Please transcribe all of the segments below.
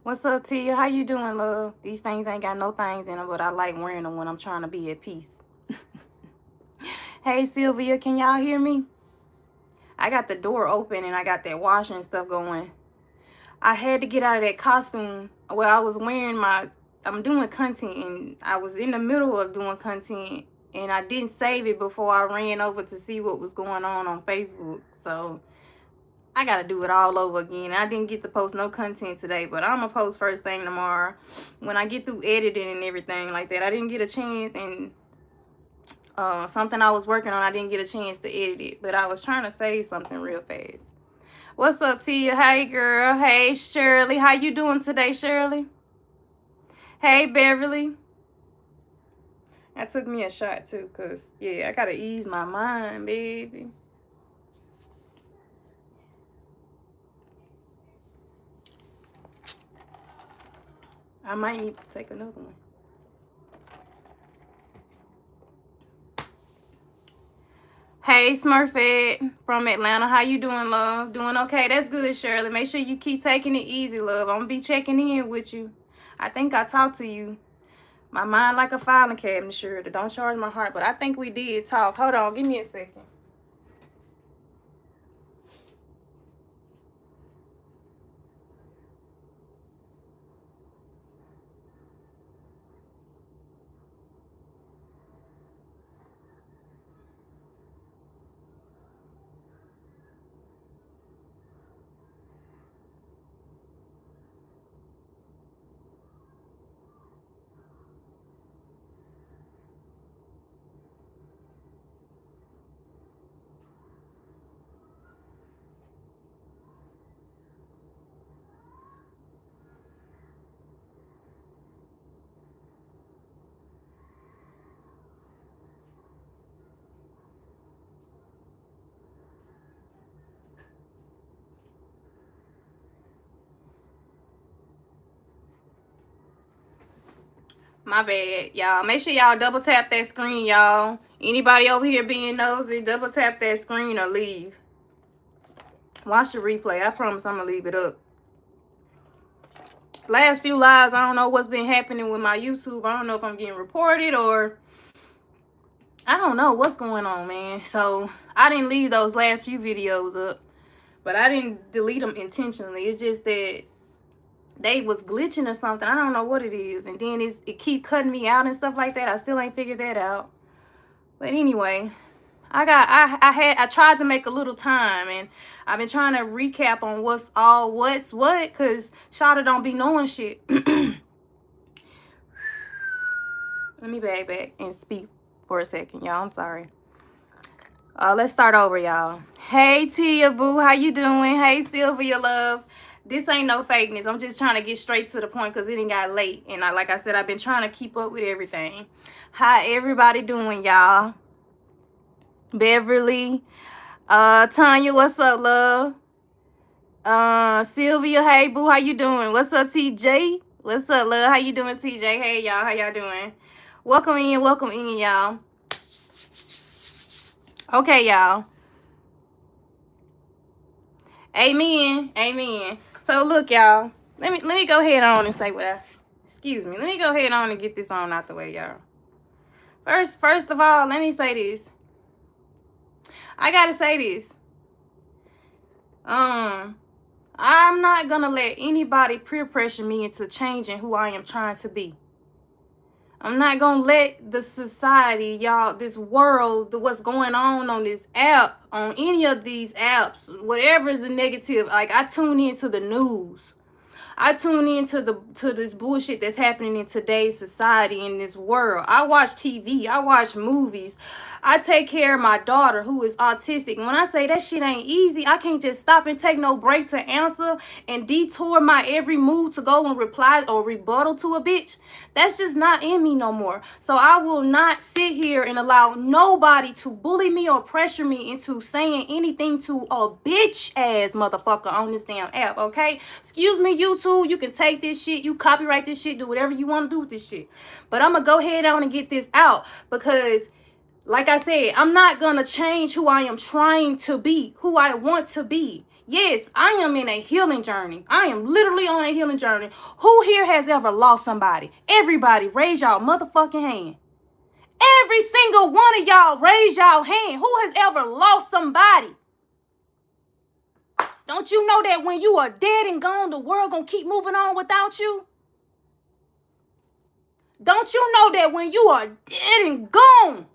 What's up, Tia? How you doing, love? These things ain't got no things in them, but I like wearing them when I'm trying to be at peace. Hey, Sylvia, can y'all hear me? I got the door open and I got that washing stuff going. I had to get out of that costume where I was wearing I'm doing content, and I was in the middle of doing content, and I didn't save it before I ran over to see what was going on Facebook. So I gotta do it all over again. I didn't get to post no content today, but I'm gonna post first thing tomorrow when I get through editing and everything like that. I didn't get a chance, and something I was working on, I didn't get a chance to edit it, but I was trying to save something real fast. What's up, Tia? Hey, girl. Hey, Shirley. How you doing today, Shirley? Hey, Beverly. That took me a shot too, cause yeah, I gotta ease my mind, baby. I might need to take another one. Hey, Smurfette from Atlanta. How you doing, love? Doing okay? That's good, Shirley. Make sure you keep taking it easy, love. I'm gonna be checking in with you. I think I talked to you. My mind like a filing cabinet, Shirley. Don't charge my heart, but I think we did talk. Hold on, give me a second. My bad, y'all. Make sure y'all double tap that screen, y'all. Anybody over here being nosy, double tap that screen or leave. Watch the replay. I promise I'm going to leave it up. Last few lives, I don't know what's been happening with my YouTube. I don't know if I'm getting reported or I don't know what's going on, man. So I didn't leave those last few videos up, but I didn't delete them intentionally. It's just that they was glitching or something. I don't know what it is. And then it keep cutting me out and stuff like that. I still ain't figured that out. But anyway, I tried to make a little time, and I've been trying to recap on what's what, cause Shada don't be knowing shit. Let me back and speak for a second, y'all. I'm sorry. Let's start over, y'all. Hey, Tia Boo, how you doing? Hey, Sylvia love. This ain't no fakeness. I'm just trying to get straight to the point because it ain't got late. And like I said, I've been trying to keep up with everything. How everybody doing, y'all? Beverly. Tanya, what's up, love? Sylvia, hey, boo, how you doing? What's up, TJ? What's up, love? How you doing, TJ? Hey, y'all, how y'all doing? Welcome in, y'all. Okay, y'all. Amen. Amen. So look, y'all. Let me go ahead on and say excuse me. Let me go ahead on and get this on out the way, y'all. First of all, let me say this. I gotta say this. I'm not gonna let anybody peer pressure me into changing who I am trying to be. I'm not gonna let the society, y'all, this world, what's going on this app, on any of these apps, whatever is the negative. Like, I tune into the news. I tune into this bullshit that's happening in today's society, in this world. I watch TV. I watch movies. I take care of my daughter who is autistic. When I say that shit ain't easy, I can't just stop and take no break to answer and detour my every move to go and reply or rebuttal to a bitch. That's just not in me no more. So I will not sit here and allow nobody to bully me or pressure me into saying anything to a bitch ass motherfucker on this damn app, okay? Excuse me, YouTube, you can take this shit, you copyright this shit, do whatever you want to do with this shit. But I'm gonna go ahead on and get this out because, like I said, I'm not gonna change who I am trying to be, who I want to be. Yes, I am in a healing journey. I am literally on a healing journey. Who here has ever lost somebody? Everybody, raise y'all motherfucking hand. Every single one of y'all, raise y'all hand. Who has ever lost somebody? Don't you know that when you are dead and gone, the world gonna keep moving on without you? Don't you know that when you are dead and gone,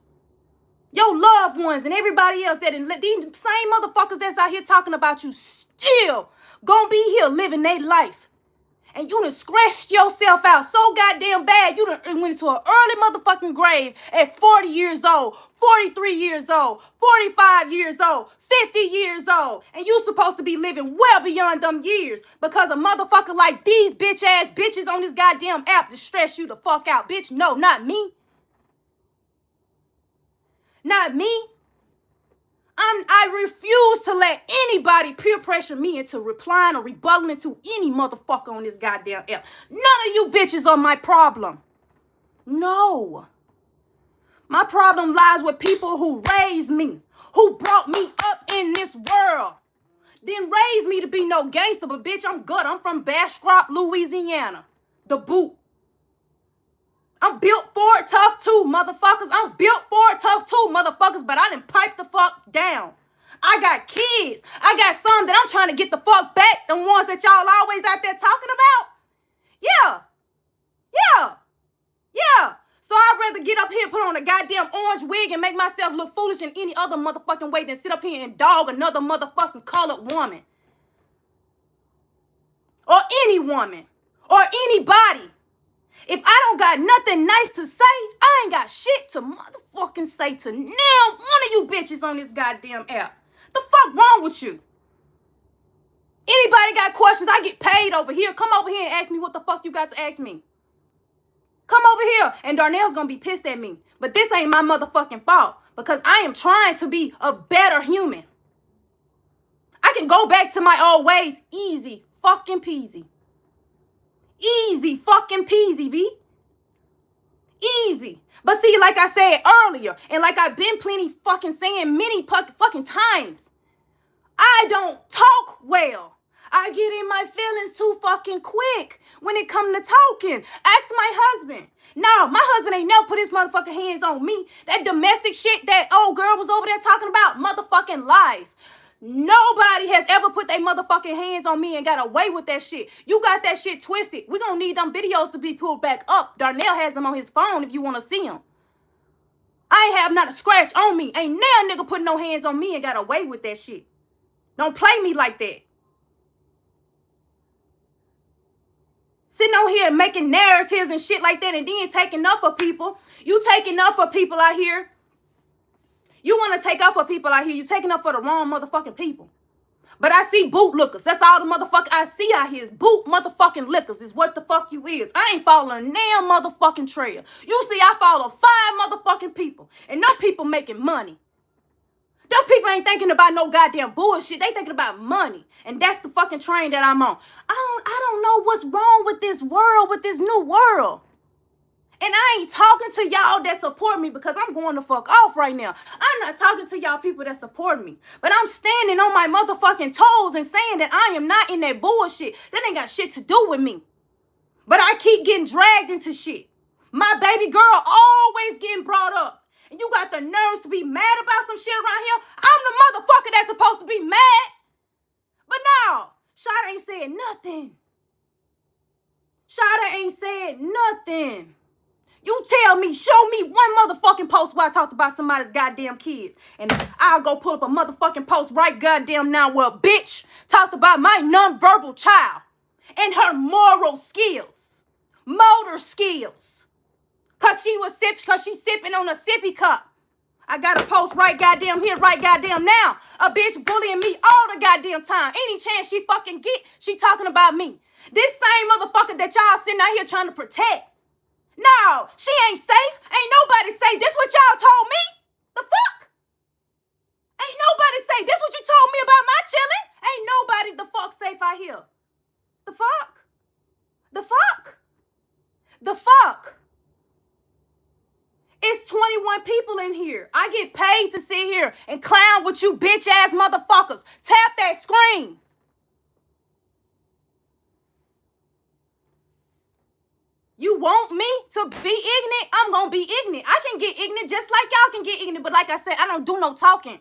your loved ones and everybody else these same motherfuckers that's out here talking about you still gonna be here living their life. And you done scratched yourself out so goddamn bad, you done went into an early motherfucking grave at 40 years old, 43 years old, 45 years old, 50 years old. And you supposed to be living well beyond them years because a motherfucker like these bitch ass bitches on this goddamn app to stress you the fuck out. Bitch, no, not me. Not me. I refuse to let anybody peer pressure me into replying or rebutting to any motherfucker on this goddamn app. None of you bitches are my problem. No. My problem lies with people who raised me, who brought me up in this world. Didn't raise me to be no gangster, but bitch, I'm good. I'm from Bastrop, Louisiana. The boot. I'm built for it tough too, motherfuckers. I'm built for it tough too, motherfuckers, but I done pipe the fuck down. I got kids. I got some that I'm trying to get the fuck back, the ones that y'all always out there talking about. Yeah. So I'd rather get up here, put on a goddamn orange wig and make myself look foolish in any other motherfucking way than sit up here and dog another motherfucking colored woman. Or any woman. Or anybody. If I don't got nothing nice to say, I ain't got shit to motherfucking say to now one of you bitches on this goddamn app. The fuck wrong with you? Anybody got questions? I get paid over here. Come over here and ask me what the fuck you got to ask me. Come over here. And Darnell's gonna be pissed at me. But this ain't my motherfucking fault. Because I am trying to be a better human. I can go back to my old ways easy fucking peasy. Easy fucking peasy, B. Easy. But see, like I said earlier, and like I've been plenty fucking saying many fucking times, I don't talk well. I get in my feelings too fucking quick when it come to talking. Ask my husband. No, my husband ain't never put his motherfucking hands on me. That domestic shit that old girl was over there talking about, motherfucking lies. Nobody has ever put their motherfucking hands on me and got away with that shit. You got that shit twisted. We gonna need them videos to be pulled back up. Darnell has them on his phone if you want to see them. I ain't have not a scratch on me. Ain't now nigga put no hands on me and got away with that shit. Don't play me like that. Sitting on here making narratives and shit like that and then taking up for people. You taking up for people out here. You want to take up for people out here. You taking up for the wrong motherfucking people. But I see bootlickers. That's all the motherfucker I see out here is boot motherfucking lickers is what the fuck you is. I ain't following no motherfucking trail. You see, I follow 5 motherfucking people. And no people making money. Them people ain't thinking about no goddamn bullshit. They thinking about money. And that's the fucking train that I'm on. I don't know what's wrong with this world, with this new world. And I ain't talking to y'all that support me because I'm going the fuck off right now. I'm not talking to y'all people that support me. But I'm standing on my motherfucking toes and saying that I am not in that bullshit. That ain't got shit to do with me. But I keep getting dragged into shit. My baby girl always getting brought up. And you got the nerves to be mad about some shit around here? I'm the motherfucker that's supposed to be mad. But no, Shada ain't said nothing. Shada ain't said nothing. You tell me, show me one motherfucking post where I talked about somebody's goddamn kids. And I'll go pull up a motherfucking post right goddamn now where a bitch talked about my nonverbal child and her moral skills, motor skills. Cause she's sipping on a sippy cup. I got a post right goddamn here, right goddamn now. A bitch bullying me all the goddamn time. Any chance she fucking get, she talking about me. This same motherfucker that y'all sitting out here trying to protect. No, she ain't safe. Ain't nobody safe. This what y'all told me? The fuck? Ain't nobody safe. This what you told me about my chilling? Ain't nobody the fuck safe out here. The fuck? The fuck? The fuck? It's 21 people in here. I get paid to sit here and clown with you bitch ass motherfuckers. Tap that screen. You want me to be ignorant? I'm gonna be ignorant. I can get ignorant just like y'all can get ignorant, but like I said, I don't do no talking.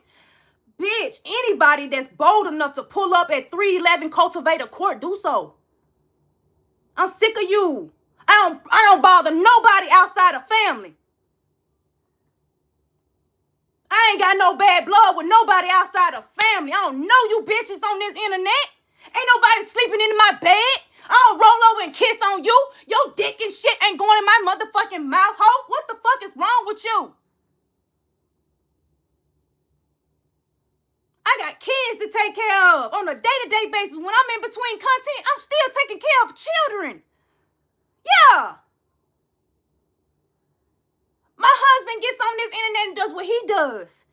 Bitch, anybody that's bold enough to pull up at 311 Cultivator Court, do so. I'm sick of you. I don't bother nobody outside of family. I ain't got no bad blood with nobody outside of family. I don't know you bitches on this internet. Ain't nobody sleeping in my bed. I don't roll over and kiss on you. Your dick and shit ain't going in my motherfucking mouth, ho. What the fuck is wrong with you? I got kids to take care of on a day-to-day basis. When I'm in between content, I'm still taking care of children. Yeah. My husband gets on this internet and does what he does.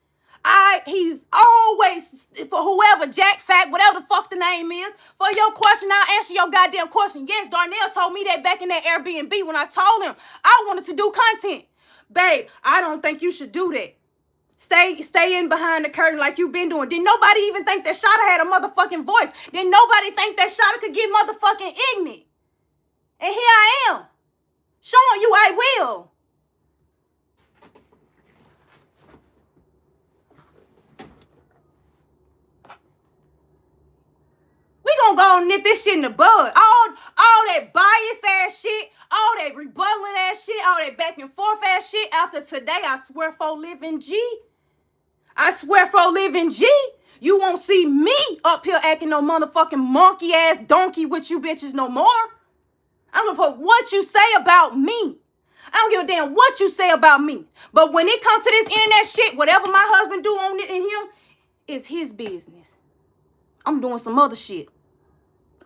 He's always, for whoever, Jack, Fact, whatever the fuck the name is, for your question, I'll answer your goddamn question. Yes, Darnell told me that back in that Airbnb when I told him I wanted to do content. Babe, I don't think you should do that. Stay in behind the curtain like you've been doing. Didn't nobody even think that Shada had a motherfucking voice? Didn't nobody think that Shada could get motherfucking ignorant? And here I am, showing you I will. We gonna go and nip this shit in the bud. All that bias ass shit, all that rebuttaling ass shit, all that back and forth ass shit. After today, I swear for living G. I swear for living G. You won't see me up here acting no motherfucking monkey ass donkey with you bitches no more. I don't know what you say about me. I don't give a damn what you say about me. But when it comes to this internet shit, whatever my husband do on it in here, it's his business. I'm doing some other shit.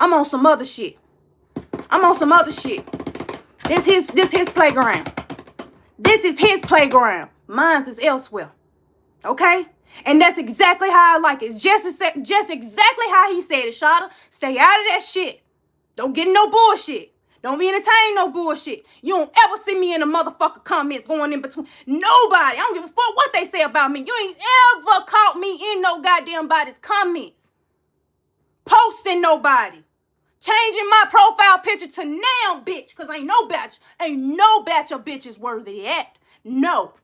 I'm on some other shit. This his playground. This is his playground. Mine's is elsewhere. Okay? And that's exactly how I like it. Just exactly how he said it, Shada. Stay out of that shit. Don't get in no bullshit. Don't be entertaining no bullshit. You don't ever see me in the motherfucker comments going in between nobody. I don't give a fuck what they say about me. You ain't ever caught me in no goddamn body's comments. Posting nobody. Changing my profile picture to now, bitch. Because ain't no batch of bitches worthy yet. No.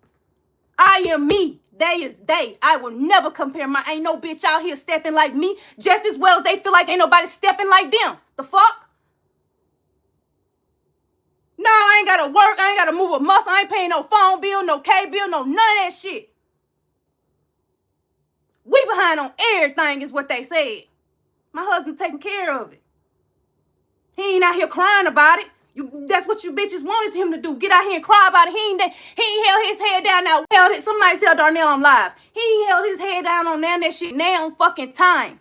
I am me. They is they. I will never compare ain't no bitch out here stepping like me just as well as they feel like ain't nobody stepping like them. The fuck? No, I ain't gotta work. I ain't gotta move a muscle. I ain't paying no phone bill, no K bill, none of that shit. We behind on everything is what they said. My husband taking care of it. He ain't out here crying about it. That's what you bitches wanted him to do. Get out here and cry about it. He ain't held his head down now. Somebody tell Darnell I'm live. He ain't held his head down on that shit now fucking time.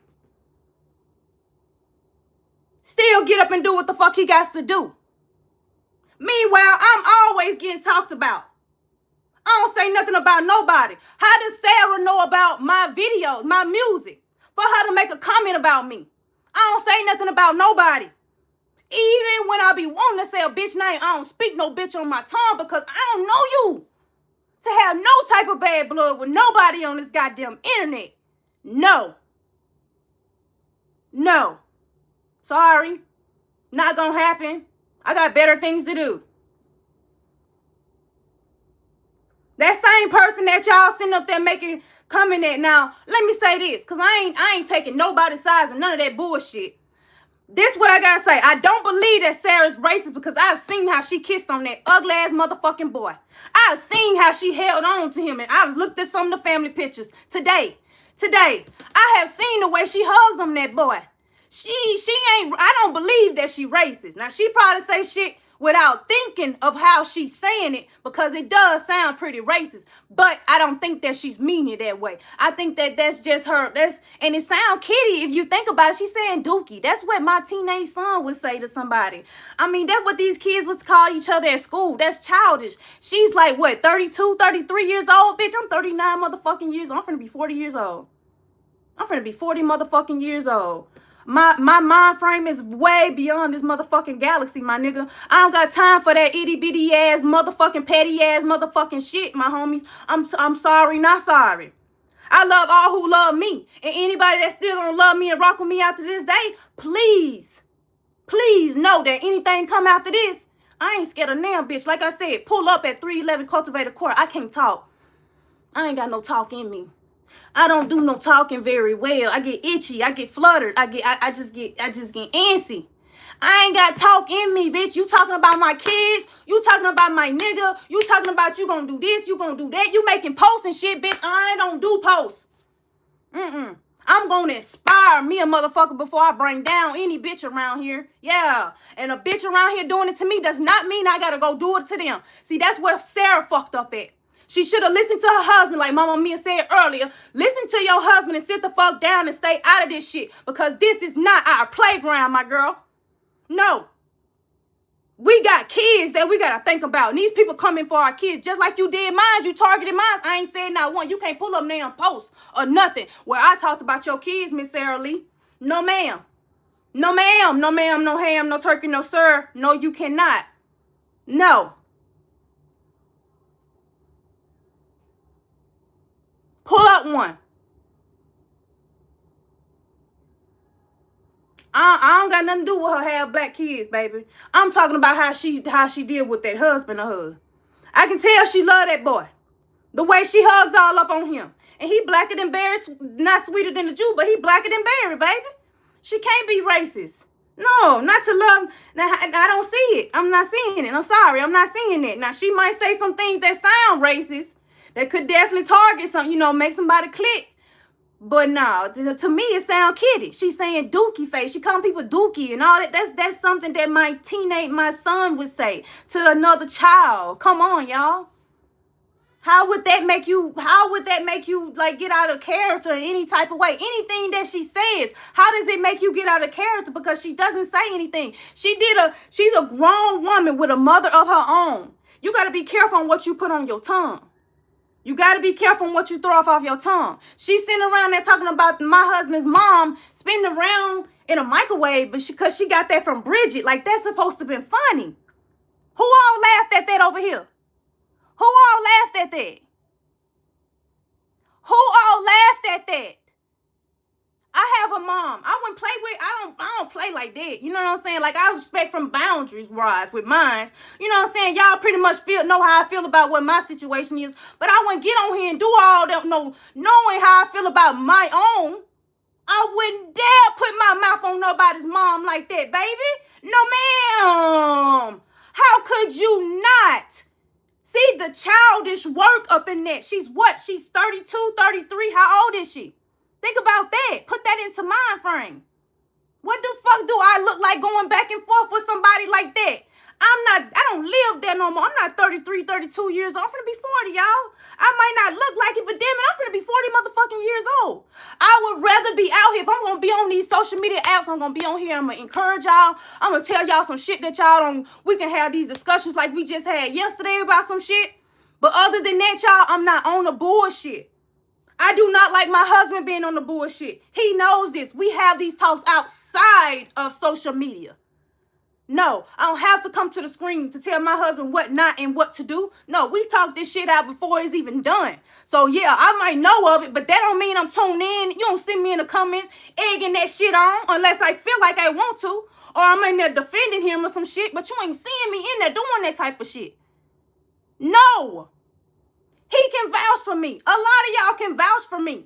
Still get up and do what the fuck he got to do. Meanwhile, I'm always getting talked about. I don't say nothing about nobody. How does Sarah know about my videos, my music? For her to make a comment about me. I don't say nothing about nobody. Even when I be wanting to say a bitch name, I don't speak no bitch on my tongue because I don't know you. To have no type of bad blood with nobody on this goddamn internet. No. No. Sorry. Not gonna happen. I got better things to do. That same person that y'all sitting up there making comment at now, let me say this, because I ain't taking nobody's sides and none of that bullshit. This what I gotta say. I don't believe that Sarah's racist because I've seen how she kissed on that ugly ass motherfucking boy. I've seen how she held on to him and I've looked at some of the family pictures today. I have seen the way she hugs on that boy. She ain't, I don't believe that she racist. Now she probably say shit without thinking of how she's saying it because it does sound pretty racist. But I don't think that she's meaning it that way. I think that that's just her. And it sound kitty if you think about it. She's saying dookie. That's what my teenage son would say to somebody. I mean, that's what these kids would call each other at school. That's childish. She's like, what, 32, 33 years old? Bitch, I'm 39 motherfucking years old. I'm finna be 40 years old. I'm finna be 40 motherfucking years old. My mind frame is way beyond this motherfucking galaxy, my nigga. I don't got time for that itty bitty ass motherfucking petty ass motherfucking shit, my homies. I'm sorry, not sorry. I love all who love me. And anybody that still gonna love me and rock with me after this day, please know that anything come after this, I ain't scared of damn bitch. Like I said, pull up at 311 Cultivator Court. I can't talk. I ain't got no talk in me. I don't do no talking very well. I get itchy. I get fluttered. I just get antsy. I ain't got talk in me, bitch. You talking about my kids. You talking about my nigga. You talking about you gonna do this. You gonna do that. You making posts and shit, bitch. I don't do posts. I'm gonna inspire me a motherfucker before I bring down any bitch around here. Yeah. And a bitch around here doing it to me does not mean I gotta go do it to them. See, that's where Sarah fucked up at. She should have listened to her husband, like Mama Mia said earlier. Listen to your husband and sit the fuck down and stay out of this shit. Because this is not our playground, my girl. No. We got kids that we got to think about. And these people coming for our kids. Just like you did mine. You targeted mine. I ain't saying not one. You can't pull up damn posts or nothing where I talked about your kids, Miss Sarah Lee. No, ma'am. No, ma'am. No, ma'am. No ham. No turkey. No, sir. No, you cannot. No. Pull up one. I don't got nothing to do with her have black kids, baby. I'm talking about how she deal with that husband of hers. I can tell she love that boy. The way she hugs all up on him. And he blacker than Barry, not sweeter than the Jew, but he blacker than Barry, baby. She can't be racist. No, not to love. Now, I don't see it. I'm not seeing it. I'm sorry. I'm not seeing it. Now, she might say some things that sound racist. That could definitely target some, make somebody click. But no, to me, it sound kiddie. She's saying dookie face. She calling people dookie and all that. That's something that my son would say to another child. Come on, y'all. How would that make you like get out of character in any type of way? Anything that she says, how does it make you get out of character? Because she doesn't say anything. She's a grown woman with a mother of her own. You got to be careful on what you put on your tongue. You got to be careful on what you throw off your tongue. She's sitting around there talking about my husband's mom spinning around in a microwave because she got that from Bridget. Like, that's supposed to have been funny. Who all laughed at that over here? Who all laughed at that? Who all laughed at that? I have a mom. I wouldn't play with, I don't play like that. You know what I'm saying? Like, I respect from boundaries wise with mine. You know what I'm saying? Y'all pretty much know how I feel about what my situation is. But I wouldn't get on here and do all that, knowing how I feel about my own. I wouldn't dare put my mouth on nobody's mom like that, baby. No, ma'am. How could you not? See the childish work up in that. She's what? She's 32, 33. How old is she? Think about that. Put that into mind frame. What the fuck do I look like going back and forth with somebody like that? I don't live there no more. I'm not 33, 32 years old. I'm finna be 40, y'all. I might not look like it, but damn it, I'm finna be 40 motherfucking years old. I would rather be out here. If I'm gonna be on these social media apps, I'm gonna be on here. I'm gonna encourage y'all. I'm gonna tell y'all some shit that y'all don't. We can have these discussions like we just had yesterday about some shit. But other than that, y'all, I'm not on the bullshit. I do not like my husband being on the bullshit. He knows this. We have these talks outside of social media. No, I don't have to come to the screen to tell my husband what not and what to do. No, we talk this shit out before it's even done. So, yeah, I might know of it, but that don't mean I'm tuned in. You don't see me in the comments egging that shit on unless I feel like I want to. Or I'm in there defending him or some shit, but you ain't seeing me in there doing that type of shit. No. He can vouch for me. A lot of y'all can vouch for me.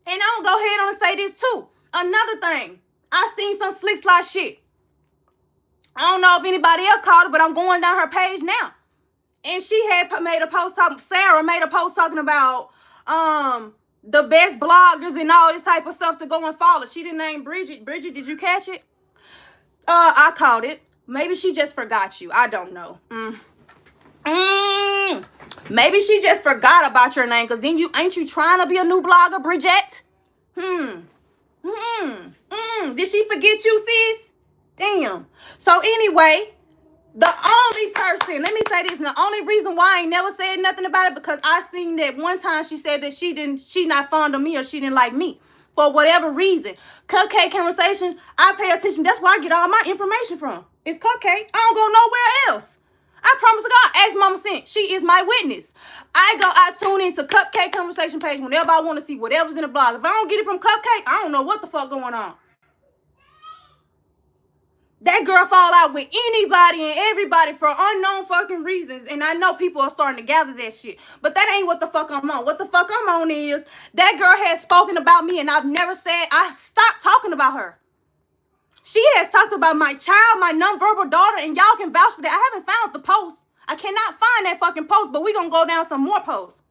And I'm going to go ahead on and say this too. Another thing. I seen some slick slide shit. I don't know if anybody else caught it, but I'm going down her page now. And she had made a post Sarah made a post talking about the best bloggers and all this type of stuff to go and follow. She didn't name Bridget. Bridget, did you catch it? I caught it. Maybe she just forgot you. I don't know. Maybe she just forgot about your name, because then ain't you trying to be a new blogger, Bridget? Did she forget you, sis? Damn. So anyway, the only person, let me say this, and the only reason why I ain't never said nothing about it, because I seen that one time she said that she not fond of me, or she didn't like me for whatever reason. Cupcake Conversation, I pay attention. That's where I get all my information from. It's Cupcake. I don't go nowhere else. I promise to God, ask Mama Sent. She is my witness. I tune into Cupcake Conversation page whenever I want to see whatever's in the blog. If I don't get it from Cupcake, I don't know what the fuck going on. That girl fall out with anybody and everybody for unknown fucking reasons. And I know people are starting to gather that shit. But that ain't what the fuck I'm on. What the fuck I'm on is that girl has spoken about me and I've never said, I stopped talking about her. She has talked about my child, my nonverbal daughter, and y'all can vouch for that. I haven't found the post. I cannot find that fucking post, but we gonna go down some more posts.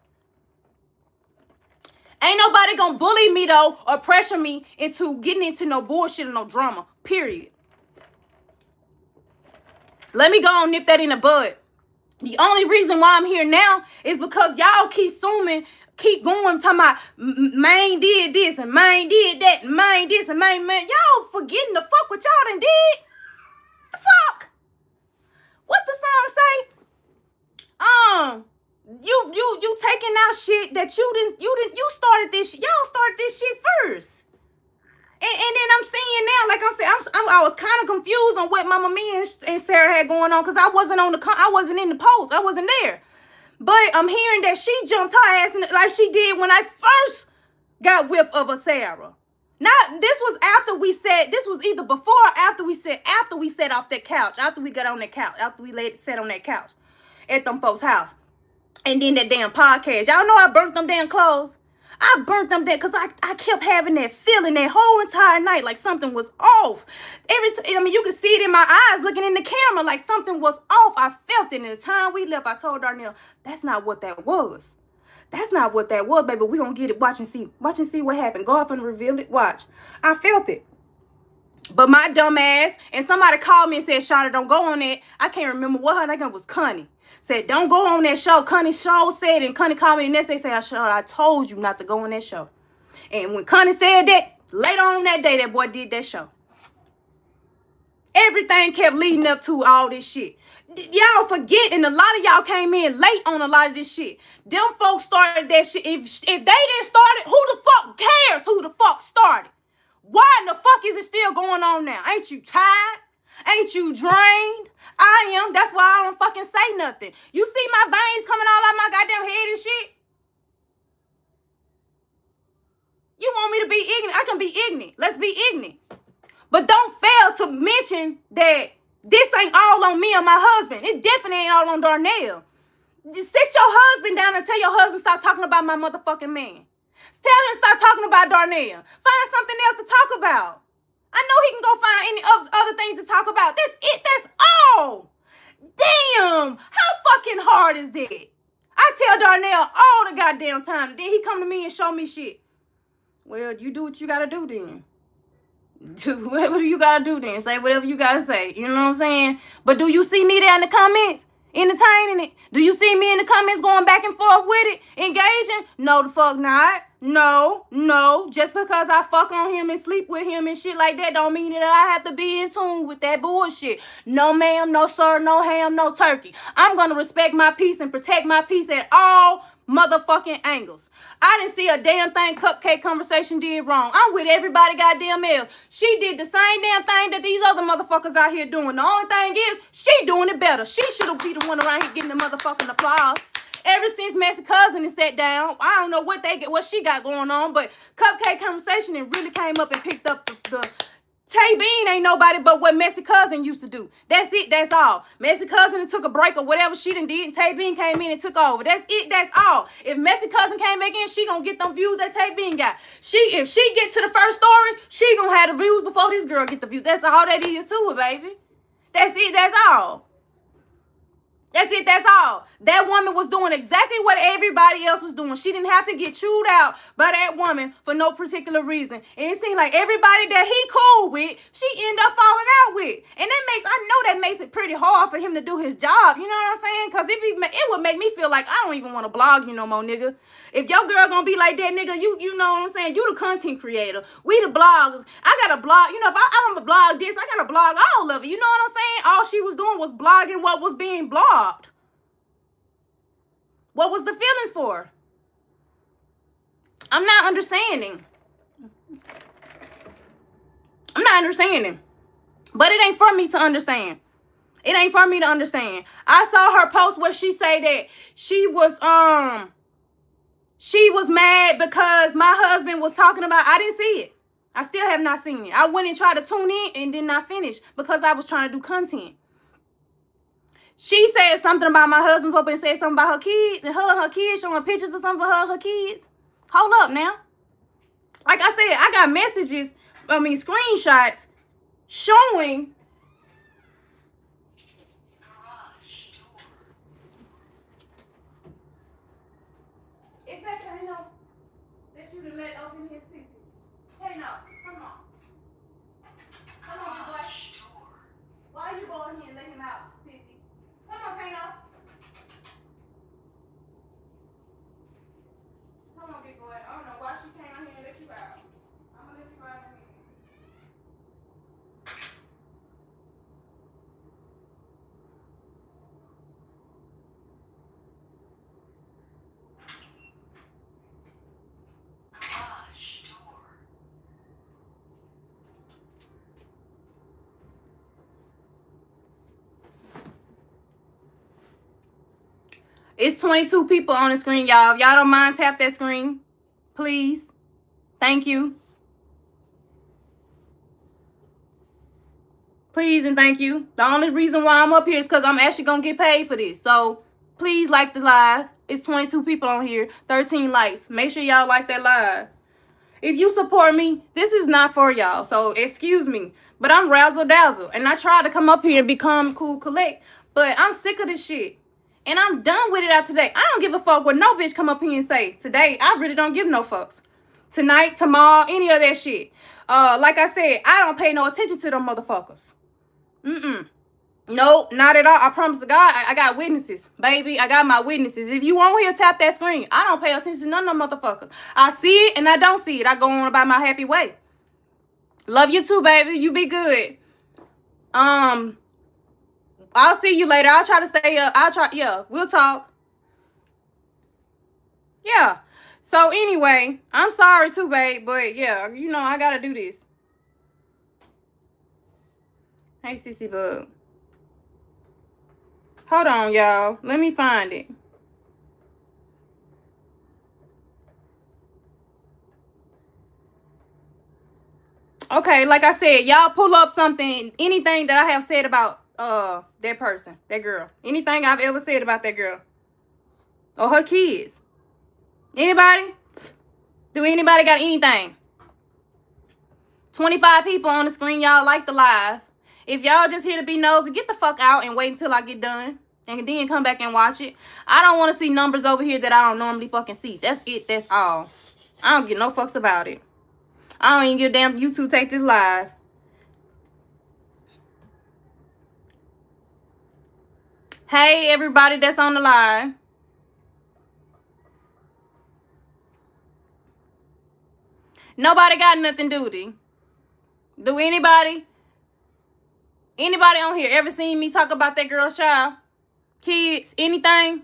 Ain't nobody gonna bully me though or pressure me into getting into no bullshit or no drama. Period. Let me go on nip that in the bud. The only reason why I'm here now is because y'all keep assuming, keep going, talking about Maine did this and Maine did that and Maine this and Maine. Y'all forgetting the fuck what y'all done did? The fuck? What the song say? You taking out shit that you started this shit. Y'all started this shit first. And then I'm seeing now, like I said, I was kind of confused on what Mama Mia and Sarah had going on because I wasn't in the post. I wasn't there. But I'm hearing that she jumped her ass in like she did when I first got whiff of a Sarah. This was after we said, this was either before or after we sat off that couch, after we got on that couch, after we sat on that couch at them folks' house. And then that damn podcast. Y'all know I burnt them damn clothes. I burnt them there because I kept having that feeling that whole entire night like something was off. You could see it in my eyes looking in the camera like something was off. I felt it. And the time we left, I told Darnell, that's not what that was. That's not what that was, baby. We're going to get it. Watch and see. Watch and see what happened. Go off and reveal it. Watch. I felt it. But my dumb ass, and somebody called me and said, Shawty, don't go on it. I can't remember what her name was, Connie. Said, don't go on that show. Connie show said, and Connie called me the next day, said, I told you not to go on that show. And when Connie said that, later on that day, that boy did that show. Everything kept leading up to all this shit. Y'all forget, and a lot of y'all came in late on a lot of this shit. Them folks started that shit. If they didn't start it, who the fuck cares who the fuck started? Why in the fuck is it still going on now? Ain't you tired? Ain't you drained? I am. That's why I don't fucking say nothing. You see my veins coming all out my goddamn head and shit? You want me to be ignorant? I can be ignorant. Let's be ignorant. But don't fail to mention that this ain't all on me or my husband. It definitely ain't all on Darnell. Just sit your husband down and tell your husband stop talking about my motherfucking man. Tell him stop talking about Darnell. Find something else to talk about. I know he can go find any other things to talk about. That's it. That's all. Damn. How fucking hard is that? I tell Darnell all the goddamn time. Then he come to me and show me shit. Well, you do what you gotta do then. Do whatever you gotta do then. Say whatever you gotta say. You know what I'm saying? But do you see me there in the comments? Entertaining it? Do you see me in the comments going back and forth with it? Engaging? No, the fuck not. No. Just because I fuck on him and sleep with him and shit like that don't mean that I have to be in tune with that bullshit. No ma'am, no sir, no ham, no turkey. I'm gonna respect my peace and protect my peace at all motherfucking angles. I didn't see a damn thing Cupcake Conversation did wrong. I'm with everybody goddamn else. She did the same damn thing that these other motherfuckers out here doing. The only thing is, she doing it better. She should be the one around here getting the motherfucking applause. Ever since Messy Cousin is sat down, I don't know what she got going on, but Cupcake Conversation and really came up and picked up the Tay Bean ain't nobody but what Messy Cousin used to do. That's it. That's all. Messy Cousin took a break or whatever she done did, and Tay Bean came in and took over. That's it. That's all. If Messy Cousin came back in, she gonna get them views that Tay Bean got. If she get to the first story, she gonna have the views before this girl get the views. That's all that is to it, baby. That's it. That's all. That's it. That's all. That woman was doing exactly what everybody else was doing. She didn't have to get chewed out by that woman for no particular reason. And it seemed like everybody that he cool with, she ended up falling out with. And I know that makes it pretty hard for him to do his job. You know what I'm saying? Because it would make me feel like I don't even want to blog you no more, nigga. If your girl gonna be like that, nigga, you know what I'm saying? You the content creator. We the bloggers. I got to blog. You know, if I'm gonna blog this, I got to blog all of it. You know what I'm saying? All she was doing was blogging what was being blogged. What was the feelings for? I'm not understanding. But it ain't for me to understand. It ain't for me to understand. I saw her post where she say that she was mad because my husband was talking about, I didn't see it. I still have not seen it. I went and tried to tune in and did not finish because I was trying to do content. She said something about my husband and said something about her kids and her kids, showing pictures of something for her kids. Hold up now. Like I said, I got messages, screenshots showing. Is that Kano that you done let off in here, Sissy? Kano, come on. Come on, boy. Why are you going here and let him out, Sissy? Come on, Kano. Come on, big boy. I don't know why she came out here and let you out. I'm gonna let you out in a minute. It's 22 people on the screen, y'all. If y'all don't mind, tap that screen. Please. Thank you. Please and thank you. The only reason why I'm up here is because I'm actually going to get paid for this. So, please like the live. It's 22 people on here. 13 likes. Make sure y'all like that live. If you support me, this is not for y'all. So, excuse me. But I'm razzle dazzle. And I tried to come up here and become cool collect. But I'm sick of this shit. And I'm done with it out today. I don't give a fuck what no bitch come up here and say. Today, I really don't give no fucks. Tonight, tomorrow, any of that shit. Like I said, I don't pay no attention to them motherfuckers. No, not at all. I promise to God, I got witnesses. Baby, I got my witnesses. If you want here, tap that screen. I don't pay attention to none of them motherfuckers. I see it and I don't see it. I go on about my happy way. Love you too, baby. You be good. I'll see you later. I'll try to stay up. Yeah, we'll talk. Yeah. So anyway, I'm sorry too, babe. But yeah, you know, I gotta do this. Hey, Sissy Bug. Hold on, y'all. Let me find it. Okay, like I said, y'all pull up something, anything that I have said about that person, that girl. Anything I've ever said about that girl. Or her kids. Anybody? Do anybody got anything? 25 people on the screen. Y'all like the live. If y'all just here to be nosy, get the fuck out and wait until I get done. And then come back and watch it. I don't want to see numbers over here that I don't normally fucking see. That's it. That's all. I don't give no fucks about it. I don't even give a damn. You two take this live. Hey, everybody that's on the live. Nobody got nothing, do they? Do anybody? Anybody on here ever seen me talk about that girl's child? Kids? Anything?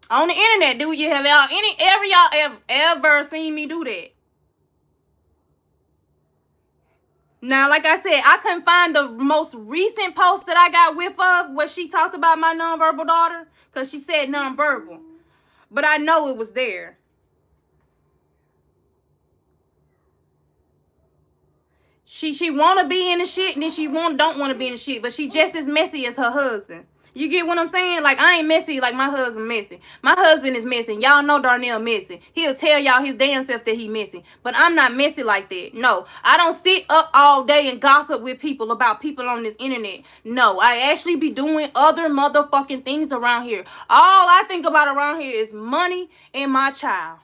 On the internet, do you have y'all ever seen me do that? Now, like I said, I couldn't find the most recent post that I got whiff of where she talked about my nonverbal daughter because she said nonverbal. But I know it was there. She want to be in the shit and then she don't want to be in the shit. But she just as messy as her husband. You get what I'm saying? Like, I ain't messy like my husband messy. My husband is messy. Y'all know Darnell messy. He'll tell y'all his damn self that he messy. But I'm not messy like that. No. I don't sit up all day and gossip with people about people on this internet. No. I actually be doing other motherfucking things around here. All I think about around here is money and my child.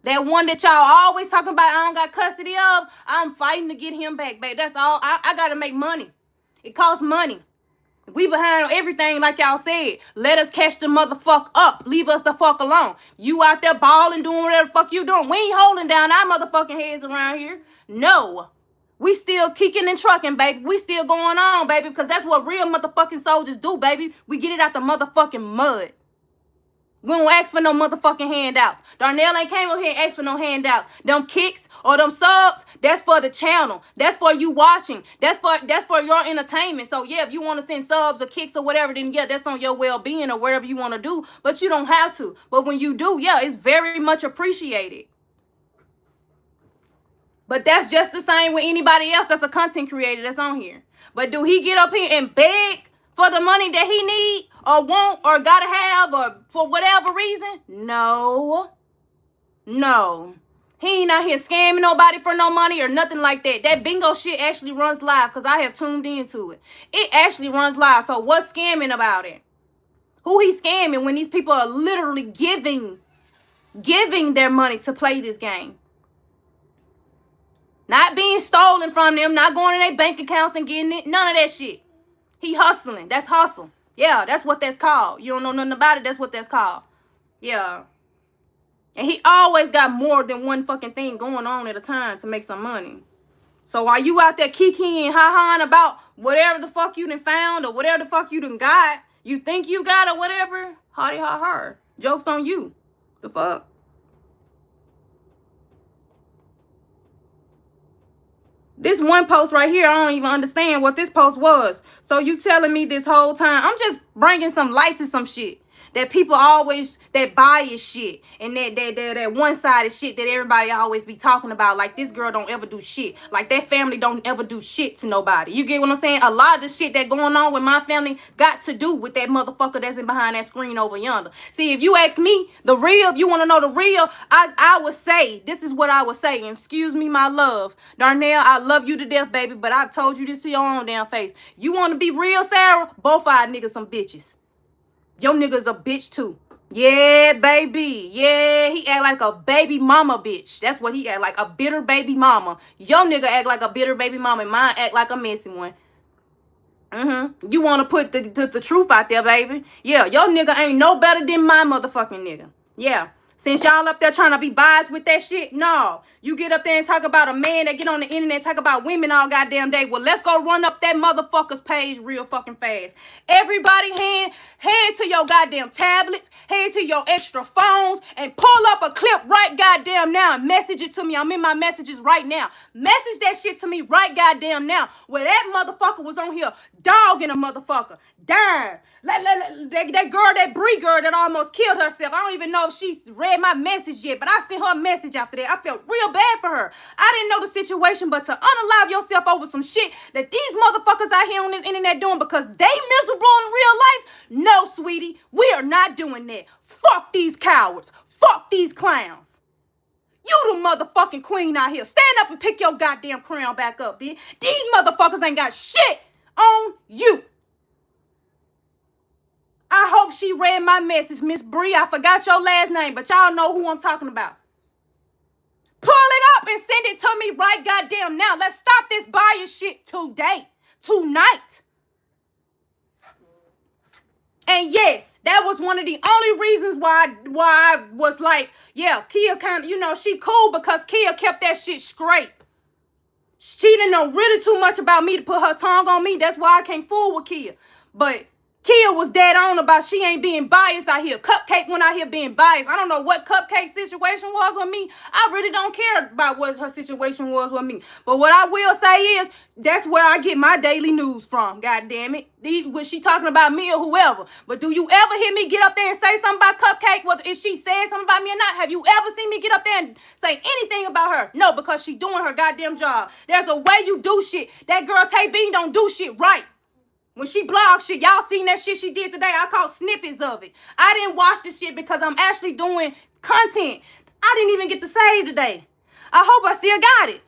That one that y'all always talking about I don't got custody of, I'm fighting to get him back, babe. That's all. I got to make money. It costs money. We behind everything like y'all said. Let us catch the motherfucker up. Leave us the fuck alone. You out there balling, doing whatever the fuck you doing. We ain't holding down our motherfucking heads around here. No. We still kicking and trucking, baby. We still going on, baby, because that's what real motherfucking soldiers do, baby. We get it out the motherfucking mud. We don't ask for no motherfucking handouts. Darnell ain't came up here and asked for no handouts. Them kicks or them subs, that's for the channel. That's for you watching. That's for your entertainment. So, yeah, if you want to send subs or kicks or whatever, then, yeah, that's on your well-being or whatever you want to do. But you don't have to. But when you do, yeah, it's very much appreciated. But that's just the same with anybody else that's a content creator that's on here. But do he get up here and beg for the money that he need or want or gotta have or for whatever reason? No. No. He ain't out here scamming nobody for no money or nothing like that. That bingo shit actually runs live because I have tuned into it. It actually runs live. So what's scamming about it? Who he scamming when these people are literally giving their money to play this game? Not being stolen from them, not going in their bank accounts and getting it. None of that shit. He hustling. That's hustle. Yeah, that's what that's called. You don't know nothing about it. That's what that's called. Yeah. And he always got more than one fucking thing going on at a time to make some money. So while you out there kikiing, ha-haing about whatever the fuck you done found or whatever the fuck you done got, you think you got or whatever, hardy ha-ha. Joke's on you. The fuck? This one post right here, I don't even understand what this post was. So you telling me this whole time, I'm just bringing some light to some shit. That people always, that bias shit. And that one-sided shit that everybody always be talking about. Like, this girl don't ever do shit. Like, that family don't ever do shit to nobody. You get what I'm saying? A lot of the shit that going on with my family got to do with that motherfucker that's in behind that screen over yonder. See, if you ask me, the real, if you want to know the real, I would say, this is what I would say. And excuse me, my love. Darnell, I love you to death, baby. But I've told you this to your own damn face. You want to be real, Sarah? Both our niggas some bitches. Your nigga's a bitch too. Yeah, baby. Yeah, he act like a baby mama bitch. That's what he act like, a bitter baby mama. Your nigga act like a bitter baby mama and mine act like a messy one. You want to put the truth out there, baby. Yeah, your nigga ain't no better than my motherfucking nigga. Yeah. Since y'all up there trying to be biased with that shit, no. You get up there and talk about a man that get on the internet, talk about women all goddamn day. Well, let's go run up that motherfucker's page real fucking fast. Everybody head to your goddamn tablets, head to your extra phones, and pull up a clip right goddamn now and message it to me. I'm in my messages right now. Message that shit to me right goddamn now. Where that motherfucker was on here dogging a motherfucker. Damn. That girl, that Bree girl that almost killed herself. I don't even know if she read my message yet, but I sent her a message after that. I felt real bad for her. I didn't know the situation, but to unalive yourself over some shit that these motherfuckers out here on this internet doing because they miserable in real life? No, sweetie, we are not doing that. Fuck these cowards. Fuck these clowns. You the motherfucking queen out here. Stand up and pick your goddamn crown back up, bitch. These motherfuckers ain't got shit on you. I hope she read my message, Miss Bree. I forgot your last name, but y'all know who I'm talking about. Pull it up and send it to me right goddamn now. Let's stop this bias shit today. Tonight. And yes, that was one of the only reasons why I was like, yeah, Kia kind of, you know, she cool because Kia kept that shit straight. She didn't know really too much about me to put her tongue on me. That's why I can't fool with Kia. But Kia was dead on about she ain't being biased out here. Cupcake went out here being biased. I don't know what Cupcake's situation was with me. I really don't care about what her situation was with me. But what I will say is, that's where I get my daily news from, God damn it. Was she talking about me or whoever? But do you ever hear me get up there and say something about Cupcake? Whether if she said something about me or not? Have you ever seen me get up there and say anything about her? No, because she doing her goddamn job. There's a way you do shit. That girl Tay Bean don't do shit right. When she blogged shit, y'all seen that shit she did today. I caught snippets of it. I didn't watch this shit because I'm actually doing content. I didn't even get to save today. I hope I still got it.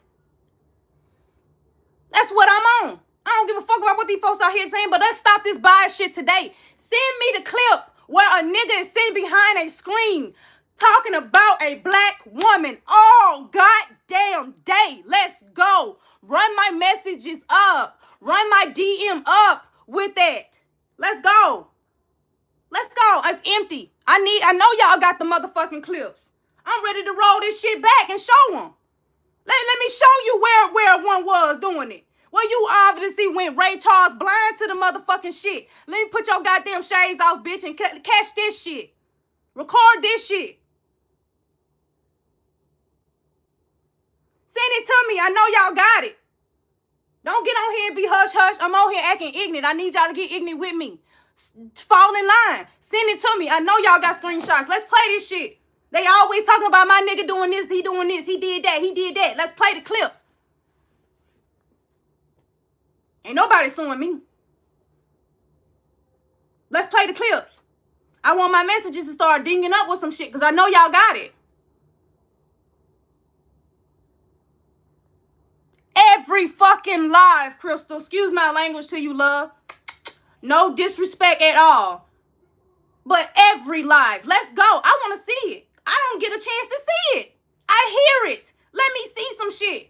That's what I'm on. I don't give a fuck about what these folks out here saying, but let's stop this bias shit today. Send me the clip where a nigga is sitting behind a screen talking about a black woman all goddamn day. Let's go. Run my messages up. Run my DM up. With that, let's go. Let's go. It's empty. I know y'all got the motherfucking clips. I'm ready to roll this shit back and show them. Let me show you where one was doing it. Well, you obviously went Ray Charles blind to the motherfucking shit. Let me put your goddamn shades off, bitch, and catch this shit. Record this shit. Send it to me. I know y'all got it. Don't get on here and be hush-hush. I'm on here acting ignorant. I need y'all to get ignorant with me. Fall in line. Send it to me. I know y'all got screenshots. Let's play this shit. They always talking about my nigga doing this, he doing this, he did that, he did that. Let's play the clips. Ain't nobody suing me. Let's play the clips. I want my messages to start dinging up with some shit because I know y'all got it. Every fucking live, Crystal. Excuse my language to you, love. No disrespect at all. But every live. Let's go. I want to see it. I don't get a chance to see it. I hear it. Let me see some shit.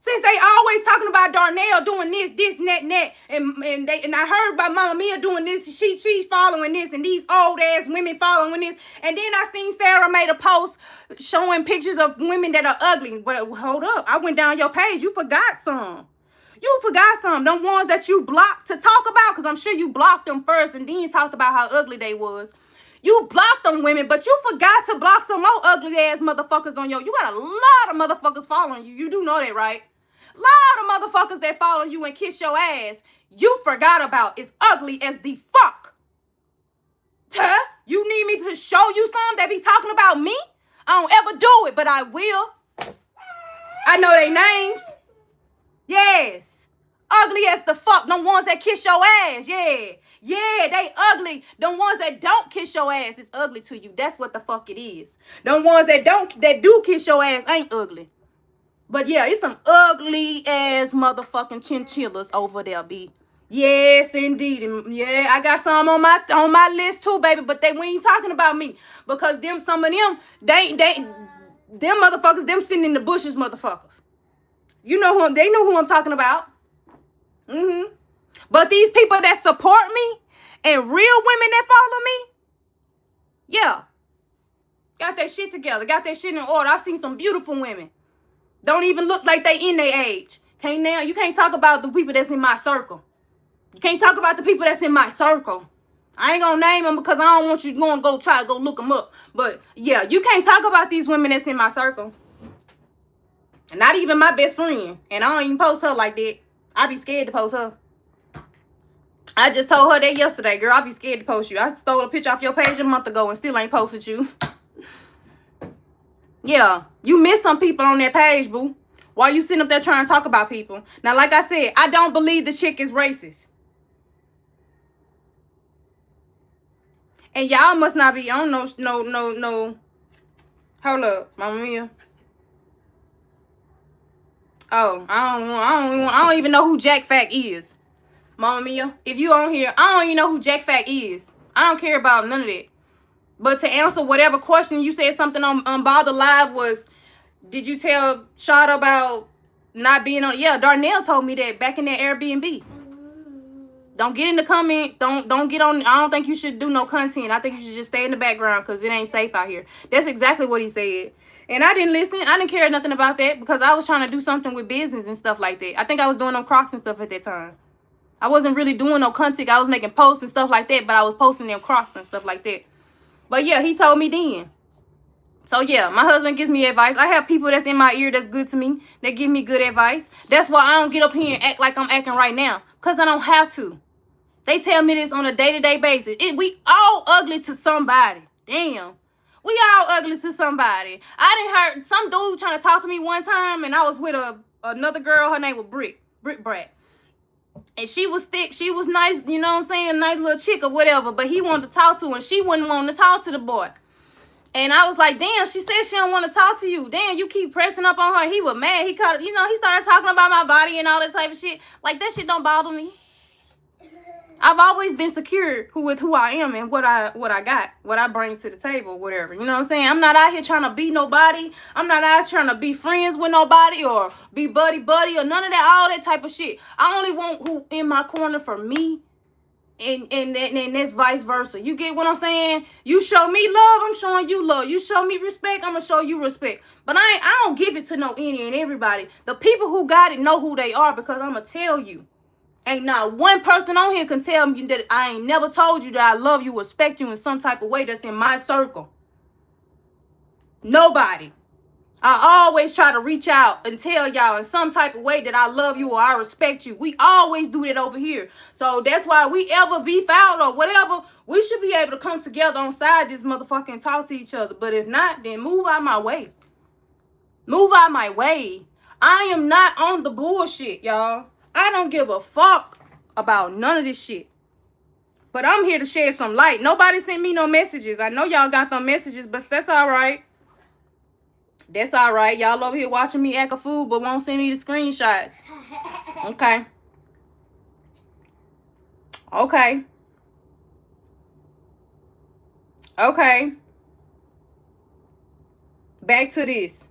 Since they always talking about Darnell doing this, and that, and I heard about Mama Mia doing this, she's following this, and these old ass women following this, and then I seen Sarah made a post showing pictures of women that are ugly. But hold up, I went down your page, you forgot some. You forgot some. Them ones that you blocked to talk about, because I'm sure you blocked them first and then talked about how ugly they was. You blocked them women, but you forgot to block some more ugly ass motherfuckers on you got a lot of motherfuckers following you. You do know that, right? Lot of motherfuckers that follow you and kiss your ass, you forgot about. It's ugly as the fuck. Huh? You need me to show you some that be talking about me? I don't ever do it, but I will. I know their names. Yes. Ugly as the fuck. Them ones that kiss your ass. Yeah. Yeah, they ugly. Them ones that don't kiss your ass is ugly to you. That's what the fuck it is. Them ones that do kiss your ass ain't ugly. But yeah, it's some ugly ass motherfucking chinchillas over there, B. Yes, indeed. And yeah, I got some on my list too, baby. But we ain't talking about me because some of them, them motherfuckers, them sitting in the bushes, motherfuckers. You know they know who I'm talking about. But these people that support me and real women that follow me, yeah, got that shit together, got that shit in order. I've seen some beautiful women. Don't even look like they in their age. You can't talk about the people that's in my circle. You can't talk about the people that's in my circle. I ain't gonna name them because I don't want you to go try to go look them up. But yeah, you can't talk about these women that's in my circle. And not even my best friend. And I don't even post her like that. I be scared to post her. I just told her that yesterday, girl. I be scared to post you. I stole a picture off your page a month ago and still ain't posted you. Yeah, you miss some people on that page, boo. While you sitting up there trying to talk about people. Now, like I said, I don't believe the chick is racist. And y'all must not be, I don't know, no. Hold up, Mama Mia. Oh, I don't even know who Jack Fack is. Mama Mia, if you on here, I don't even know who Jack Fack is. I don't care about none of that. But to answer whatever question you said something on Bother Live was, did you tell Shada about not being on? Yeah, Darnell told me that back in that Airbnb. Don't get in the comments. Don't get on. I don't think you should do no content. I think you should just stay in the background because it ain't safe out here. That's exactly what he said. And I didn't listen. I didn't care nothing about that because I was trying to do something with business and stuff like that. I think I was doing them Crocs and stuff at that time. I wasn't really doing no content. I was making posts and stuff like that, but I was posting them Crocs and stuff like that. But yeah, he told me then. So yeah, my husband gives me advice. I have people that's in my ear that's good to me. That give me good advice. That's why I don't get up here and act like I'm acting right now. Because I don't have to. They tell me this on a day-to-day basis. We all ugly to somebody. Damn. We all ugly to somebody. I didn't heard some dude trying to talk to me one time. And I was with another girl. Her name was Brick Brat. And she was thick. She was nice, you know what I'm saying? Nice little chick or whatever. But he wanted to talk to her. And she wouldn't want to talk to the boy. And I was like, damn, she said she don't want to talk to you. Damn, you keep pressing up on her. He was mad. He called, he started talking about my body and all that type of shit. Like, that shit don't bother me. I've always been secure with who I am and what I got, what I bring to the table, whatever. You know what I'm saying? I'm not out here trying to be nobody. I'm not out here trying to be friends with nobody or be buddy or none of that, all that type of shit. I only want who in my corner for me and that's vice versa. You get what I'm saying? You show me love, I'm showing you love. You show me respect, I'm going to show you respect. But I don't give it to no any and everybody. The people who got it know who they are because I'm going to tell you. Ain't not one person on here can tell me that I ain't never told you that I love you, respect you in some type of way that's in my circle. Nobody. I always try to reach out and tell y'all in some type of way that I love you or I respect you. We always do that over here. So that's why we ever beef out or whatever, we should be able to come together on side this motherfucker and talk to each other. But if not, then move out my way. Move out my way. I am not on the bullshit, y'all. I don't give a fuck about none of this shit. But I'm here to shed some light. Nobody sent me no messages. I know y'all got them messages, but that's all right. That's all right. Y'all over here watching me act a fool, but won't send me the screenshots. Okay. Okay. Okay. Back to this.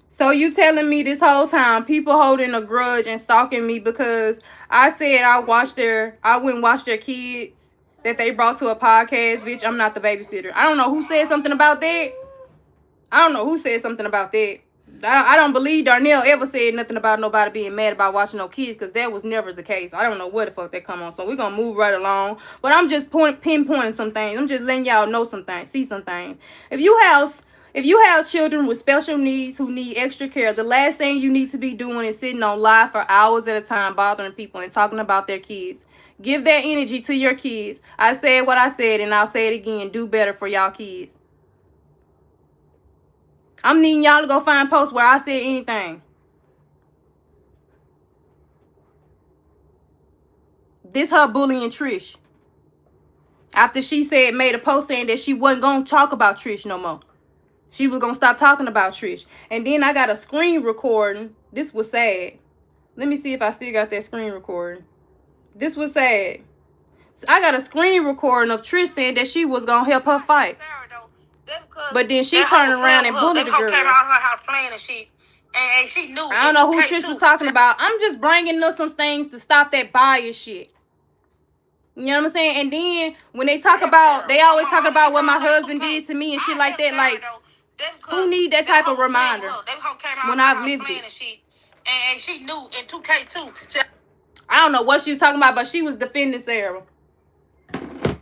So you telling me this whole time people holding a grudge and stalking me because I said I went and watched their kids that they brought to a podcast. Bitch, I'm not the babysitter. I don't know who said something about that. I don't believe Darnell ever said nothing about nobody being mad about watching no kids, because that was never the case. I don't know where the fuck that come on. So we're going to move right along. But I'm just pinpointing some things. I'm just letting y'all know some things, see some things. If you have children with special needs who need extra care, the last thing you need to be doing is sitting on live for hours at a time bothering people and talking about their kids. Give that energy to your kids. I said what I said, and I'll say it again. Do better for y'all kids. I'm needing y'all to go find posts where I said anything. This her bullying Trish. After she made a post saying that she wasn't going to talk about Trish no more. She was going to stop talking about Trish. And then I got a screen recording. This was sad. Let me see if I still got that screen recording. This was sad. So I got a screen recording of Trish saying that she was going to help her fight. But then she turned around and bullied the girl. Came out her house playing and she knew. I don't know who Trish was talking about. I'm just bringing up some things to stop that bias shit. You know what I'm saying? And then when they talk about, they always talk about what my husband did to me and shit like that. Like, who need that type of reminder when I've lived it? And she knew in 2K2. I don't know what she was talking about, but she was defending Sarah.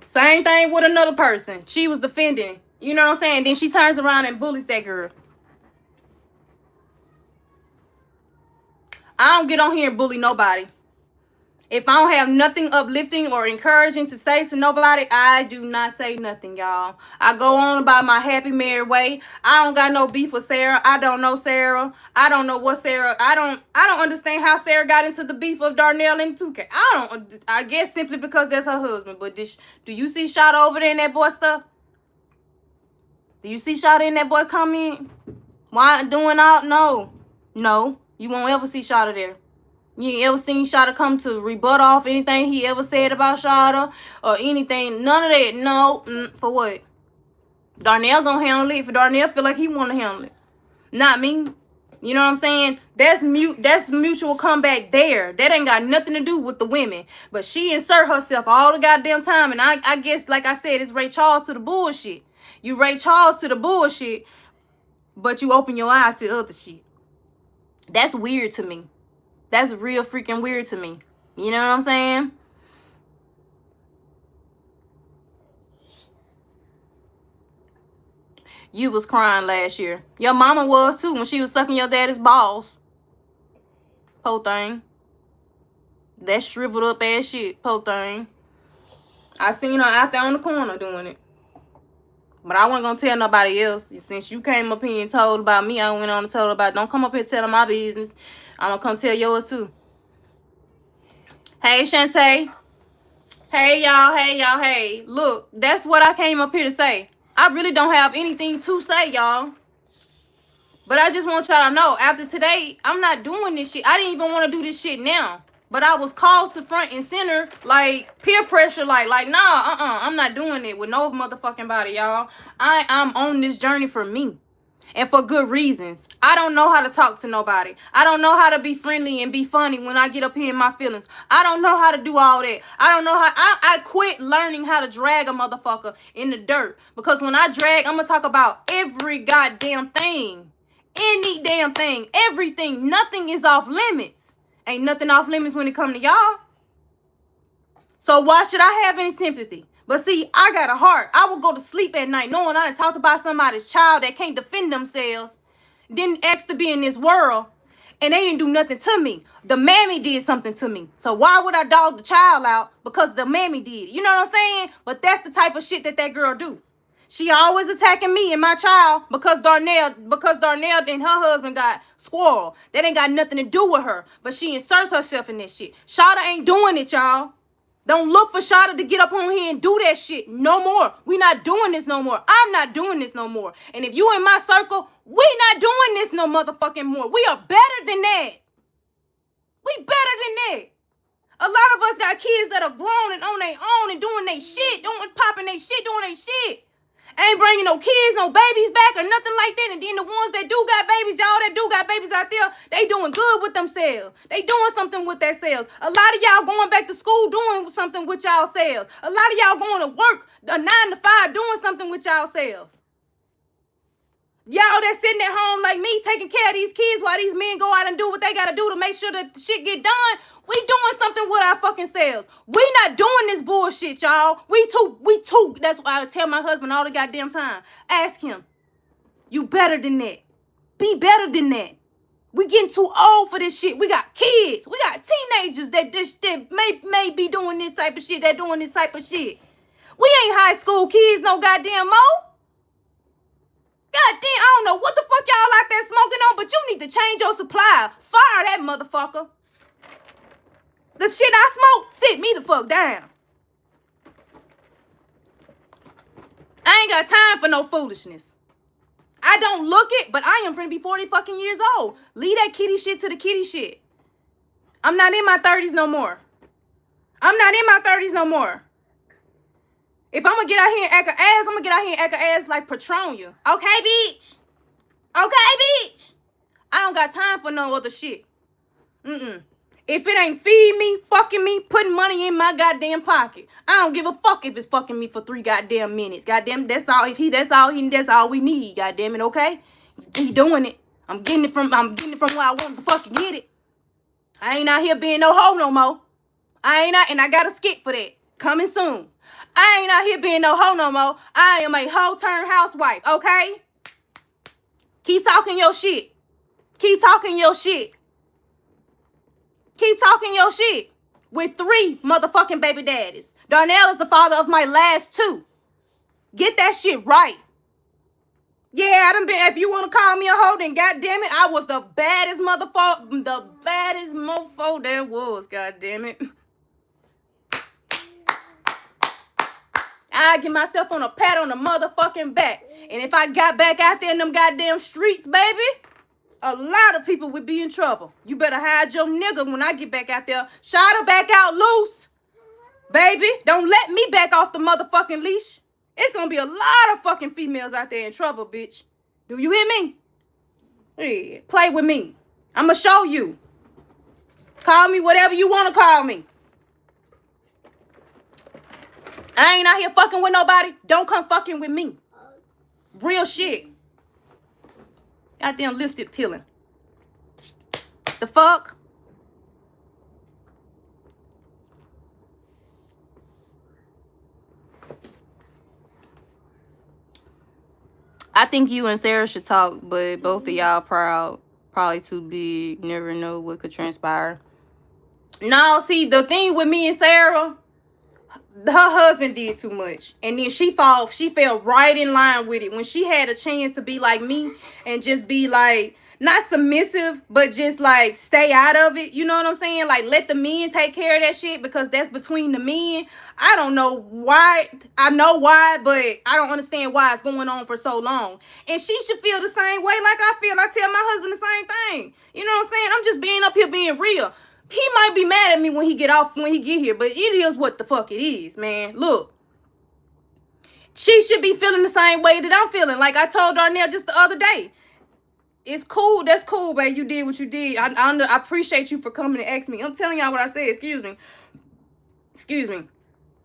Same thing with another person. She was defending. You know what I'm saying? Then she turns around and bullies that girl. I don't get on here and bully nobody. If I don't have nothing uplifting or encouraging to say to nobody, I do not say nothing, y'all. I go on about my happy married way. I don't got no beef with Sarah. I don't know Sarah. I don't know what Sarah. I don't understand how Sarah got into the beef of Darnell and 2K. I guess simply because that's her husband. But do you see Shot over there in that boy stuff? Do you see Shot in that boy comment? Why doing all? No. You won't ever see Shot there. You ain't ever seen Shada come to rebut off anything he ever said about Shada or anything. None of that. No. For what? Darnell gonna handle it if Darnell feel like he want to handle it. Not me. You know what I'm saying? That's mutual comeback there. That ain't got nothing to do with the women. But she insert herself all the goddamn time. And I guess, like I said, it's Ray Charles to the bullshit. You Ray Charles to the bullshit, but you open your eyes to other shit. That's weird to me. That's real freaking weird to me. You know what I'm saying? You was crying last year. Your mama was too when she was sucking your daddy's balls. Po thing. That shriveled up ass shit. Po thing. I seen her out there on the corner doing it. But I wasn't gonna tell nobody else. Since you came up here and told about me, I went on and told about, don't come up here telling my business. I'm gonna come tell yours too. Hey, Shantae. Hey, y'all. Hey. Look, that's what I came up here to say. I really don't have anything to say, y'all. But I just want y'all to know, after today, I'm not doing this shit. I didn't even want to do this shit now. But I was called to front and center, like, peer pressure, like, nah, I'm not doing it with no motherfucking body, y'all. I'm on this journey for me. And for good reasons. I don't know how to talk to nobody. I don't know how to be friendly and be funny when I get up here in my feelings. I don't know how to do all that. I don't know how. I quit learning how to drag a motherfucker in the dirt. Because when I drag, I'm going to talk about every goddamn thing. Any damn thing. Everything. Nothing is off limits. Ain't nothing off limits when it comes to y'all. So why should I have any sympathy? But see, I got a heart. I will go to sleep at night knowing I done talked about somebody's child that can't defend themselves, didn't ask to be in this world, and they didn't do nothing to me. The mammy did something to me. So why would I dog the child out? Because the mammy did. You know what I'm saying? But that's the type of shit that girl do. She always attacking me and my child because Darnell and her husband got squirrel. That ain't got nothing to do with her. But she inserts herself in that shit. Shada ain't doing it, y'all. Don't look for Shada to get up on here and do that shit no more. We not doing this no more. I'm not doing this no more. And if you in my circle, we not doing this no motherfucking more. We are better than that. We better than that. A lot of us got kids that are grown and on their own and doing their shit, popping their shit, doing their shit. Ain't bringing no kids, no babies back or nothing like that. And then the ones that do got babies, y'all that do got babies out there, they doing good with themselves. They doing something with themselves. A lot of y'all going back to school doing something with y'all selves. A lot of y'all going to work a 9 to 5 doing something with y'all selves. Y'all that sitting at home like me taking care of these kids while these men go out and do what they got to do to make sure that the shit get done. We doing something with our fucking selves. We not doing this bullshit, y'all. We too. That's why I tell my husband all the goddamn time. Ask him. You better than that. Be better than that. We getting too old for this shit. We got kids. We got teenagers that may be doing this type of shit. That doing this type of shit. We ain't high school kids no goddamn more. God damn, I don't know what the fuck y'all out there smoking on, but you need to change your supply. Fire that motherfucker. The shit I smoke, sit me the fuck down. I ain't got time for no foolishness. I don't look it, but I am finna be 40 fucking years old. Leave that kitty shit to the kitty shit. I'm not in my 30s no more. I'm not in my 30s no more. If I'm gonna get out here and act a ass, I'm gonna get out here and act a ass like Petronia. Okay, bitch. Okay, bitch. I don't got time for no other shit. If it ain't feed me, fucking me, putting money in my goddamn pocket, I don't give a fuck if it's fucking me for 3 goddamn minutes. Goddamn, that's all we need. Goddamn it, okay? He doing it. I'm getting it from where I want to fucking get it. I ain't out here being no hoe no more. And I got a skit for that. Coming soon. I ain't out here being no hoe no more. I am a hoe turned housewife, okay? Keep talking your shit. Keep talking your shit. Keep talking your shit. With 3 motherfucking baby daddies. Darnell is the father of my last 2. Get that shit right. Yeah, I done been, if you want to call me a hoe, then goddamn it, I was the baddest mofo there was, goddamn it. I give myself on a pat on the motherfucking back. And if I got back out there in them goddamn streets, baby, a lot of people would be in trouble. You better hide your nigga when I get back out there. Shada back out loose. Baby, don't let me back off the motherfucking leash. It's gonna be a lot of fucking females out there in trouble, bitch. Do you hear me? Yeah, play with me. I'ma show you. Call me whatever you want to call me. I ain't out here fucking with nobody. Don't come fucking with me. Real shit. Goddamn listed peeling. The fuck? I think you and Sarah should talk, but both of y'all proud. Probably too big. Never know what could transpire. No, see, the thing with me and Sarah, her husband did too much. And then she fell right in line with it. When she had a chance to be like me and just be like, not submissive, but just like stay out of it. You know what I'm saying? Like let the men take care of that shit because that's between the men. I don't know why. I know why, but I don't understand why it's going on for so long. And she should feel the same way like I feel. I tell my husband the same thing. You know what I'm saying? I'm just being up here being real. He might be mad at me when he get here, but it is what the fuck it is, man. Look. She should be feeling the same way that I'm feeling. Like I told Darnell just the other day. It's cool. That's cool, babe. You did what you did. I appreciate you for coming and asking me. I'm telling y'all what I said. Excuse me.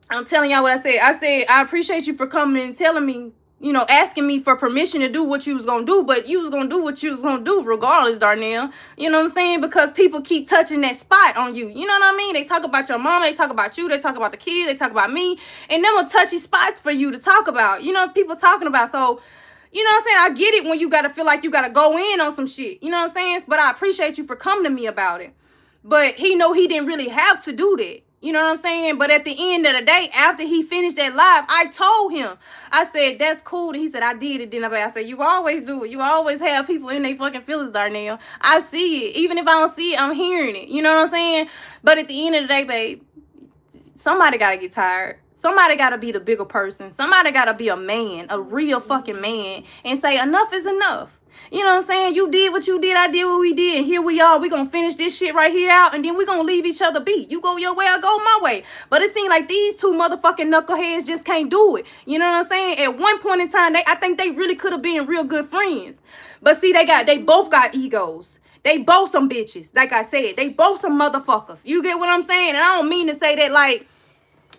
I'm telling y'all what I said. I said, I appreciate you for coming and telling me, you know, asking me for permission to do what you was gonna do, but you was gonna do what you was gonna do regardless, Darnell. You know what I'm saying? Because people keep touching that spot on you. You know what I mean? They talk about your mama, they talk about you, they talk about the kids, they talk about me, and them are touchy spots for you to talk about. You know, people talking about. So, you know what I'm saying? I get it when you gotta feel like you gotta go in on some shit. You know what I'm saying? But I appreciate you for coming to me about it. But he know he didn't really have to do that. You know what I'm saying? But at the end of the day, after he finished that live, I told him, I said, that's cool. And he said, I did it. Then I said, you always do it. You always have people in their fucking feelings, Darnell. I see it. Even if I don't see it, I'm hearing it. You know what I'm saying? But at the end of the day, babe, somebody got to get tired. Somebody got to be the bigger person. Somebody got to be a man, a real fucking man, and say enough is enough. You know what I'm saying? You did what you did. I did what we did. And here we are. We're going to finish this shit right here out. And then we're going to leave each other be. You go your way, I go my way. But it seems like these two motherfucking knuckleheads just can't do it. You know what I'm saying? At one point in time, I think they really could have been real good friends. But see, they both got egos. They both some bitches. Like I said, they both some motherfuckers. You get what I'm saying? And I don't mean to say that like,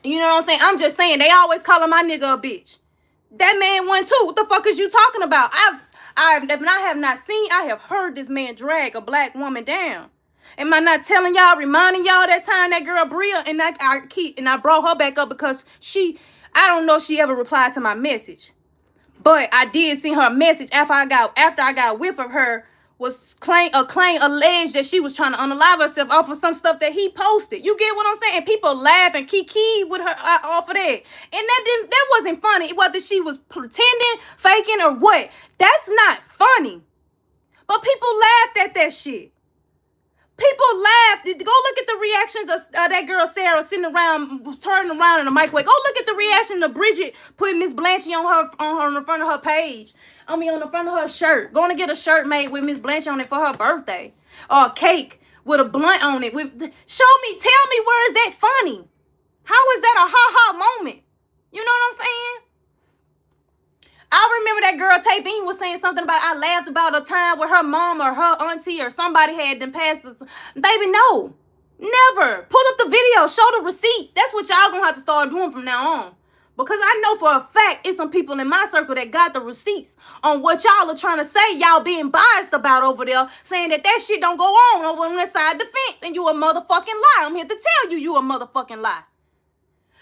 you know what I'm saying? I'm just saying they always calling my nigga a bitch. That man won too. What the fuck is you talking about? I have not seen, I have heard this man drag a black woman down. Am I not telling y'all, reminding y'all that time that girl Bria, and I brought her back up because I don't know if she ever replied to my message. But I did see her message after I got whiff of her was alleged that she was trying to unalive herself off of some stuff that he posted. You get what I'm saying? And people laugh and kiki with her off of that. And that wasn't funny. Whether she was pretending, faking, or what. That's not funny. But people laughed at that shit. People laughed. Go look at the reactions of that girl Sarah sitting around, turning around in the microwave. Go look at the reaction of Bridget putting Miss Blanche on the front of her page. On the front of her shirt. Going to get a shirt made with Miss Blanche on it for her birthday. Or a cake with a blunt on it. Tell me where is that funny? How is that a ha-ha moment? You know what I'm saying? I remember that girl Tay Bean was saying something about, I laughed about a time where her mom or her auntie or somebody had them passed this. Baby, no. Never. Pull up the video. Show the receipt. That's what y'all gonna have to start doing from now on. Because I know for a fact it's some people in my circle that got the receipts on what y'all are trying to say y'all being biased about over there, saying that shit don't go on over on that side of the fence, and you a motherfucking lie. I'm here to tell you you a motherfucking lie.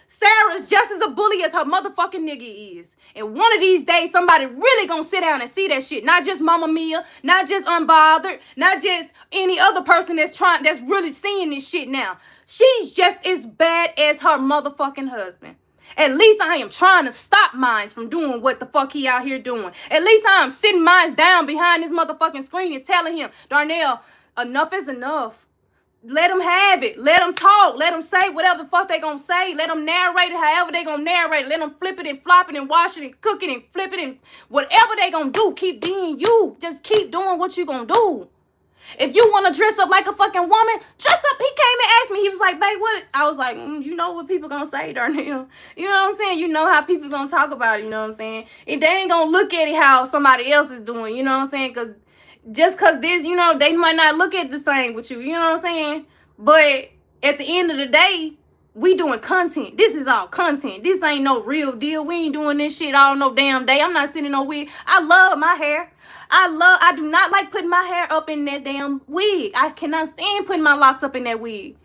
Sarah's just as a bully as her motherfucking nigga is. And one of these days, somebody really gonna sit down and see that shit. Not just Mama Mia, not just Unbothered, not just any other person that's really seeing this shit now. She's just as bad as her motherfucking husband. At least I am trying to stop mines from doing what the fuck he out here doing. At least I am sitting mines down behind this motherfucking screen and telling him, Darnell, enough is enough. Let them have it. Let them talk. Let them say whatever the fuck they gonna say. Let them narrate it however they gonna narrate it. Let them flip it and flop it and wash it and cook it and flip it and whatever they gonna do. Keep being you. Just keep doing what you gonna do. If you want to dress up like a fucking woman, dress up. He came and asked me. He was like, babe, what? I was like, you know what people gonna say, Darnell. You know what I'm saying? You know how people gonna talk about it. You know what I'm saying? And they ain't gonna look at it how somebody else is doing. You know what I'm saying? Because just because this, you know, they might not look at the same with you. You know what I'm saying? But at the end of the day, we doing content. This is all content. This ain't no real deal. We ain't doing this shit all no damn day. I'm not sitting no wig. I love my hair. I do not like putting my hair up in that damn wig. I cannot stand putting my locks up in that wig.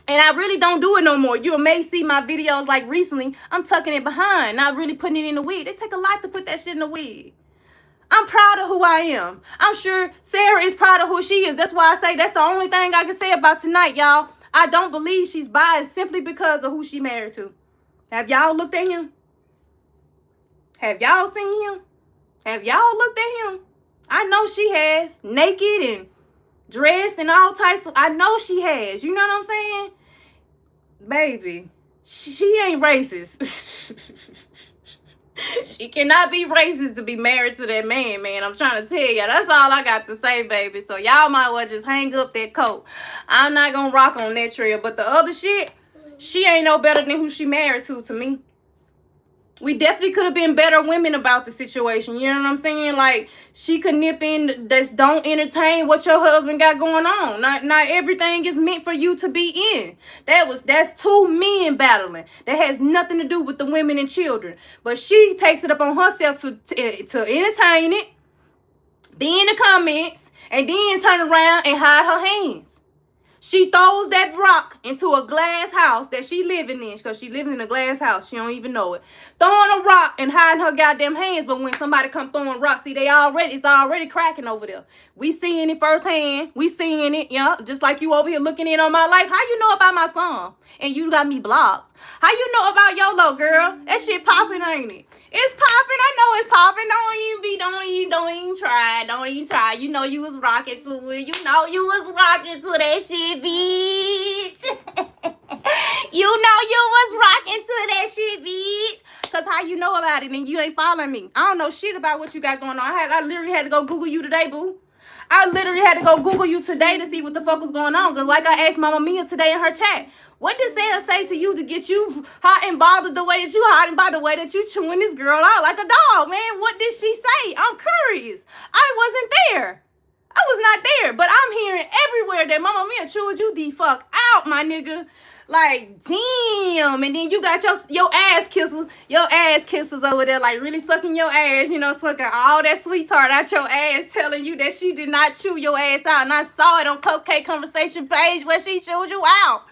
And I really don't do it no more. You may see my videos like recently. I'm tucking it behind, not really putting it in the wig. They take a lot to put that shit in the wig. I'm proud of who I am. I'm sure Sarah is proud of who she is. That's why I say that's the only thing I can say about tonight, y'all. I don't believe she's biased simply because of who she married to. Have y'all looked at him? Have y'all seen him? Have y'all looked at him? I know she has. Naked and dressed and all types of... I know she has. You know what I'm saying? Baby, she ain't racist. She cannot be racist to be married to that man, man. I'm trying to tell you. That's all I got to say, baby. So y'all might well just hang up that coat. I'm not going to rock on that trail. But the other shit, she ain't no better than who she married to me. We definitely could have been better women about the situation. You know what I'm saying? Like, she could nip in this, don't entertain what your husband got going on. Not everything is meant for you to be in. That's two men battling. That has nothing to do with the women and children. But she takes it up on herself to entertain it, be in the comments, and then turn around and hide her hands. She throws that rock into a glass house that she living in, because she living in a glass house. She don't even know it. Throwing a rock and hiding her goddamn hands. But when somebody come throwing rocks, see, it's already cracking over there. We seeing it firsthand. We seeing it, yeah. Just like you over here looking in on my life. How you know about my son? And you got me blocked. How you know about YOLO, girl? That shit popping, ain't it? It's popping. I know it's popping. Don't even try. Don't even try. You know you was rocking to it. You know you was rocking to that shit, bitch. You know you was rocking to that shit, bitch. Cause how you know about it and you ain't following me? I don't know shit about what you got going on. I literally had to go Google you today, boo. I literally had to go Google you today to see what the fuck was going on. Cause like I asked Mama Mia today in her chat, what did Sarah say to you to get you hot and bothered the way that you hot and by the way that you chewing this girl out like a dog, man? What did she say? I'm curious. I wasn't there. I was not there. But I'm hearing everywhere that Mama Mia chewed you the fuck out, my nigga. Like, damn. And then you got your ass kissers over there, like really sucking your ass, you know, sucking all that sweet tart out your ass, telling you that she did not chew your ass out. And I saw it on Cupcake Conversation page where she chewed you out.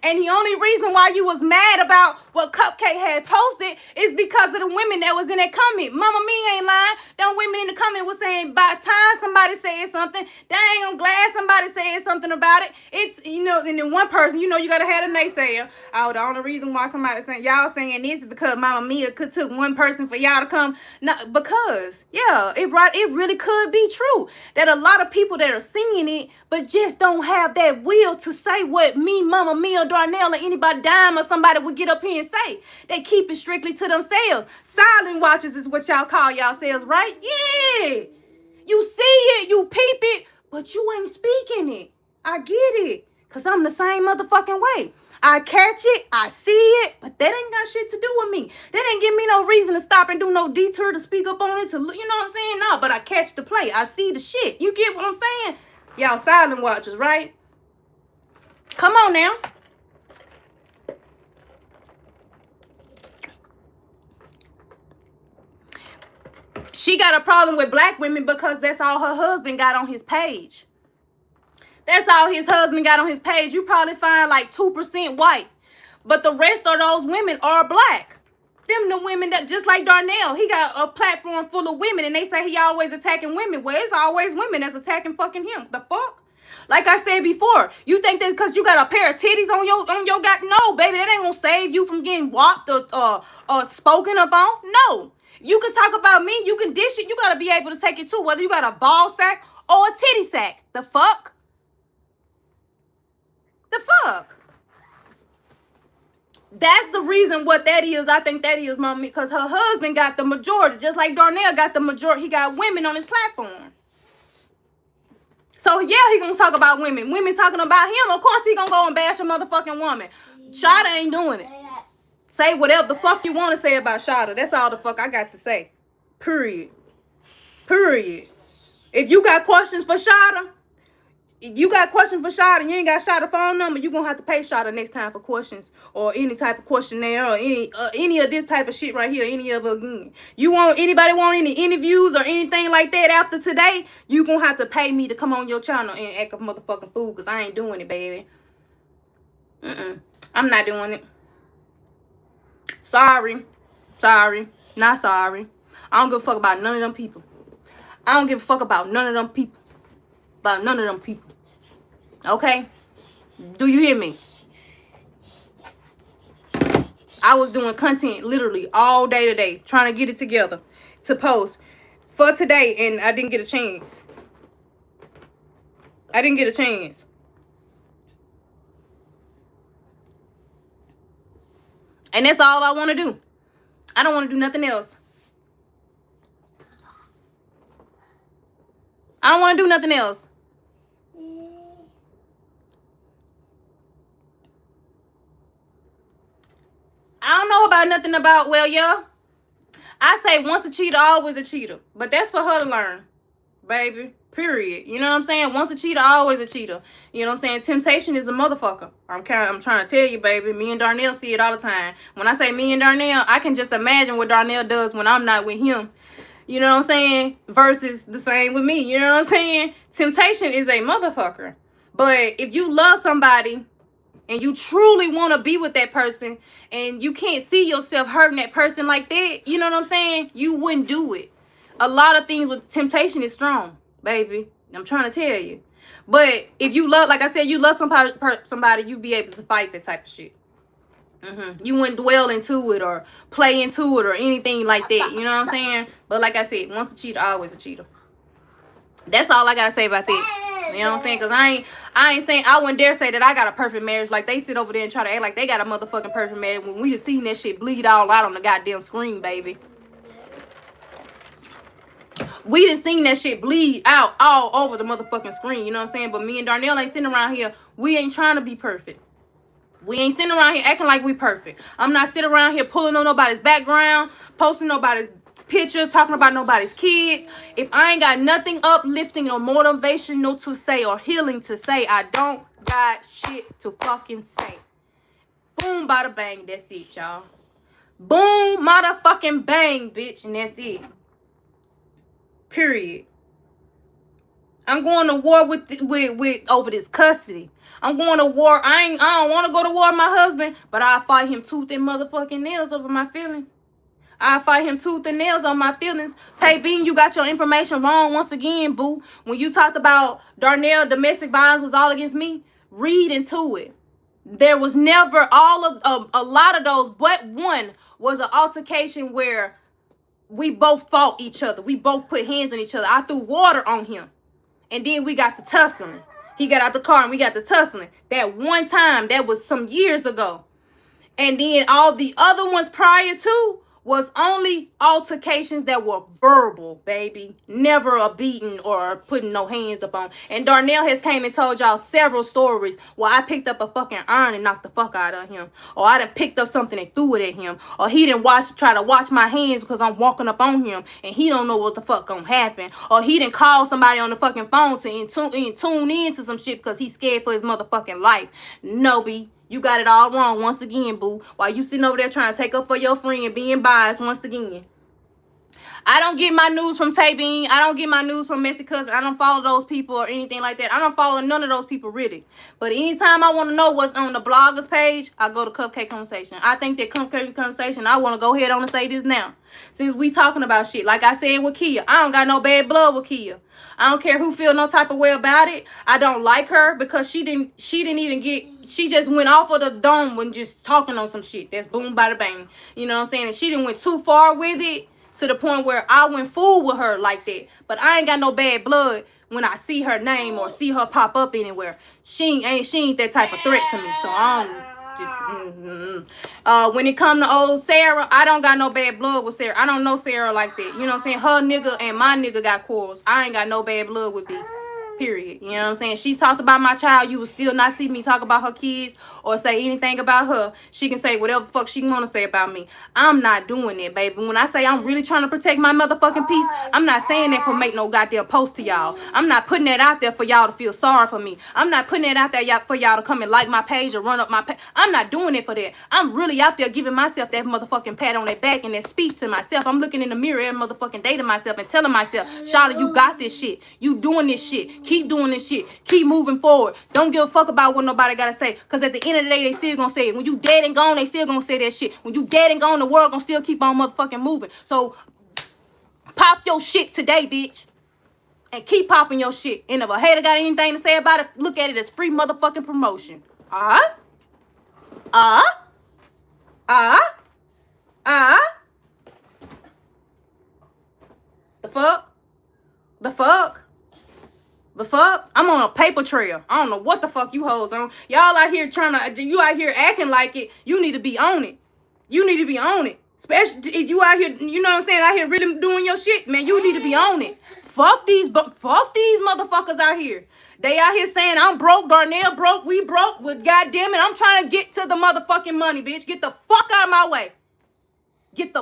And the only reason why you was mad about what Cupcake had posted is because of the women that was in that comment. Mama Mia ain't lying. Them women in the comment was saying by the time somebody said something, dang, I'm glad somebody said something about it. It's, you know, and then one person, you know, you gotta have a naysayer. Oh, the only reason why somebody saying y'all saying this is because Mama Mia could took one person for y'all to come. No, because yeah, it really could be true that a lot of people that are singing it, but just don't have that will to say what me, Mama Mia, Darnell, or anybody dime or somebody would get up here and say. They keep it strictly to themselves. Silent watchers is what y'all call yourselves, right? Yeah. You see it, you peep it, but you ain't speaking it. I get it, because I'm the same motherfucking way. I catch it, I see it, but that ain't got shit to do with me. That ain't give me no reason to stop and do no detour to speak up on it, to, you know what I'm saying? No, but I catch the play. I see the shit. You get what I'm saying? Y'all silent watchers, right? Come on now. She got a problem with black women because that's all her husband got on his page. That's all his husband got on his page. You probably find like 2% white. But the rest of those women are black. Them the women that, just like Darnell, he got a platform full of women and they say he always attacking women. Well, it's always women that's attacking fucking him. The fuck? Like I said before, you think that because you got a pair of titties on your no, baby, that ain't gonna save you from getting whopped or spoken up on. No. You can talk about me, you can dish it, you gotta be able to take it too, whether you got a ball sack or a titty sack. The fuck? The fuck? That's the reason what that is. I think that is, Mommy, because her husband got the majority, just like Darnell got the majority. He got women on his platform. So, yeah, he gonna talk about women. Women talking about him. Of course, he gonna go and bash a motherfucking woman. Shada ain't doing it. Say whatever the fuck you want to say about Shada. That's all the fuck I got to say. Period. Period. If you got questions for Shada, and you ain't got Shada phone number, you gonna have to pay Shada next time for questions or any type of questionnaire or any of this type of shit right here. Any of it again. Anybody want any interviews or anything like that after today? You gonna have to pay me to come on your channel and act a motherfucking fool, because I ain't doing it, baby. I'm not doing it. Sorry. Not sorry. I don't give a fuck about none of them people. I don't give a fuck about none of them people. Okay? Do you hear me? I was doing content literally all day today, trying to get it together to post for today, and I didn't get a chance. And that's all I want to do. I don't want to do nothing else. I don't want to do nothing else. I don't know about heard nothing about, well, yeah. I say once a cheater, always a cheater. But that's for her to learn, baby. Period. You know what I'm saying? Once a cheater, always a cheater. You know what I'm saying? Temptation is a motherfucker. I'm trying to tell you, baby. Me and Darnell see it all the time. When I say me and Darnell, I can just imagine what Darnell does when I'm not with him. You know what I'm saying? Versus the same with me. You know what I'm saying? Temptation is a motherfucker. But if you love somebody and you truly want to be with that person and you can't see yourself hurting that person like that, you know what I'm saying? You wouldn't do it. A lot of things with temptation is strong, baby. I'm trying to tell you. But if you love, like I said, you love somebody, you be able to fight that type of shit. You wouldn't dwell into it or play into it or anything like that. You know what I'm saying? But like I said, once a cheater, always a cheater. That's all I gotta say about that. You know what I'm saying? Because I ain't saying, I wouldn't dare say that I got a perfect marriage. Like, they sit over there and try to act like they got a motherfucking perfect marriage when we just seen that shit bleed all out on the goddamn screen, baby. We done seen that shit bleed out all over the motherfucking screen. You know what I'm saying? But me and Darnell ain't sitting around here. We ain't trying to be perfect. We ain't sitting around here acting like we perfect. I'm not sitting around here pulling on nobody's background, posting nobody's pictures, talking about nobody's kids. If I ain't got nothing uplifting or motivational to say or healing to say, I don't got shit to fucking say. Boom, bada bang, that's it, y'all. Boom, motherfucking bang, bitch, and that's it. Period. I'm going to war with over this custody. I'm going to war. I don't want to go to war with my husband, but I'll fight him tooth and motherfucking nails over my feelings. I'll fight him tooth and nails on my feelings. Tay Bean, you got your information wrong once again, boo. When you talked about Darnell, domestic violence was all against me, read into it. There was never a lot of those, but one was an altercation where we both fought each other. We both put hands on each other. I threw water on him. And then we got to tussling. He got out the car and we got to tussling. That one time, that was some years ago. And then all the other ones prior to was only altercations that were verbal, baby. Never a beating or putting no hands up on. And Darnell has came and told y'all several stories where I picked up a fucking iron and knocked the fuck out of him. Or I done picked up something and threw it at him. Or he didn't try to watch my hands because I'm walking up on him and he don't know what the fuck gonna happen. Or he didn't call somebody on the fucking phone to tune in to some shit because he's scared for his motherfucking life. No, B. You got it all wrong once again, boo. While you sitting over there trying to take up for your friend, being biased once again. I don't get my news from Tay Bean. I don't get my news from Messy Cousin. I don't follow those people or anything like that. I don't follow none of those people, really. But anytime I want to know what's on the bloggers page, I go to Cupcake Conversation. I think that Cupcake Conversation, I want to go ahead on and say this now. Since we talking about shit, like I said with Kia, I don't got no bad blood with Kia. I don't care who feel no type of way about it. I don't like her because she didn't even get... She just went off of the dome when just talking on some shit. That's boom, bada bang. You know what I'm saying? And she didn't went too far with it to the point where I went fool with her like that. But I ain't got no bad blood when I see her name or see her pop up anywhere. She ain't that type of threat to me. So I don't... when it come to old Sarah, I don't got no bad blood with Sarah. I don't know Sarah like that. You know what I'm saying? Her nigga and my nigga got quarrels. I ain't got no bad blood with B. Period. You know what I'm saying? She talked about my child. You will still not see me talk about her kids or say anything about her. She can say whatever the fuck she want to say about me. I'm not doing it, baby. When I say I'm really trying to protect my motherfucking peace, I'm not saying that for make no goddamn post to y'all. I'm not putting that out there for y'all to feel sorry for me. I'm not putting that out there for y'all to come and like my page or run up my page. I'm not doing it for that. I'm really out there giving myself that motherfucking pat on that back and that speech to myself. I'm looking in the mirror every motherfucking day to myself and telling myself, Shawty, you got this shit. You doing this shit. Keep doing this shit. Keep moving forward. Don't give a fuck about what nobody gotta say. Because at the end of the day, they still gonna say it. When you dead and gone, they still gonna say that shit. When you dead and gone, the world gonna still keep on motherfucking moving. So, pop your shit today, bitch. And keep popping your shit. And if a hater got anything to say about it, look at it as free motherfucking promotion. The fuck? The fuck? The fuck? I'm on a paper trail. I don't know what the fuck you hoes on. Y'all out here you out here acting like it. You need to be on it. You need to be on it. Especially if you out here, you know what I'm saying, out here really doing your shit, man. You need to be on it. Fuck these motherfuckers out here. They out here saying I'm broke, Darnell broke, we broke. But goddamn it, I'm trying to get to the motherfucking money, bitch. Get the fuck out of my way. Get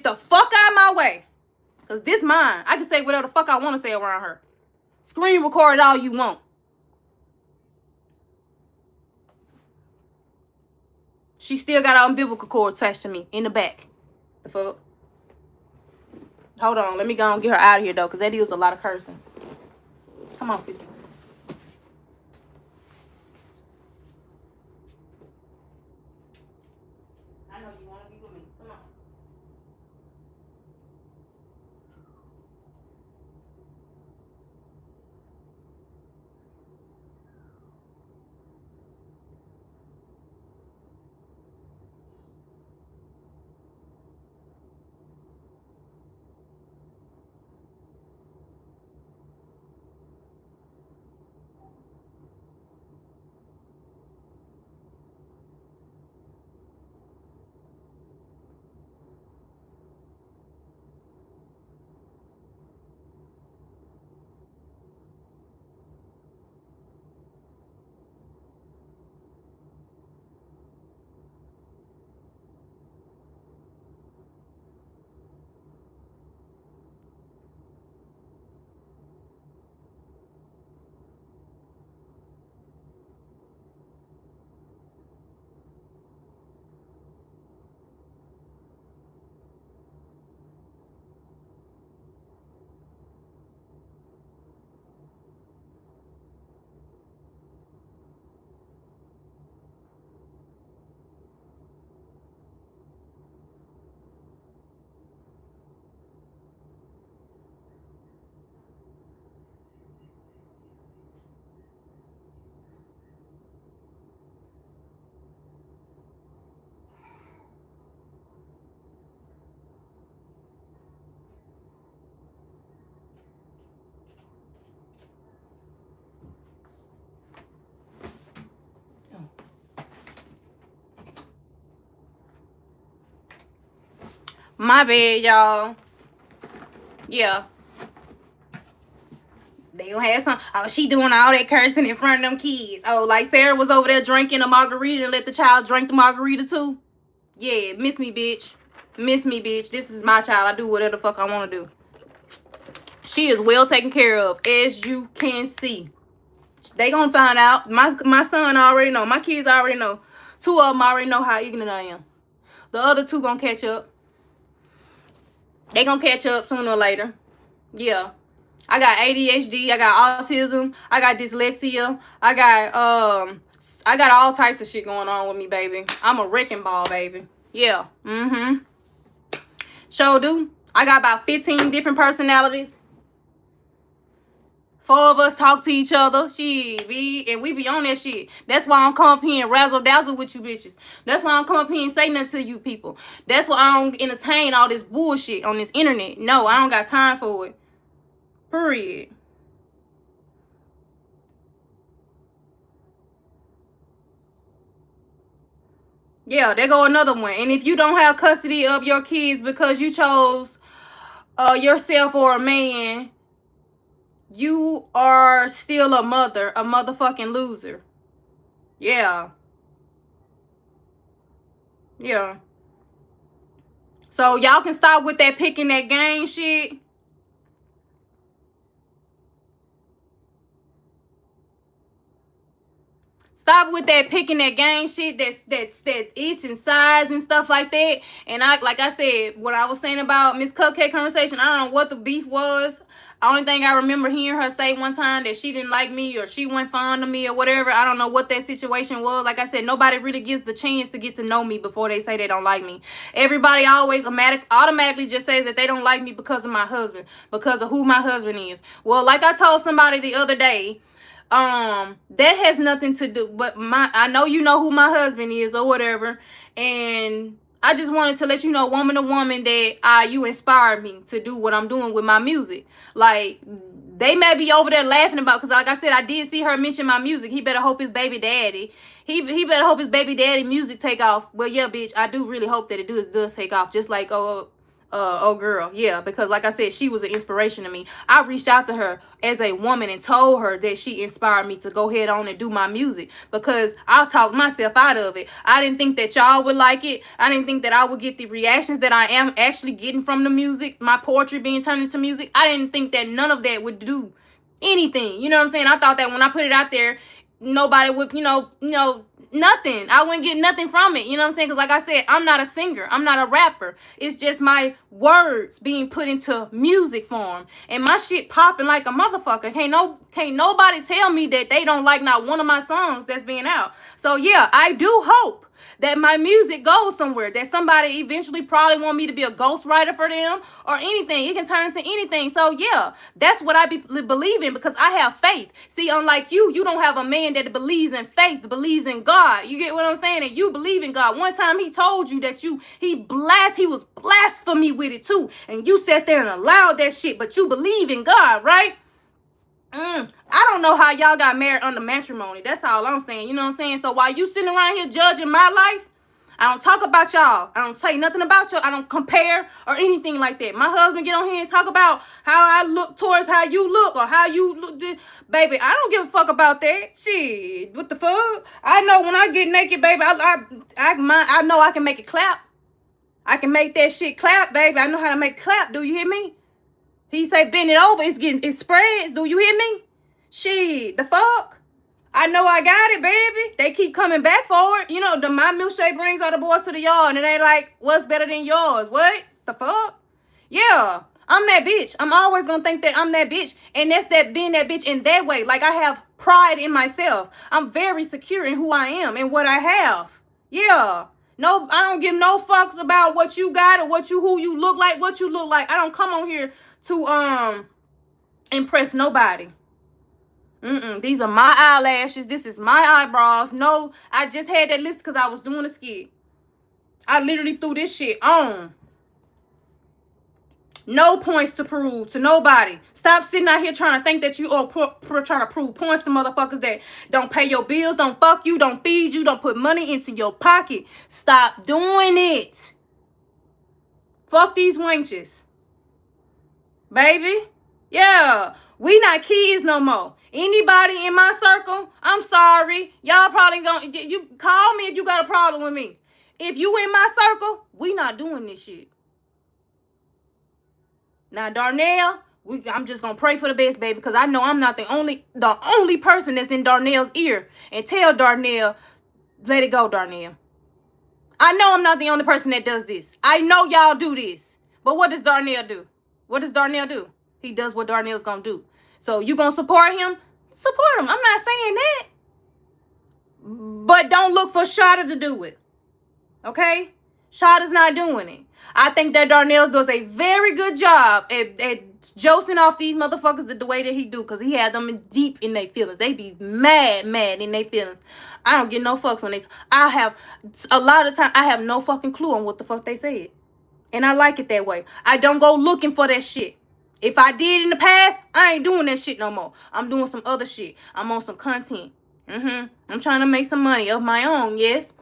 the fuck out of my way. Because this mine. I can say whatever the fuck I want to say around her. Screen record it all you want. She still got an umbilical cord attached to me in the back. The fuck? Hold on. Let me go and get her out of here, though, because that is a lot of cursing. Come on, sissy. I know you want to be with me. Come on. My bad, y'all. Yeah. They gonna have some. Oh, she doing all that cursing in front of them kids. Oh, like Sarah was over there drinking a margarita and let the child drink the margarita too. Yeah, miss me, bitch. Miss me, bitch. This is my child. I do whatever the fuck I want to do. She is well taken care of, as you can see. They gonna find out. My son already know. My kids already know. 2 of them already know how ignorant I am. The other 2 gonna catch up. They gonna catch up sooner or later. Yeah. I got ADHD. I got autism. I got dyslexia. I got all types of shit going on with me, baby. I'm a wrecking ball, baby. Yeah. Sure do. I got about 15 different personalities. 4 of us talk to each other. And we be on that shit. That's why I don't come up here and razzle dazzle with you bitches. That's why I don't come up here and say nothing to you people. That's why I don't entertain all this bullshit on this internet. No, I don't got time for it. Period. Yeah, there go another one. And if you don't have custody of your kids because you chose yourself or a man, you are still a mother, a motherfucking loser. Yeah. Yeah. So y'all can stop with that picking that game shit. Stop with that picking that gang shit that eating size and stuff like that. And like I said, what I was saying about Miss Cupcake conversation, I don't know what the beef was. Only thing I remember hearing her say one time that she didn't like me or she wasn't fond of me or whatever. I don't know what that situation was. Like I said, nobody really gets the chance to get to know me before they say they don't like me. Everybody always automatically just says that they don't like me because of my husband, because of who my husband is. Well, like I told somebody the other day, that has nothing to do, but I know you know who my husband is or whatever, and I just wanted to let you know, woman to woman, that you inspired me to do what I'm doing with my music. Like, they may be over there laughing about, because like I said, I did see her mention my music. He better hope his baby daddy, he better hope his baby daddy music take off. Well, yeah, bitch, I do really hope that it does take off, just like Oh girl, yeah, because like I said, she was an inspiration to me. I reached out to her as a woman and told her that she inspired me to go ahead on and do my music, because I talked myself out of it. I didn't think that y'all would like it. I didn't think that I would get the reactions that I am actually getting from the music, my poetry being turned into music. I didn't think that none of that would do anything. You know what I'm saying? I thought that when I put it out there, nobody would, nothing. I wouldn't get nothing from it. You know what I'm saying? Because like I said, I'm not a singer. I'm not a rapper. It's just my words being put into music form. And my shit popping like a motherfucker. Can't nobody tell me that they don't like not one of my songs that's being out. So yeah, I do hope that my music goes somewhere, that somebody eventually probably want me to be a ghostwriter for them or anything. It can turn into anything. So yeah, that's what I believe in, because I have faith. See, unlike you don't have a man that believes in faith, believes in God. You get what I'm saying? And you believe in God. One time he told you that he was blasphemy with it too. And you sat there and allowed that shit, but you believe in God, right? I don't know how y'all got married under matrimony. That's all I'm saying. You know what I'm saying? So while you sitting around here judging my life, I don't talk about y'all. I don't say nothing about y'all. I don't compare or anything like that. My husband get on here and talk about how I look towards how you look or how you look. Baby, I don't give a fuck about that. Shit, what the fuck? I know when I get naked, baby, I know I can make it clap. I can make that shit clap, baby. I know how to make it clap. Do you hear me? He say bend it over, it spreads. Do you hear me? Shit, the fuck? I know I got it, baby. They keep coming back for it. You know, my milkshake brings all the boys to the yard, and it ain't like, what's better than yours? What? The fuck? Yeah, I'm that bitch. I'm always gonna think that I'm that bitch. And that's that being that bitch in that way. Like, I have pride in myself. I'm very secure in who I am and what I have. Yeah. No, I don't give no fucks about what you got or who you look like, what you look like. I don't come on here to impress nobody. These are my eyelashes. This is my eyebrows. No, I just had that list because I was doing a skit. I literally threw this shit on. No points to prove to nobody. Stop sitting out here trying to think that you are trying to prove points to motherfuckers that don't pay your bills, don't fuck you, don't feed you, don't put money into your pocket. Stop doing it. Fuck these wenches. Baby. Yeah. We not kids no more. Anybody in my circle, I'm sorry. Y'all probably gonna, you call me if you got a problem with me. If you in my circle, we not doing this shit. Now, Darnell, I'm just gonna pray for the best, baby, because I know I'm not the only person that's in Darnell's ear. And tell Darnell, let it go, Darnell. I know I'm not the only person that does this. I know y'all do this. But what does Darnell do? What does Darnell do? He does what Darnell's gonna do. So you gonna support him? Support him. I'm not saying that. But don't look for Shada to do it. Okay? Shada's not doing it. I think that Darnell does a very good job at josing off these motherfuckers the way that he do, because he had them deep in their feelings. They be mad in their feelings. I don't get no fucks when a lot of time, I have no fucking clue on what the fuck they said. And I like it that way. I don't go looking for that shit. If I did in the past, I ain't doing that shit no more. I'm doing some other shit. I'm on some content. I'm trying to make some money of my own, yes.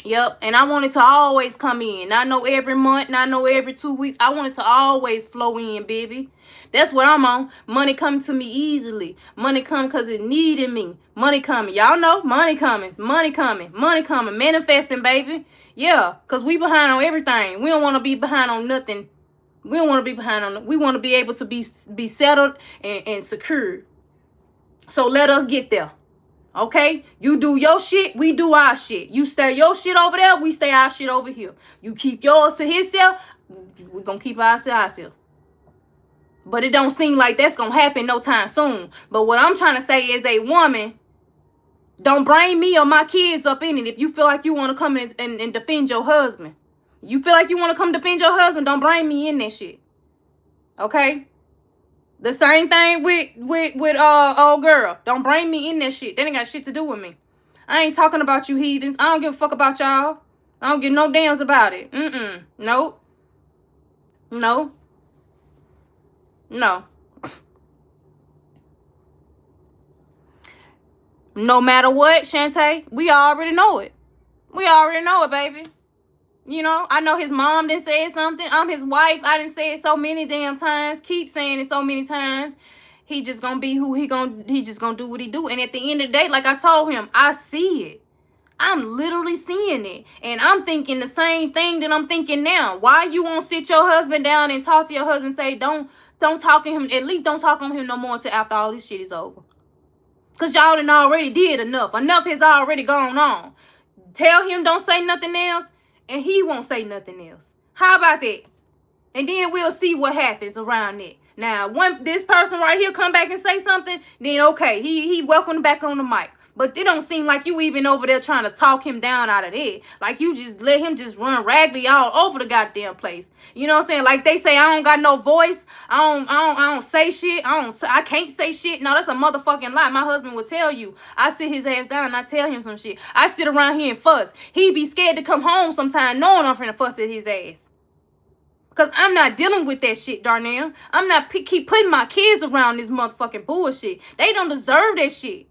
Yep, and I want it to always come in. Not know every month, not know every 2 weeks. I want it to always flow in, baby. That's what I'm on. Money coming to me easily. Money come because it needed me. Money coming. Y'all know, money coming. Money coming. Money coming. Manifesting, baby. Yeah, because we behind on everything. We don't want to be behind on nothing. We don't want to be behind on. We want to be able to be settled and secured. So let us get there. Okay? You do your shit, we do our shit. You stay your shit over there, we stay our shit over here. You keep yours to himself, we're going to keep ours to ourselves. But it don't seem like that's going to happen no time soon. But what I'm trying to say is, a woman, don't bring me or my kids up in it if you feel like you want to come in and defend your husband. You feel like you want to come defend your husband, don't bring me in that shit. Okay? The same thing with old girl. Don't bring me in that shit. That ain't got shit to do with me. I ain't talking about you heathens. I don't give a fuck about y'all. I don't give no damns about it. Nope. No. No. No matter what, Shantae, we already know it. We already know it, baby. You know, I know his mom didn't say something. I'm his wife. I didn't say it so many damn times. Keep saying it so many times. He just gonna be who he just gonna do what he do. And at the end of the day, like I told him, I see it. I'm literally seeing it. And I'm thinking the same thing that I'm thinking now. Why you won't sit your husband down and talk to your husband, say, don't talk to him, at least don't talk on him no more until after all this shit is over. Because y'all done already did enough. Enough has already gone on. Tell him don't say nothing else, and he won't say nothing else. How about that? And then we'll see what happens around it. Now, when this person right here come back and say something, then okay, he welcome back on the mic. But it don't seem like you even over there trying to talk him down out of there. Like you just let him just run raggedy all over the goddamn place. You know what I'm saying? Like they say, I don't got no voice. I don't say shit. I can't say shit. No, that's a motherfucking lie. My husband will tell you. I sit his ass down and I tell him some shit. I sit around here and fuss. He be scared to come home sometime knowing I'm finna fuss at his ass. Because I'm not dealing with that shit, Darnell. I'm not keep putting my kids around this motherfucking bullshit. They don't deserve that shit.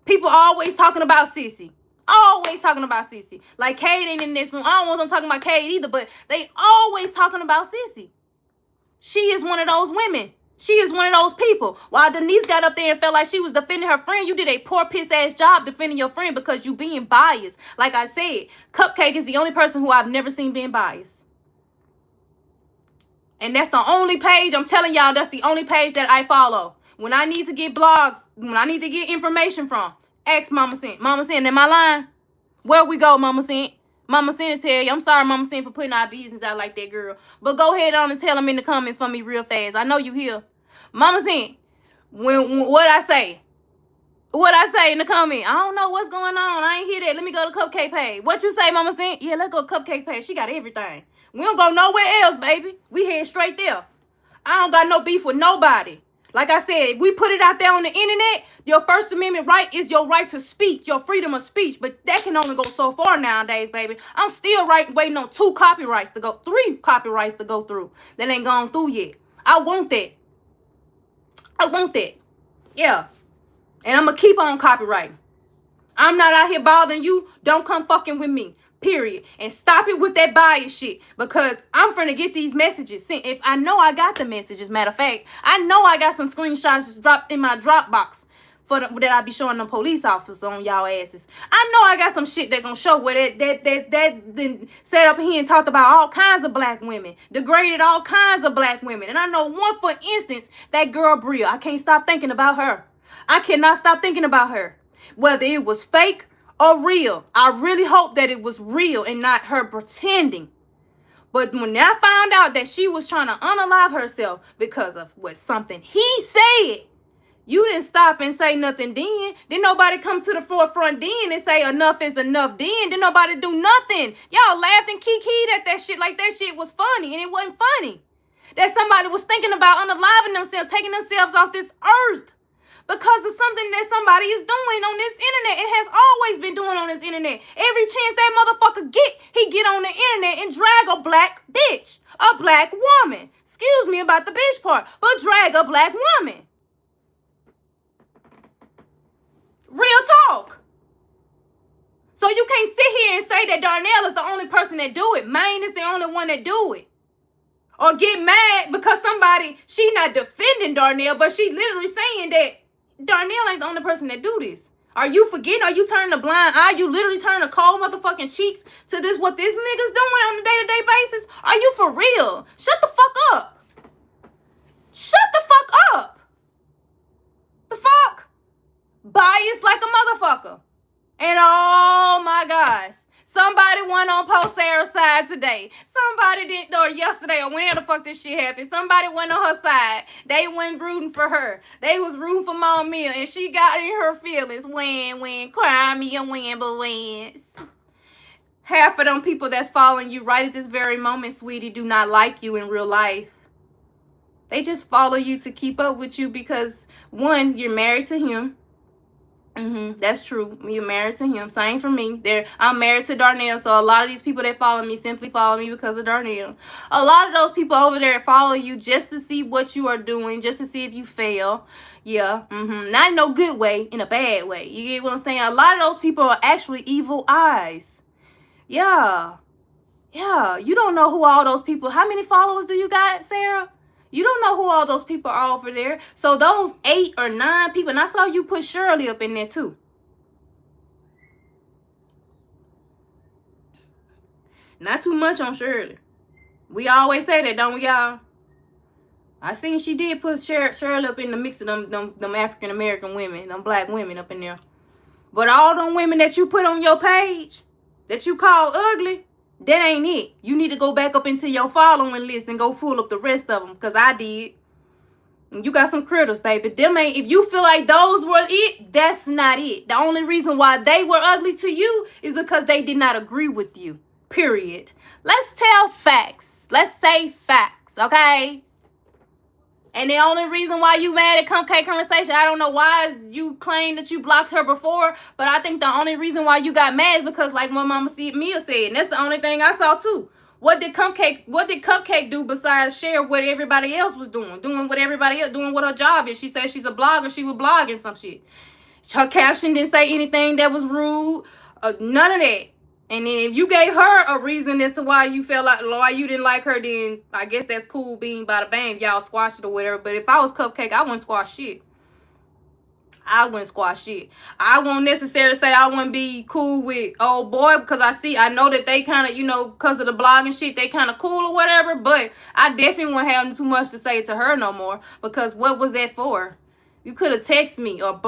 People always talking about Sissy. Always talking about Sissy. Like, Cade ain't in this room. I don't want them talking about Cade either, but they always talking about Sissy. She is one of those women. She is one of those people. While Denise got up there and felt like she was defending her friend, you did a poor piss-ass job defending your friend because you being biased. Like I said, Cupcake is the only person who I've never seen being biased. And that's the only page, I'm telling y'all, that's the only page that I follow. When I need to get blogs, when I need to get information from, ask Mama Cent. Mama Cent, am I lying? Where we go, Mama Cent? Mama Cent tell you. I'm sorry, Mama Cent, for putting our business out like that, girl. But go ahead on and tell them in the comments for me real fast. I know you here. Mama Cent, what I say? What I say in the comment? I don't know what's going on. I ain't hear that. Let me go to Cupcake page. What you say, Mama Cent? Yeah, let's go to Cupcake page. She got everything. We don't go nowhere else, baby. We head straight there. I don't got no beef with nobody. Like I said, we put it out there on the internet. Your First Amendment right is your right to speech, your freedom of speech. But that can only go so far nowadays, baby. I'm still waiting on 3 copyrights to go through that ain't gone through yet. I want that. I want that. Yeah. And I'm going to keep on copyrighting. I'm not out here bothering you. Don't come fucking with me. Period. And stop it with that bias shit. Because I'm finna get these messages sent. If I know I got the messages, matter of fact, I know I got some screenshots dropped in my Dropbox that I be showing them police officers on y'all asses. I know I got some shit that gonna show where that then sat up here and talked about all kinds of black women, degraded all kinds of black women. And I know one, for instance, that girl Bria. I can't stop thinking about her. I cannot stop thinking about her. Whether it was fake or real. I really hope that it was real and not her pretending. But when I found out that she was trying to unalive herself because of what something he said, you didn't stop and say nothing then. Didn't nobody come to the forefront then and say enough is enough then. Didn't nobody do nothing. Y'all laughed and kikied at that shit like that shit was funny, and it wasn't funny. That somebody was thinking about unaliving themselves, taking themselves off this earth. Because of something that somebody is doing on this internet. It has always been doing on this internet. Every chance that motherfucker get, he get on the internet and drag a black bitch. A black woman. Excuse me about the bitch part. But drag a black woman. Real talk. So you can't sit here and say that Darnell is the only person that do it. Maine is the only one that do it. Or get mad because she not defending Darnell, but she literally saying that Darnell ain't the only person that do this. Are you forgetting? Are you turning a blind eye? You literally turning a cold motherfucking cheeks to this, what this nigga's doing on a day-to-day basis? Are you for real? Shut the fuck up. Shut the fuck up. The fuck? Biased like a motherfucker. And oh my gosh. Somebody went on post Sarah's side today. Somebody didn't, or yesterday, or whenever the fuck this shit happened. Somebody went on her side. They went rooting for her. They was rooting for Mama Mia, and she got in her feelings. When, cry me a win, but wins. Half of them people that's following you right at this very moment, sweetie, do not like you in real life. They just follow you to keep up with you because, one, you're married to him. That's true. You're married to him. Same for me. I'm married to Darnell, so a lot of these people that follow me simply follow me because of Darnell. A lot of those people over there follow you just to see what you are doing, just to see if you fail. Yeah. Not in no good way, in a bad way. You get what I'm saying? A lot of those people are actually evil eyes. Yeah. Yeah, you don't know who all those people, how many followers do you got, Sarah? You don't know who all those people are over there. So those 8 or 9 people, and I saw you put Shirley up in there too. Not too much on Shirley. We always say that, don't we, y'all? I seen she did put Shirley up in the mix of them African-American women, them black women up in there. But all them women that you put on your page, that you call ugly, that ain't it. You need to go back up into your following list and go fool up the rest of them, because I did. And you got some critters, baby. Them ain't, if you feel like those were it, that's not it. The only reason why they were ugly to you is because they did not agree with you. Period. Let's tell facts. Let's say facts, okay? And the only reason why you mad at Cupcake Conversation, I don't know why you claim that you blocked her before, but I think the only reason why you got mad is because, like my mama Mia said, and that's the only thing I saw too. What did Cupcake do besides share what everybody else was doing? Doing what everybody else, doing what her job is. She said she's a blogger. She was blogging some shit. Her caption didn't say anything that was rude. None of that. And then if you gave her a reason as to why you felt like, why you didn't like her, then I guess that's cool, being by the bang. Y'all squash it or whatever. But if I was Cupcake, I wouldn't squash shit. I wouldn't squash shit. I won't necessarily say I wouldn't be cool with old boy, because I know that they kind of, you know, because of the blogging shit, they kind of cool or whatever. But I definitely wouldn't have too much to say to her no more, because what was that for? You could have texted me or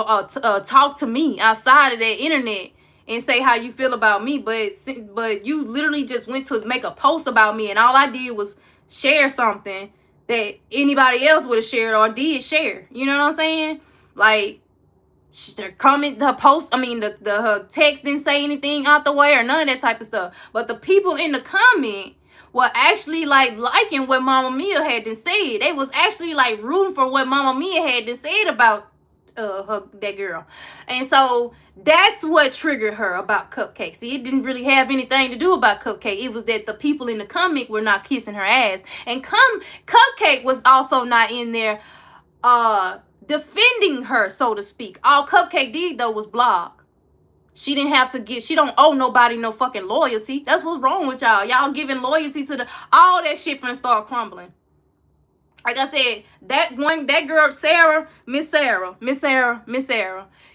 talked to me outside of that internet and say how you feel about me, but you literally just went to make a post about me, and all I did was share something that anybody else would have shared or did share. You know what I'm saying? Like, her post, I mean, her text didn't say anything out the way or none of that type of stuff. But the people in the comment were actually like liking what Mama Mia had to say. They was actually like rooting for what Mama Mia had to say about that girl. And so that's what triggered her about Cupcake. See, it didn't really have anything to do about Cupcake. It was that the people in the comment were not kissing her ass. And Cupcake was also not in there defending her, so to speak. All Cupcake did though was blog. She didn't have to give, she don't owe nobody no fucking loyalty. That's what's wrong with y'all. Y'all giving loyalty to all that shit finna start crumbling. Like I said, that girl, Sarah, Miss Sarah,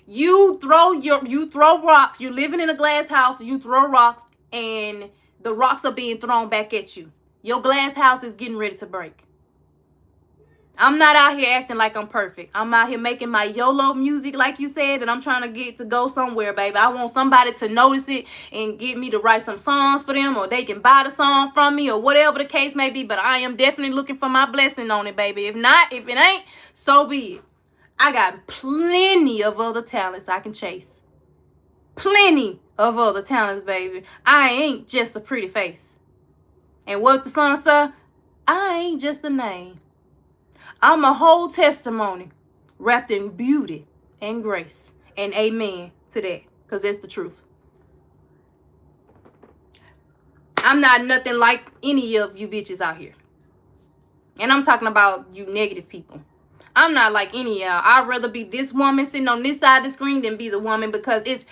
you throw rocks. You're living in a glass house, you throw rocks, and the rocks are being thrown back at you. Your glass house is getting ready to break. I'm not out here acting like I'm perfect. I'm out here making my YOLO music, like you said, and I'm trying to get to go somewhere, baby. I want somebody to notice it and get me to write some songs for them, or they can buy the song from me, or whatever the case may be. But I am definitely looking for my blessing on it, baby. If not, if it ain't, so be it. I got plenty of other talents I can chase. Plenty of other talents, baby. I ain't just a pretty face. And what the song said? I ain't just a name. I'm a whole testimony wrapped in beauty and grace. And amen to that, because that's the truth. I'm not nothing like any of you bitches out here. And I'm talking about you negative people. I'm not like any of y'all. I'd rather be this woman sitting on this side of the screen than be the woman, because it's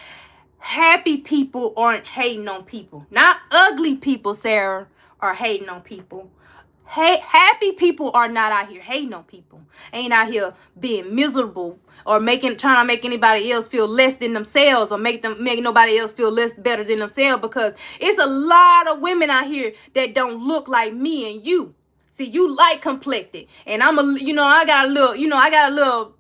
happy people aren't hating on people. Not ugly people, Sarah, are hating on people. Happy people are not out here hating on people. Ain't out here being miserable or trying to make anybody else feel less than themselves, or make nobody else feel less better than themselves, because it's a lot of women out here that don't look like me and you. See, you light complected, and I got a little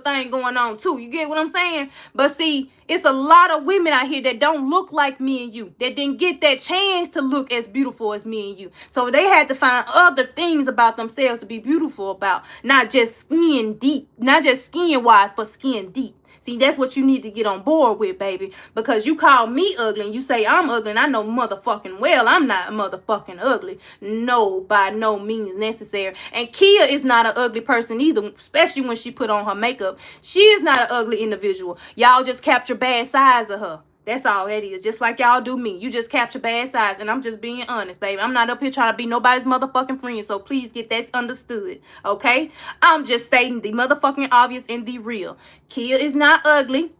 thing going on too. You get what I'm saying? But see, it's a lot of women out here that don't look like me and you, that didn't get that chance to look as beautiful as me and you. So they had to find other things about themselves to be beautiful about, not just skin deep, not just skin wise, but skin deep. See, that's what you need to get on board with, baby. Because you call me ugly and you say I'm ugly, and I know motherfucking well I'm not motherfucking ugly. No, by no means necessary. And Kia is not an ugly person either, especially when she put on her makeup. She is not an ugly individual. Y'all just capture bad sides of her. That's all that is. Just like y'all do me. You just capture bad sides. And I'm just being honest, baby. I'm not up here trying to be nobody's motherfucking friend. So please get that understood. Okay? I'm just stating the motherfucking obvious and the real. Kia is not ugly.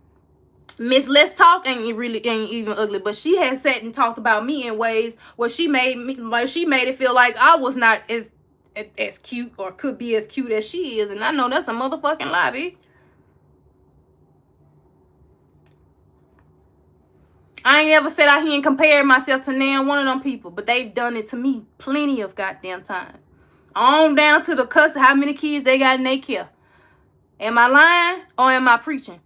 Miss Let's Talk ain't even ugly, but she has sat and talked about me in ways where she made it feel like I was not as cute or could be as cute as she is, and I know that's a motherfucking lie, bitch. I ain't ever said out here and compared myself to now one of them people, but they've done it to me plenty of goddamn time. On down to the cuss how many kids they got in their care. Am I lying or am I preaching?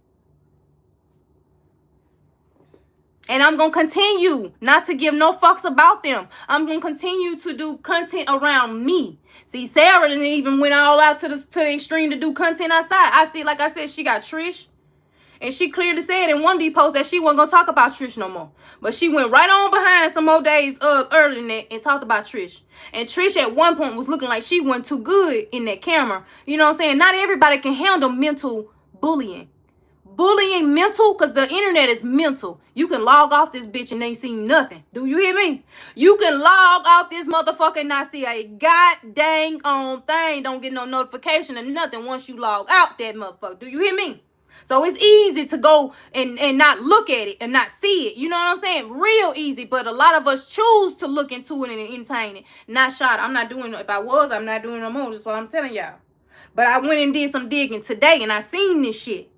And I'm going to continue not to give no fucks about them. I'm going to continue to do content around me. See, Sarah didn't even went all out to the extreme to do content outside. I see, like I said, she got Trish. And she clearly said in one of these posts that she wasn't going to talk about Trish no more. But she went right on behind some more days earlier than that and talked about Trish. And Trish at one point was looking like she wasn't too good in that camera. You know what I'm saying? Not everybody can handle mental bullying. Bullying mental, because the internet is mental. You can log off this bitch and ain't seen nothing. Do you hear me? You can log off this motherfucker and not see a god dang on thing. Don't get no notification or nothing once you log out that motherfucker. Do you hear me? So it's easy to go and not look at it and not see it. You know what I'm saying? Real easy. But a lot of us choose to look into it and entertain it. Not shot. I'm not doing it. If I was, I'm not doing it no more. That's what I'm telling y'all. But I went and did some digging today and I seen this shit.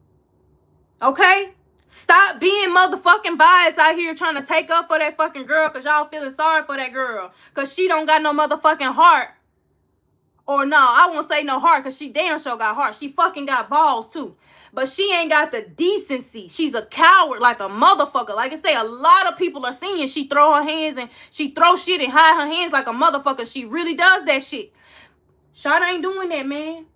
Okay? Stop being motherfucking biased out here trying to take up for that fucking girl because y'all feeling sorry for that girl. Because she don't got no motherfucking heart. Or no, I won't say no heart because she damn sure got heart. She fucking got balls too. But she ain't got the decency. She's a coward like a motherfucker. Like I say, a lot of people are seeing she throw her hands and she throw shit and hide her hands like a motherfucker. She really does that shit. Shawty ain't doing that, man.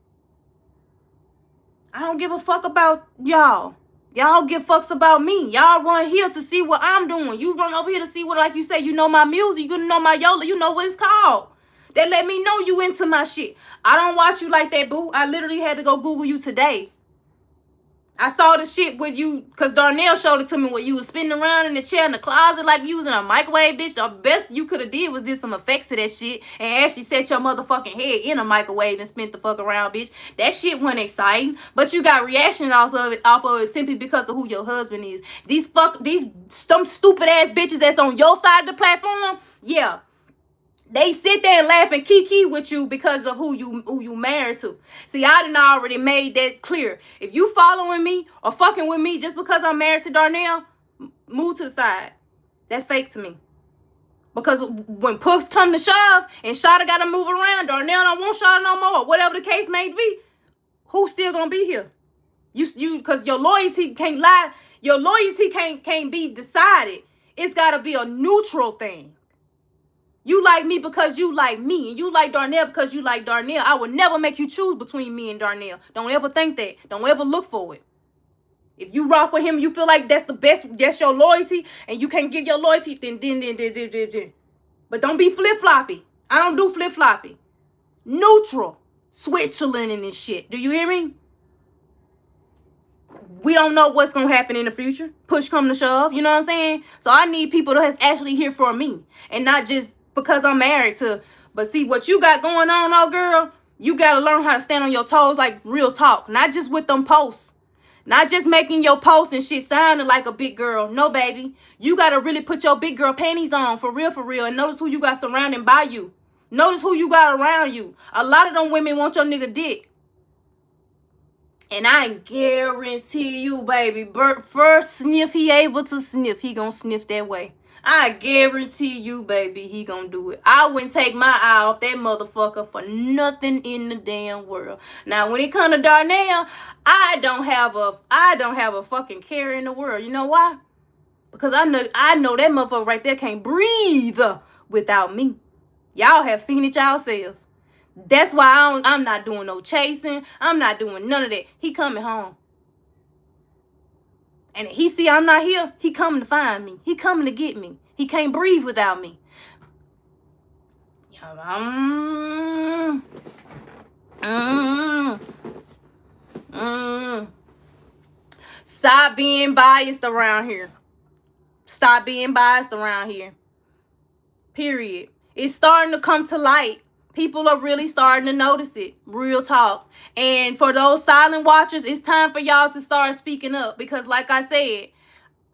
I don't give a fuck about y'all. Y'all give fucks about me. Y'all run here to see what I'm doing. You run over here to see what, like you say, you know my music. You know my YOLO. You know what it's called. That let me know you into my shit. I don't watch you like that, boo. I literally had to go Google you today. I saw the shit with you because Darnell showed it to me when you was spinning around in the chair in the closet like you was in a microwave, bitch. The best you could have did was did some effects to that shit and actually set your motherfucking head in a microwave and spin the fuck around, bitch. That shit wasn't exciting, but you got reactions off of it simply because of who your husband is. These stupid ass bitches that's on your side of the platform, yeah. They sit there and laugh and kiki with you because of who you married to. See, I done already made that clear. If you following me or fucking with me just because I'm married to Darnell, move to the side. That's fake to me. Because when puffs come to shove and Shawty got to move around, Darnell don't want Shawty no more, whatever the case may be, who's still gonna be here? You because your loyalty can't lie. Your loyalty can't be decided. It's gotta be a neutral thing. You like me because you like me. And you like Darnell because you like Darnell. I will never make you choose between me and Darnell. Don't ever think that. Don't ever look for it. If you rock with him, you feel like that's the best, that's your loyalty, and you can't give your loyalty, then. But don't be flip-floppy. I don't do flip-floppy. Neutral. Switzerland and this shit. Do you hear me? We don't know what's going to happen in the future. Push come to shove. You know what I'm saying? So I need people that's actually here for me. And not just because I'm married to. But see, what you got going on, oh girl, you got to learn how to stand on your toes like real talk. Not just with them posts. Not just making your posts and shit sounding like a big girl. No, baby. You got to really put your big girl panties on for real, and notice who you got surrounding by you. Notice who you got around you. A lot of them women want your nigga dick. And I guarantee you, baby, first sniff he able to sniff, he gonna sniff that way. I guarantee you, baby, he gonna do it. I wouldn't take my eye off that motherfucker for nothing in the damn world. Now, when it come to Darnell, I don't have a fucking care in the world. You know why? Because I know that motherfucker right there can't breathe without me. Y'all have seen it yourselves. That's why I'm not doing no chasing. I'm not doing none of that. He coming home. And he see I'm not here, he coming to find me. He coming to get me. He can't breathe without me. Stop being biased around here. Stop being biased around here. Period. It's starting to come to light. People are really starting to notice it. Real talk. And for those silent watchers, it's time for y'all to start speaking up. Because like I said,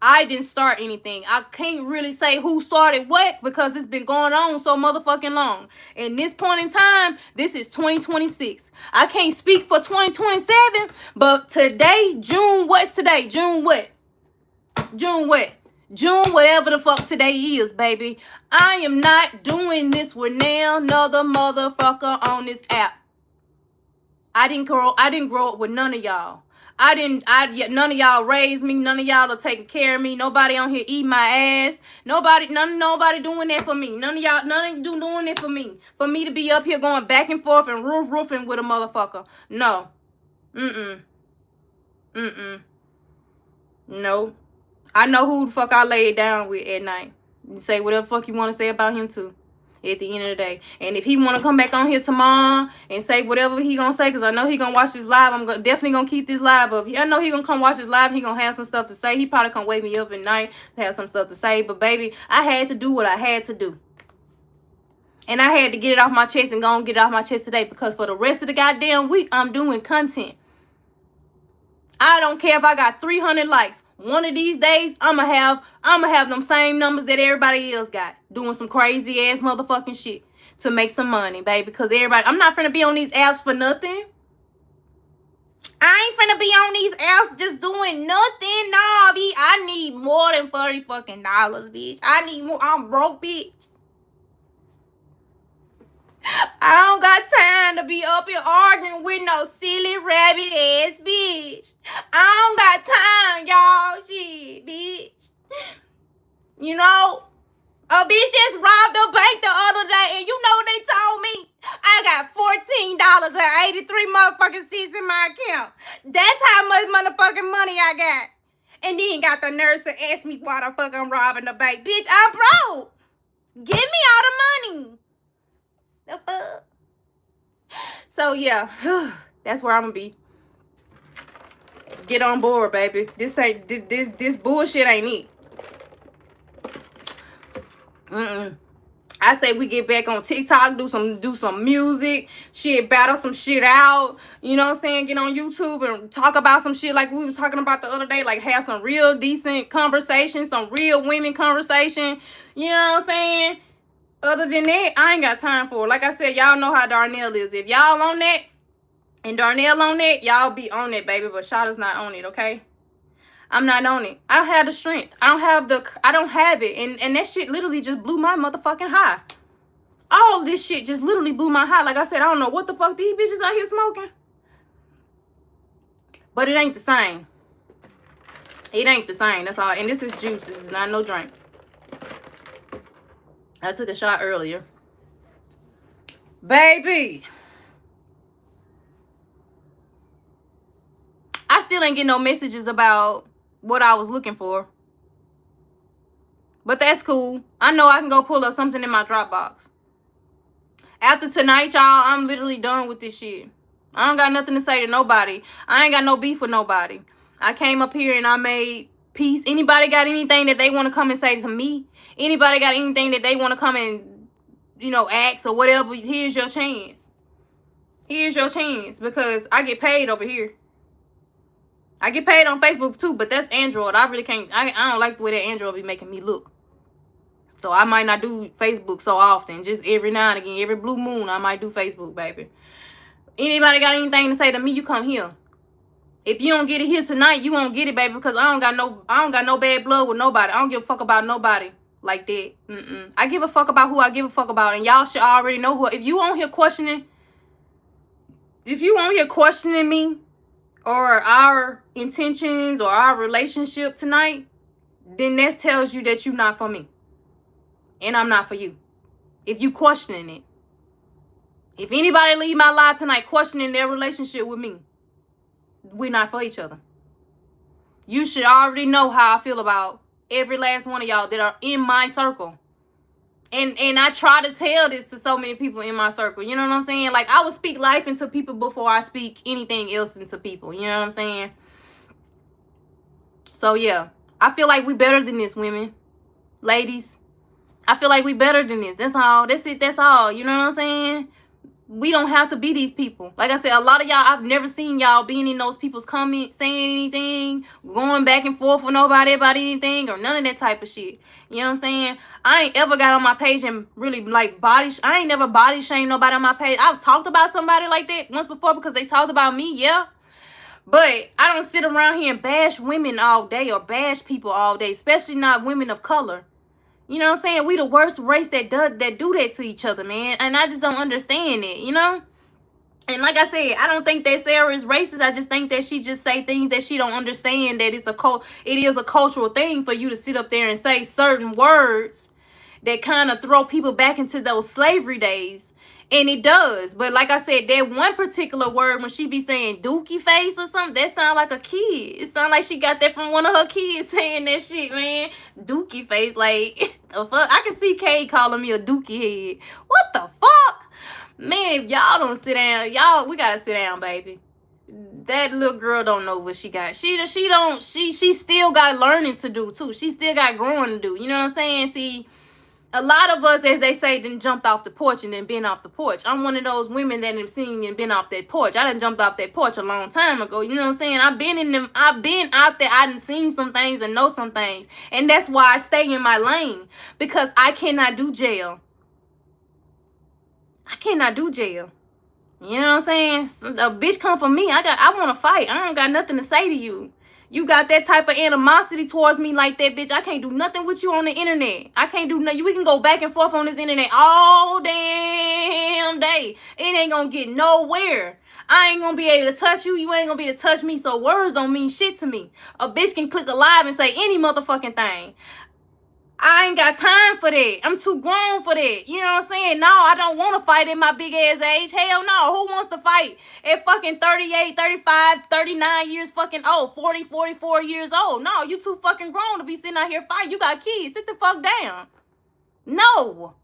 I didn't start anything. I can't really say who started what because it's been going on so motherfucking long. In this point in time, this is 2026. I can't speak for 2027, but today, June, what's today? June what? June what? June whatever the fuck today is, baby. I am not doing this with now another motherfucker on this app. I didn't grow up with none of y'all. None of y'all raised me. None of y'all are taking care of me. Nobody on here eat my ass. Nobody doing that for me. None of you doing it for me. For me to be up here going back and forth and roofing with a motherfucker. No. No. I know who the fuck I lay it down with at night. You say whatever the fuck you want to say about him too. At the end of the day. And if he want to come back on here tomorrow and say whatever he gonna say, because I know he gonna watch this live, I'm definitely gonna keep this live up. I know he gonna come watch this live and he gonna have some stuff to say. He probably gonna wake me up at night to have some stuff to say. But baby, I had to do what I had to do. And I had to get it off my chest and go and get it off my chest today, because for the rest of the goddamn week, I'm doing content. I don't care if I got 300 likes. One of these days, I'ma have them same numbers that everybody else got. Doing some crazy ass motherfucking shit to make some money, baby. Because I'm not finna be on these apps for nothing. I ain't finna be on these apps just doing nothing. Nah, bitch. I need more than $40 fucking dollars, bitch. I need more. I'm broke, bitch. I don't got time to be up here arguing with no silly rabbit ass bitch. I don't got time, y'all. Shit, bitch. You know, a bitch just robbed a bank the other day, and you know what they told me? I got $14.83 motherfucking cents in my account. That's how much motherfucking money I got. And then got the nurse to ask me why the fuck I'm robbing the bank. Bitch, I'm broke. Give me all the money. The fuck? So yeah, that's where I'm gonna be. Get on board, baby. This bullshit ain't it. I say we get back on TikTok, do some music, shit, battle some shit out. You know what I'm saying? Get on YouTube and talk about some shit like we was talking about the other day. Like have some real decent conversation, some real women conversation. You know what I'm saying? Other than that, I ain't got time for it. Like I said, y'all know how Darnell is. If y'all on that and Darnell on that, y'all be on it, baby. But Shada's not on it, okay? I'm not on it. I don't have the strength. I don't have it. And that shit literally just blew my motherfucking high. All this shit just literally blew my high. Like I said, I don't know what the fuck these bitches out here smoking. But it ain't the same. It ain't the same. That's all. And this is juice. This is not no drink. I took a shot earlier. Baby. I still ain't getting no messages about what I was looking for. But that's cool. I know I can go pull up something in my Dropbox. After tonight, y'all, I'm literally done with this shit. I don't got nothing to say to nobody. I ain't got no beef with nobody. I came up here and I made peace. Anybody got anything that they want to come and say to me? Anybody got anything that they want to come and, you know, ask or whatever? Here's your chance. Here's your chance, because I get paid over here. I get paid on Facebook too, but that's Android. I really can't. I don't like the way that Android be making me look. So I might not do Facebook so often. Just every now and again, every blue moon, I might do Facebook, baby. Anybody got anything to say to me? You come here. If you don't get it here tonight, you won't get it, baby, because I don't got no bad blood with nobody. I don't give a fuck about nobody like that. I give a fuck about who I give a fuck about, and y'all should already know who. If you on here questioning me or our intentions or our relationship tonight, then that tells you that you're not for me. And I'm not for you. If you questioning it. If anybody leave my life tonight questioning their relationship with me, we're not for each other. You should already know how I feel about every last one of y'all that are in my circle. And I try to tell this to so many people in my circle. You know what I'm saying? Like, I would speak life into people before I speak anything else into people. You know what I'm saying? So, yeah. I feel like we better than this, women. Ladies. I feel like we better than this. That's all. That's it. That's all. You know what I'm saying? We don't have to be these people. Like I said, a lot of y'all, I've never seen y'all being in those people's comments, saying anything, going back and forth with nobody about anything, or none of that type of shit. You know what I'm saying? I ain't ever got on my page and really like I ain't never body shamed nobody on my page. I've talked about somebody like that once before because they talked about me, yeah. But I don't sit around here and bash women all day or bash people all day, especially not women of color. You know what I'm saying? We the worst race that do that to each other, man. And I just don't understand it, you know? And like I said, I don't think that Sarah is racist. I just think that she just say things that she don't understand, that it is a cultural thing for you to sit up there and say certain words that kind of throw people back into those slavery days. And it does. But like I said, that one particular word, when she be saying dookie face or something, that sound like a kid. It sound like she got that from one of her kids saying that shit, man. Dookie face. Like, the fuck? I can see Kay calling me a dookie head. What the fuck? Man, if y'all don't sit down, we gotta sit down, baby. That little girl don't know what she got. She still got learning to do, too. She still got growing to do. You know what I'm saying? See, a lot of us, as they say, done jumped off the porch and then been off the porch. I'm one of those women that have seen and been off that porch. I done jumped off that porch a long time ago. You know what I'm saying? I've been out there. I done seen some things and know some things. And that's why I stay in my lane. Because I cannot do jail. I cannot do jail. You know what I'm saying? A bitch come for me. I want to fight. I don't got nothing to say to you. You got that type of animosity towards me like that, bitch. I can't do nothing with you on the internet. I can't do nothing. We can go back and forth on this internet all damn day. It ain't gonna get nowhere. I ain't gonna be able to touch you. You ain't gonna be able to touch me. So words don't mean shit to me. A bitch can click a live and say any motherfucking thing. I ain't got time for that. I'm too grown for that. You know what I'm saying? No, I don't want to fight at my big ass age. Hell no. Who wants to fight at fucking 38, 35, 39 years fucking old, 40, 44 years old? No, you too fucking grown to be sitting out here fighting. You got kids. Sit the fuck down. No.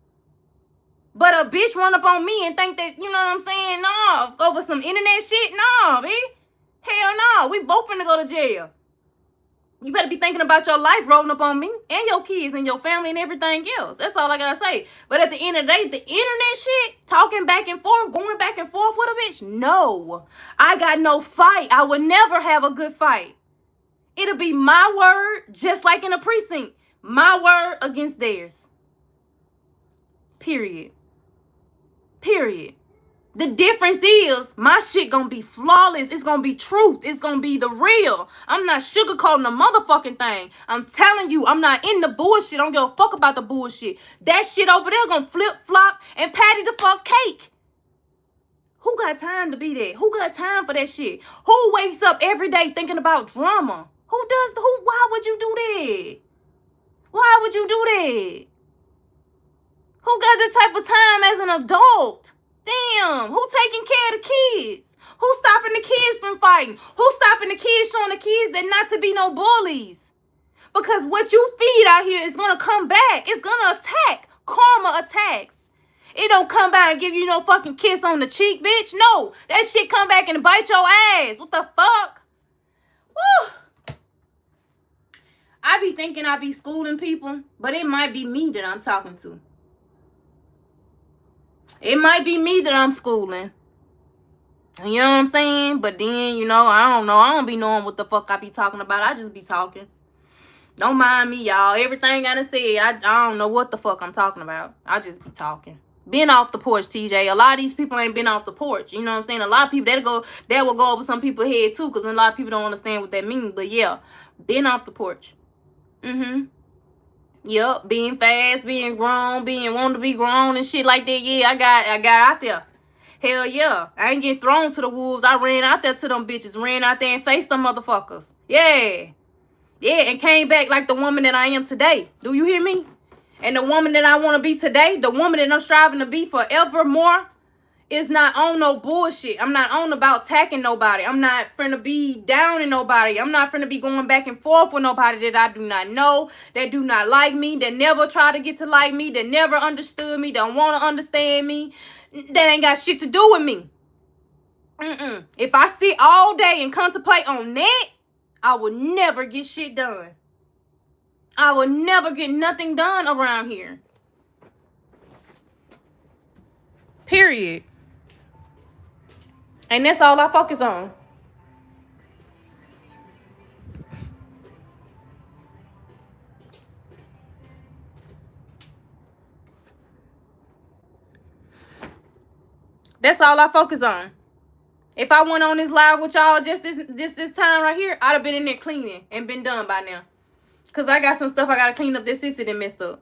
But a bitch run up on me and think that, you know what I'm saying? No, over some internet shit? No, bitch. Hell no. We both finna go to jail. You better be thinking about your life rolling up on me and your kids and your family and everything else. That's all I gotta say. But at the end of the day, the internet shit, talking back and forth, going back and forth with a bitch, no. I got no fight. I would never have a good fight. It'll be my word, just like in a precinct. My word against theirs. Period. Period. The difference is my shit gonna be flawless. It's gonna be truth. It's gonna be the real. I'm not sugarcoating the motherfucking thing. I'm telling you, I'm not in the bullshit. I don't give a fuck about the bullshit. That shit over there gonna flip, flop, and patty the fuck cake. Who got time to be that? Who got time for that shit? Who wakes up every day thinking about drama? Why would you do that? Why would you do that? Who got that type of time as an adult? Damn, who taking care of the kids? Who's stopping the kids from fighting? Who's stopping the kids, showing the kids that not to be no bullies? Because what you feed out here is going to come back. It's going to attack. Karma attacks. It don't come back and give you no fucking kiss on the cheek, bitch. No, that shit come back and bite your ass. What the fuck? Woo. I be thinking I be schooling people, but it might be me that I'm talking to. It might be me that I'm schooling. You know what I'm saying? But then, you know, I don't know. I don't be knowing what the fuck I be talking about. I just be talking. Don't mind me, y'all. Everything I done said, I don't know what the fuck I'm talking about. I just be talking. Been off the porch, TJ. A lot of these people ain't been off the porch. You know what I'm saying? A lot of people, that will go over some people's head, too. Because a lot of people don't understand what that means. But, yeah. Been off the porch. Yep, being fast, being grown, being wanting to be grown and shit like that. Yeah, I got out there. Hell yeah. I ain't get thrown to the wolves. I ran out there to them bitches. Ran out there and faced them motherfuckers. Yeah. Yeah, and came back like the woman that I am today. Do you hear me? And the woman that I want to be today, the woman that I'm striving to be forevermore, is not on no bullshit. I'm not on about attacking nobody. I'm not finna be down in nobody. I'm not finna be going back and forth with nobody that I do not know, that do not like me, that never try to get to like me, that never understood me, don't want to understand me, that ain't got shit to do with me. If I sit all day and contemplate on that, I will never get shit done. I will never get nothing done around here. Period. And that's all I focus on. That's all I focus on. If I went on this live with y'all just this time right here, I'd have been in there cleaning and been done by now. Because I got some stuff I got to clean up that sister that messed up.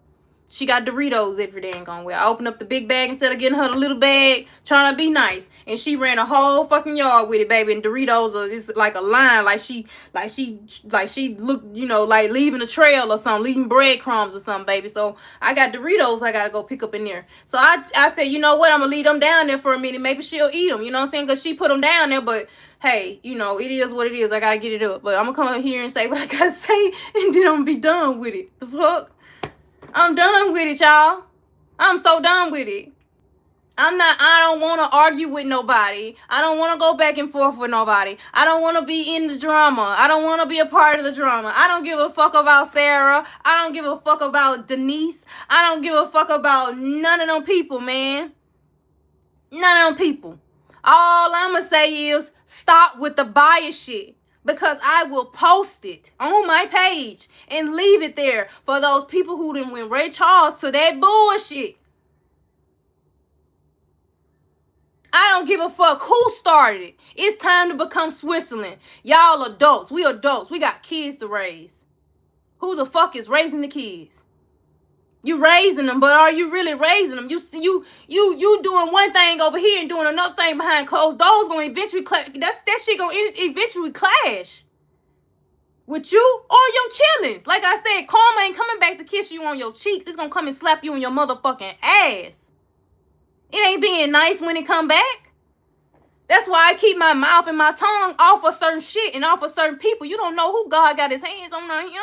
She got Doritos every day and gone well. I opened up the big bag instead of getting her the little bag, trying to be nice. And she ran a whole fucking yard with it, baby. And Doritos is like a line, like she looked, you know, like leaving a trail or something, leaving breadcrumbs or something, baby. So I got Doritos I gotta go pick up in there. So I said, you know what, I'm gonna leave them down there for a minute. Maybe she'll eat them, you know what I'm saying? Because she put them down there, but hey, you know, it is what it is. I gotta get it up. But I'm gonna come here and say what I gotta say, and then I'm gonna be done with it. The fuck? I'm done with it, y'all. I'm so done with it. I don't want to argue with nobody. I don't want to go back and forth with nobody. I don't want to be in the drama. I don't want to be a part of the drama. I don't give a fuck about Sarah. I don't give a fuck about Denise. I don't give a fuck about none of them people, man. None of them people. All I'm going to say is stop with the bias shit. Because I will post it on my page and leave it there for those people who done went Ray Charles to that bullshit. I don't give a fuck who started it. It's time to become Switzerland. Y'all adults. We adults. We got kids to raise. Who the fuck is raising the kids? You raising them, but are you really raising them? You doing one thing over here and doing another thing behind closed doors. Gonna eventually that shit gonna eventually clash with you or your chillings. Like I said, karma ain't coming back to kiss you on your cheeks. It's gonna come and slap you on your motherfucking ass. It ain't being nice when it come back. That's why I keep my mouth and my tongue off of certain shit and off of certain people. You don't know who God got his hands on out here.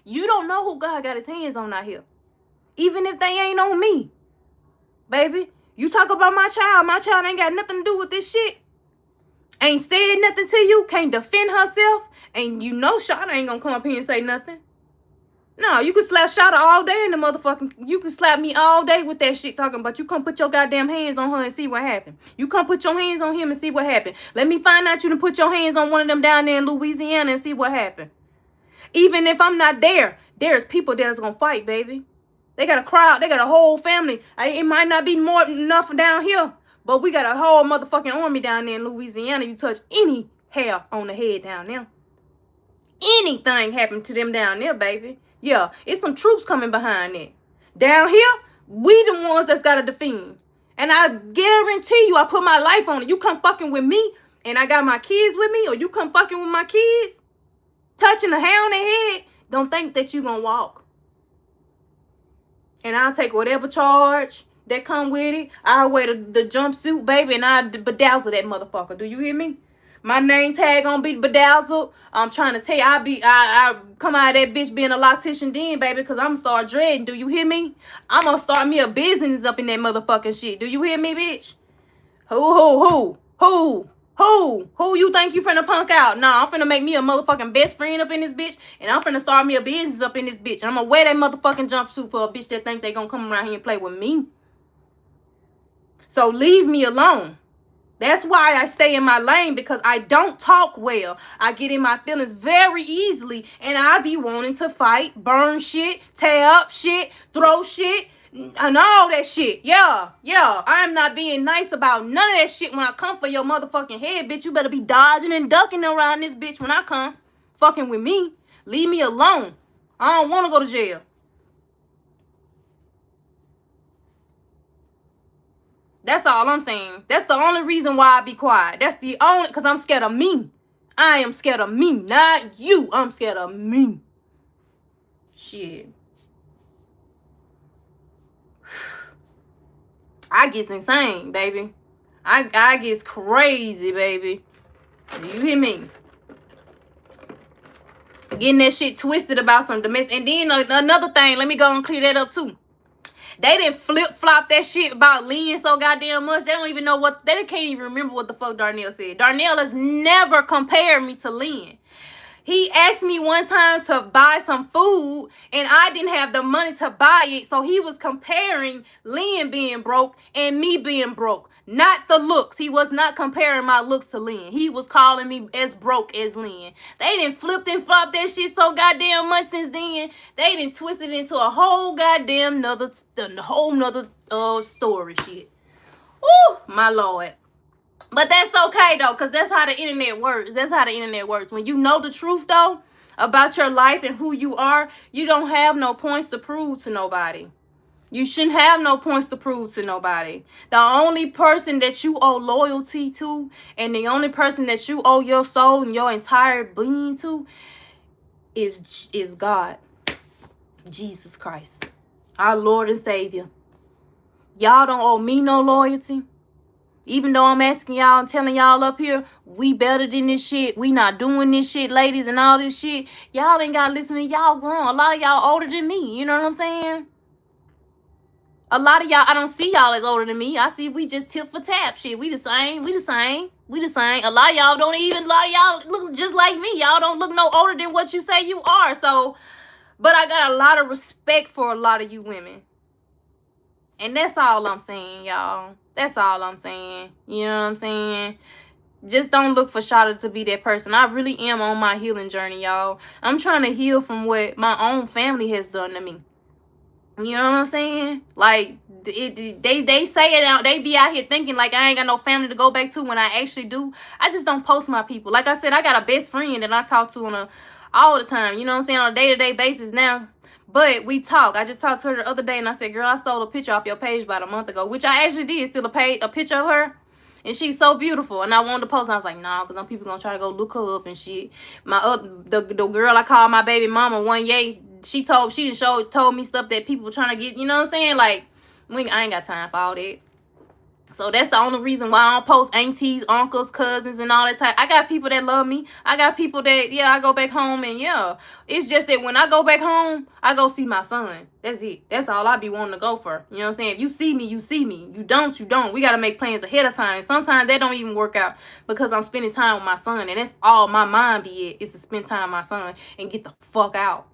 You don't know who God got his hands on out here. Even if they ain't on me. Baby, you talk about my child ain't got nothing to do with this shit. Ain't said nothing to you, can't defend herself, and you know Shada ain't gonna come up here and say nothing. No, you can slap Shada all day in the motherfucking... You can slap me all day with that shit talking about you come put your goddamn hands on her and see what happened. You come put your hands on him and see what happened. Let me find out you done put your hands on one of them down there in Louisiana and see what happened. Even if I'm not there, there's people that's gonna fight, baby. They got a crowd. They got a whole family. It might not be more enough down here, but we got a whole motherfucking army down there in Louisiana. You touch any hair on the head down there. Anything happened to them down there, baby. Yeah, it's some troops coming behind it. Down here, we the ones that's got to defend. And I guarantee you, I put my life on it. You come fucking with me, and I got my kids with me, or you come fucking with my kids, touching the hair on their head, don't think that you gonna walk. And I'll take whatever charge that come with it. I'll wear the jumpsuit, baby, and I'll bedazzle that motherfucker. Do you hear me? My name tag gonna be bedazzled. I'm trying to tell you, I come out of that bitch being a loctician then, baby, because I'm gonna start dreading. Do you hear me? I'm gonna start me a business up in that motherfucking shit. Do you hear me, bitch? Who you think you finna punk out? Nah, I'm finna make me a motherfucking best friend up in this bitch, and I'm finna start me a business up in this bitch. And I'm gonna wear that motherfucking jumpsuit for a bitch that think they gonna come around here and play with me. So leave me alone. That's why I stay in my lane, because I don't talk well. I get in my feelings very easily, and I be wanting to fight, burn shit, tear up shit, throw shit, and all that shit. Yeah. I'm not being nice about none of that shit when I come for your motherfucking head, bitch. You better be dodging and ducking around this bitch when I come. Fucking with me. Leave me alone. I don't want to go to jail. That's all I'm saying. That's the only reason why I be quiet. That's the only... Because I'm scared of me. I am scared of me, not you. I'm scared of me. Shit. I get insane, baby. I get crazy, baby. Do you hear me? Getting that shit twisted about some domestic. And then another thing, let me go and clear that up too. They didn't flip-flop that shit about Lynn so goddamn much. They don't even know what... They can't even remember what the fuck Darnell said. Darnell has never compared me to Lynn. He asked me one time to buy some food and I didn't have the money to buy it. So he was comparing Lynn being broke and me being broke. Not the looks. He was not comparing my looks to Lynn. He was calling me as broke as Lynn. They done flipped and flopped that shit so goddamn much since then. They done twisted into a whole goddamn nother story shit. Ooh, my Lord. But that's okay, though, because that's how the internet works. That's how the internet works. When you know the truth, though, about your life and who you are, you don't have no points to prove to nobody. You shouldn't have no points to prove to nobody. The only person that you owe loyalty to and the only person that you owe your soul and your entire being to is God. Jesus Christ. Our Lord and Savior. Y'all don't owe me no loyalty. Even though I'm asking y'all and telling y'all up here, we better than this shit. We not doing this shit, ladies, and all this shit. Y'all ain't got to listen to me. Y'all grown. A lot of y'all older than me. You know what I'm saying? A lot of y'all, I don't see y'all as older than me. I see we just tip for tap shit. We the same. We the same. We the same. A lot of y'all don't even, a lot of y'all look just like me. Y'all don't look no older than what you say you are. So, but I got a lot of respect for a lot of you women. And that's all I'm saying, y'all. That's all I'm saying. You know what I'm saying? Just don't look for Shada to be that person. I really am on my healing journey, y'all. I'm trying to heal from what my own family has done to me. You know what I'm saying? Like, they say it out. They be out here thinking like I ain't got no family to go back to when I actually do. I just don't post my people. Like I said, I got a best friend that I talk to all the time. You know what I'm saying? On a day-to-day basis now. But we talk. I just talked to her the other day and I said, girl, I stole a picture off your page about a month ago, which I actually did steal a picture of her. And she's so beautiful. And I wanted to post. And I was like, nah, because some people going to try to go look her up and shit. The girl I call my baby mama, One Yay, she told me stuff that people were trying to get, you know what I'm saying? Like, I ain't got time for all that. So that's the only reason why I don't post aunties, uncles, cousins, and all that type. I got people that love me. I got people that, yeah, I go back home and, yeah. It's just that when I go back home, I go see my son. That's it. That's all I be wanting to go for. You know what I'm saying? If you see me, you see me. You don't, you don't. We got to make plans ahead of time. And sometimes that don't even work out because I'm spending time with my son. And that's all my mind be at is to spend time with my son and get the fuck out.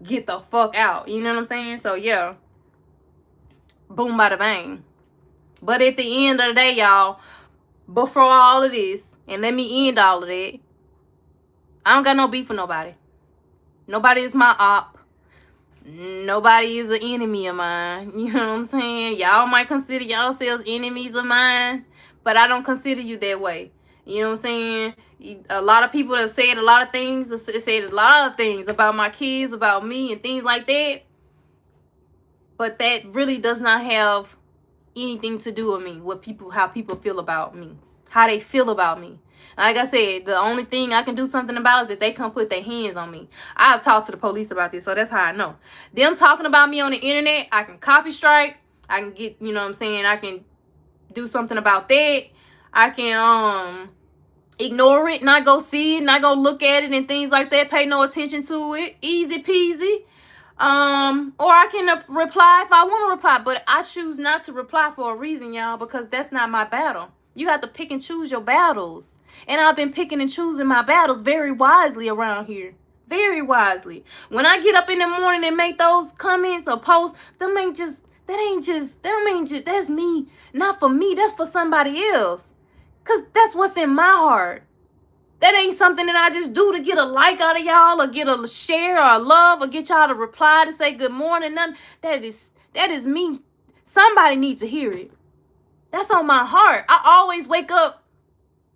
Get the fuck out. You know what I'm saying? So, yeah. Boom, bada bang. But at the end of the day, y'all, before all of this, and let me end all of that, I don't got no beef with nobody. Nobody is my op. Nobody is an enemy of mine. You know what I'm saying? Y'all might consider yourselves enemies of mine, but I don't consider you that way. You know what I'm saying? A lot of people have said a lot of things, about my kids, about me, and things like that. But that really does not have anything to do with me, how people feel about me, how they feel about me. Like I said, the only thing I can do something about is if they come put their hands on me. I've talked to the police about this, so that's how I know. Them talking about me on the internet, I can copy strike. I can get, you know what I'm saying, I can do something about that. I can ignore it, not go see it, not go look at it and things like that, pay no attention to it. Easy peasy. Or I can reply if I want to reply, but I choose not to reply for a reason, y'all, because that's not my battle. You have to pick and choose your battles. And I've been picking and choosing my battles very wisely around here. Very wisely. When I get up in the morning and make those comments or posts, that's me. Not for me, that's for somebody else. Because that's what's in my heart. That ain't something that I just do to get a like out of y'all or get a share or a love or get y'all to reply to say good morning. None. That is me. Somebody needs to hear it. That's on my heart. I always wake up.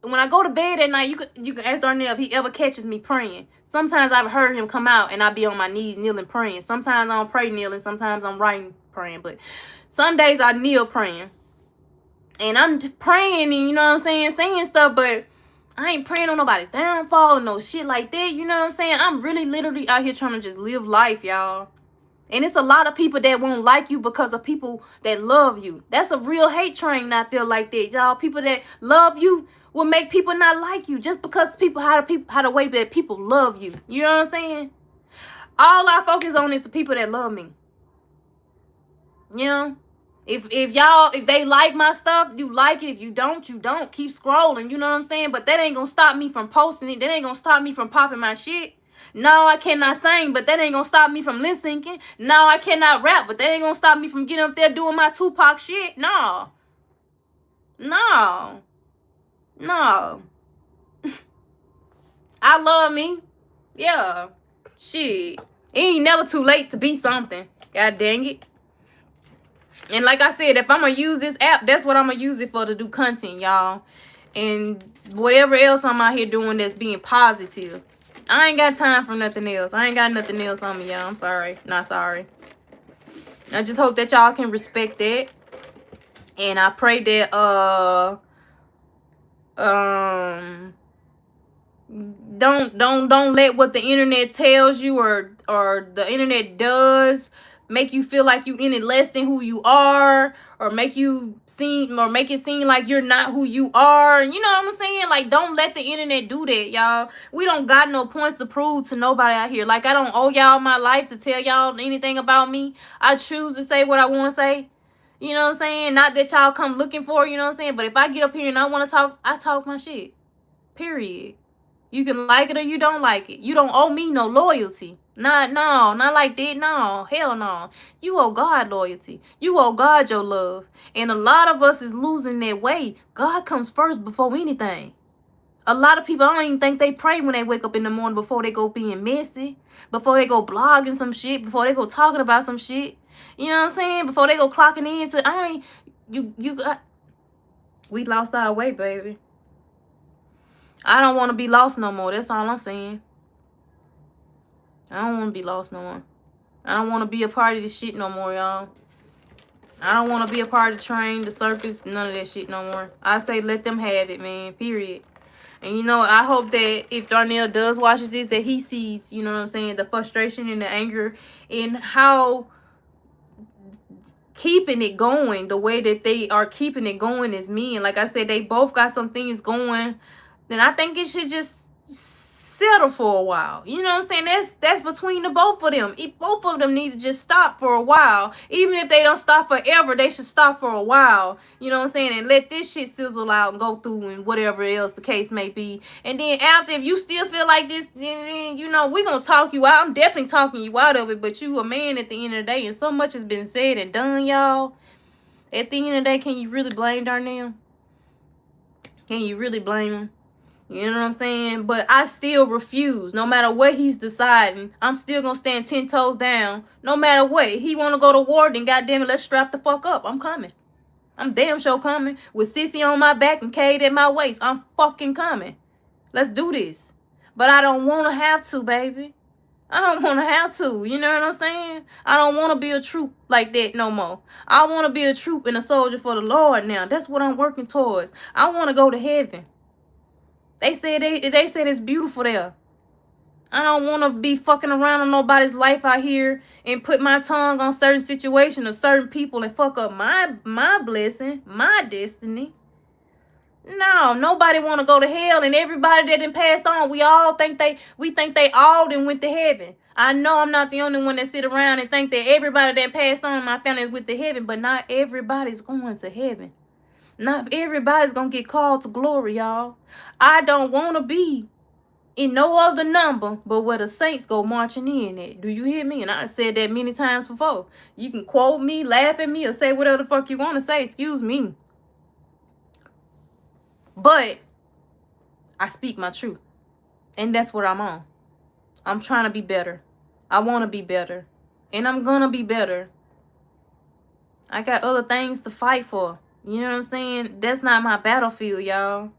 When I go to bed at night, you can ask Darnell if he ever catches me praying. Sometimes I've heard him come out and I be on my knees kneeling praying. Sometimes I don't pray kneeling. Sometimes I'm writing praying. But some days I kneel praying. And I'm praying and, you know what I'm saying stuff, but I ain't praying on nobody's downfall or no shit like that. You know what I'm saying? I'm really literally out here trying to just live life, y'all. And it's a lot of people that won't like you because of people that love you. That's a real hate train out there like that, y'all. People that love you will make people not like you just because how the way that people love you. You know what I'm saying? All I focus on is the people that love me. You know? If they like my stuff, you like it. If you don't, you don't. Keep scrolling, you know what I'm saying? But that ain't gonna stop me from posting it. That ain't gonna stop me from popping my shit. No, I cannot sing, but that ain't gonna stop me from lip syncing. No, I cannot rap, but that ain't gonna stop me from getting up there doing my Tupac shit. No. No. No. I love me. Yeah. Shit. It ain't never too late to be something. God dang it. And like I said, if I'm going to use this app, that's what I'm going to use it for, to do content, y'all. And whatever else I'm out here doing that's being positive. I ain't got time for nothing else. I ain't got nothing else on me, y'all. I'm sorry. Not sorry. I just hope that y'all can respect that. And I pray that, don't let what the internet tells you or the internet does make you feel like you any less than who you are, or make it seem like you're not who you are. You know what I'm saying? Like, don't let the internet do that, y'all. We don't got no points to prove to nobody out here. Like, I don't owe y'all my life to tell y'all anything about me. I choose to say what I want to say. You know what I'm saying? Not that y'all come looking for, you know what I'm saying? But if I get up here and I want to talk, I talk my shit. Period. You can like it or you don't like it. You don't owe me no loyalty. Not like that. No, hell no. You owe God loyalty. You owe God your love. And a lot of us is losing their way. God comes first before anything. A lot of people, I don't even think they pray when they wake up in the morning before they go being messy, before they go blogging some shit, before they go talking about some shit. You know what I'm saying? Before they go clocking in to, we lost our way, baby. I don't want to be lost no more. That's all I'm saying. I don't want to be lost no more. I don't want to be a part of this shit no more, y'all. I don't want to be a part of the train, the circus, none of that shit no more. I say let them have it, man. Period. And, you know, I hope that if Darnell does watch this, that he sees, you know what I'm saying, the frustration and the anger in how keeping it going, the way that they are keeping it going is me. And like I said, they both got some things going. Then I think it should just settle for a while. You know what I'm saying? That's between the both of them. Both of them need to just stop for a while. Even if they don't stop forever, they should stop for a while. You know what I'm saying? And let this shit sizzle out and go through and whatever else the case may be. And then after, if you still feel like this, then you know, we're going to talk you out. I'm definitely talking you out of it. But you a man at the end of the day. And so much has been said and done, y'all. At the end of the day, can you really blame Darnell? Can you really blame him? You know what I'm saying? But I still refuse. No matter what he's deciding, I'm still going to stand 10 toes down. No matter what. He want to go to war, then goddamn it, let's strap the fuck up. I'm coming. I'm damn sure coming. With Sissy on my back and Cade at my waist. I'm fucking coming. Let's do this. But I don't want to have to, baby. I don't want to have to. You know what I'm saying? I don't want to be a troop like that no more. I want to be a troop and a soldier for the Lord now. That's what I'm working towards. I want to go to heaven. They said it's beautiful there. I don't want to be fucking around on nobody's life out here and put my tongue on certain situations or certain people and fuck up my blessing, my destiny. No, nobody want to go to hell, and everybody that done passed on, we think they all done went to heaven. I know I'm not the only one that sit around and think that everybody that passed on in my family is with the heaven, but not everybody's going to heaven. Not everybody's going to get called to glory, y'all. I don't want to be in no other number but where the saints go marching in at. Do you hear me? And I've said that many times before. You can quote me, laugh at me, or say whatever the fuck you want to say. Excuse me. But I speak my truth. And that's what I'm on. I'm trying to be better. I want to be better. And I'm going to be better. I got other things to fight for. You know what I'm saying? That's not my battlefield, y'all.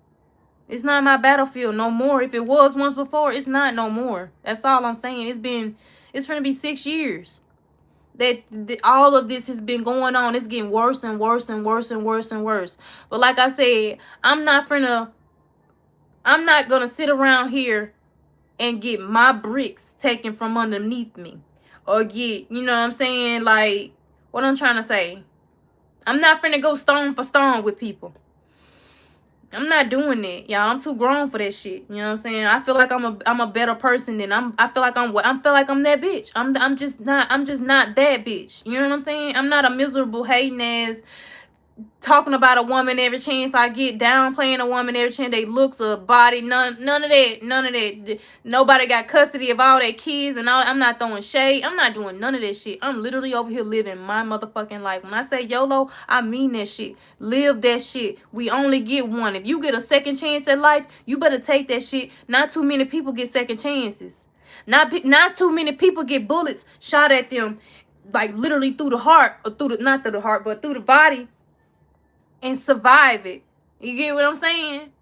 It's not my battlefield no more. If it was once before, it's not no more. That's all I'm saying. It's gonna be 6 years that all of this has been going on. It's getting worse and worse and worse and worse and worse. But like I said, I'm not gonna sit around here and get my bricks taken from underneath me. Or get, you know what I'm saying? Like, what I'm trying to say. I'm not finna go stone for stone with people. I'm not doing it, y'all. I'm too grown for that shit. You know what I'm saying? I feel like I'm a better person than I feel like I'm that bitch. I'm just not that bitch. You know what I'm saying? I'm not a miserable hating ass talking about a woman every chance I get, downplaying a woman every chance they looks or body, none of that. Nobody got custody of all their kids and all. I'm not throwing shade. I'm not doing none of that shit. I'm literally over here living my motherfucking life. When I say YOLO, I mean that shit. Live that shit. We only get one. If you get a second chance at life, you better take that shit. Not too many people get second chances. Not too many people get bullets shot at them, like literally through the heart, or through the, not through the heart, but through the body, and survive it. You get what I'm saying?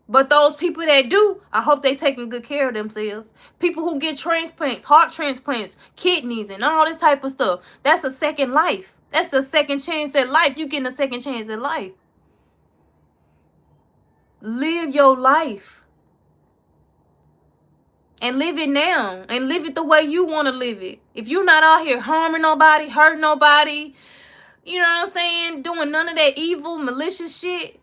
But those people that do, I hope they taking good care of themselves. People who get transplants, heart transplants, kidneys, and all this type of stuff. That's a second life. That's a second chance at life. You getting a second chance at life. Live your life. And live it now. And live it the way you want to live it. If you're not out here harming nobody, hurting nobody, you know what I'm saying, doing none of that evil, malicious shit,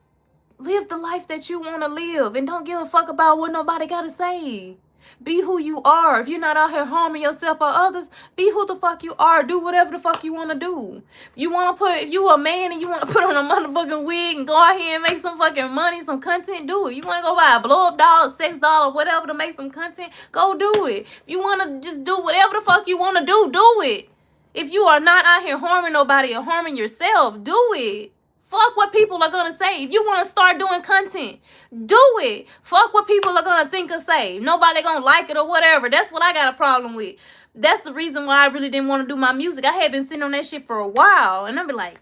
live the life that you want to live and don't give a fuck about what nobody got to say. Be who you are. If you're not out here harming yourself or others, be who the fuck you are. Do whatever the fuck you want to do. If you a man and you want to put on a motherfucking wig and go out here and make some fucking money, some content, do it. You want to go buy a blow up doll, sex doll, or whatever to make some content, go do it. If you want to just do whatever the fuck you want to do it. If you are not out here harming nobody or harming yourself, do it. Fuck what people are going to say. If you want to start doing content, do it. Fuck what people are going to think or say. Nobody going to like it or whatever. That's what I got a problem with. That's the reason why I really didn't want to do my music. I had been sitting on that shit for a while. And I'd be like,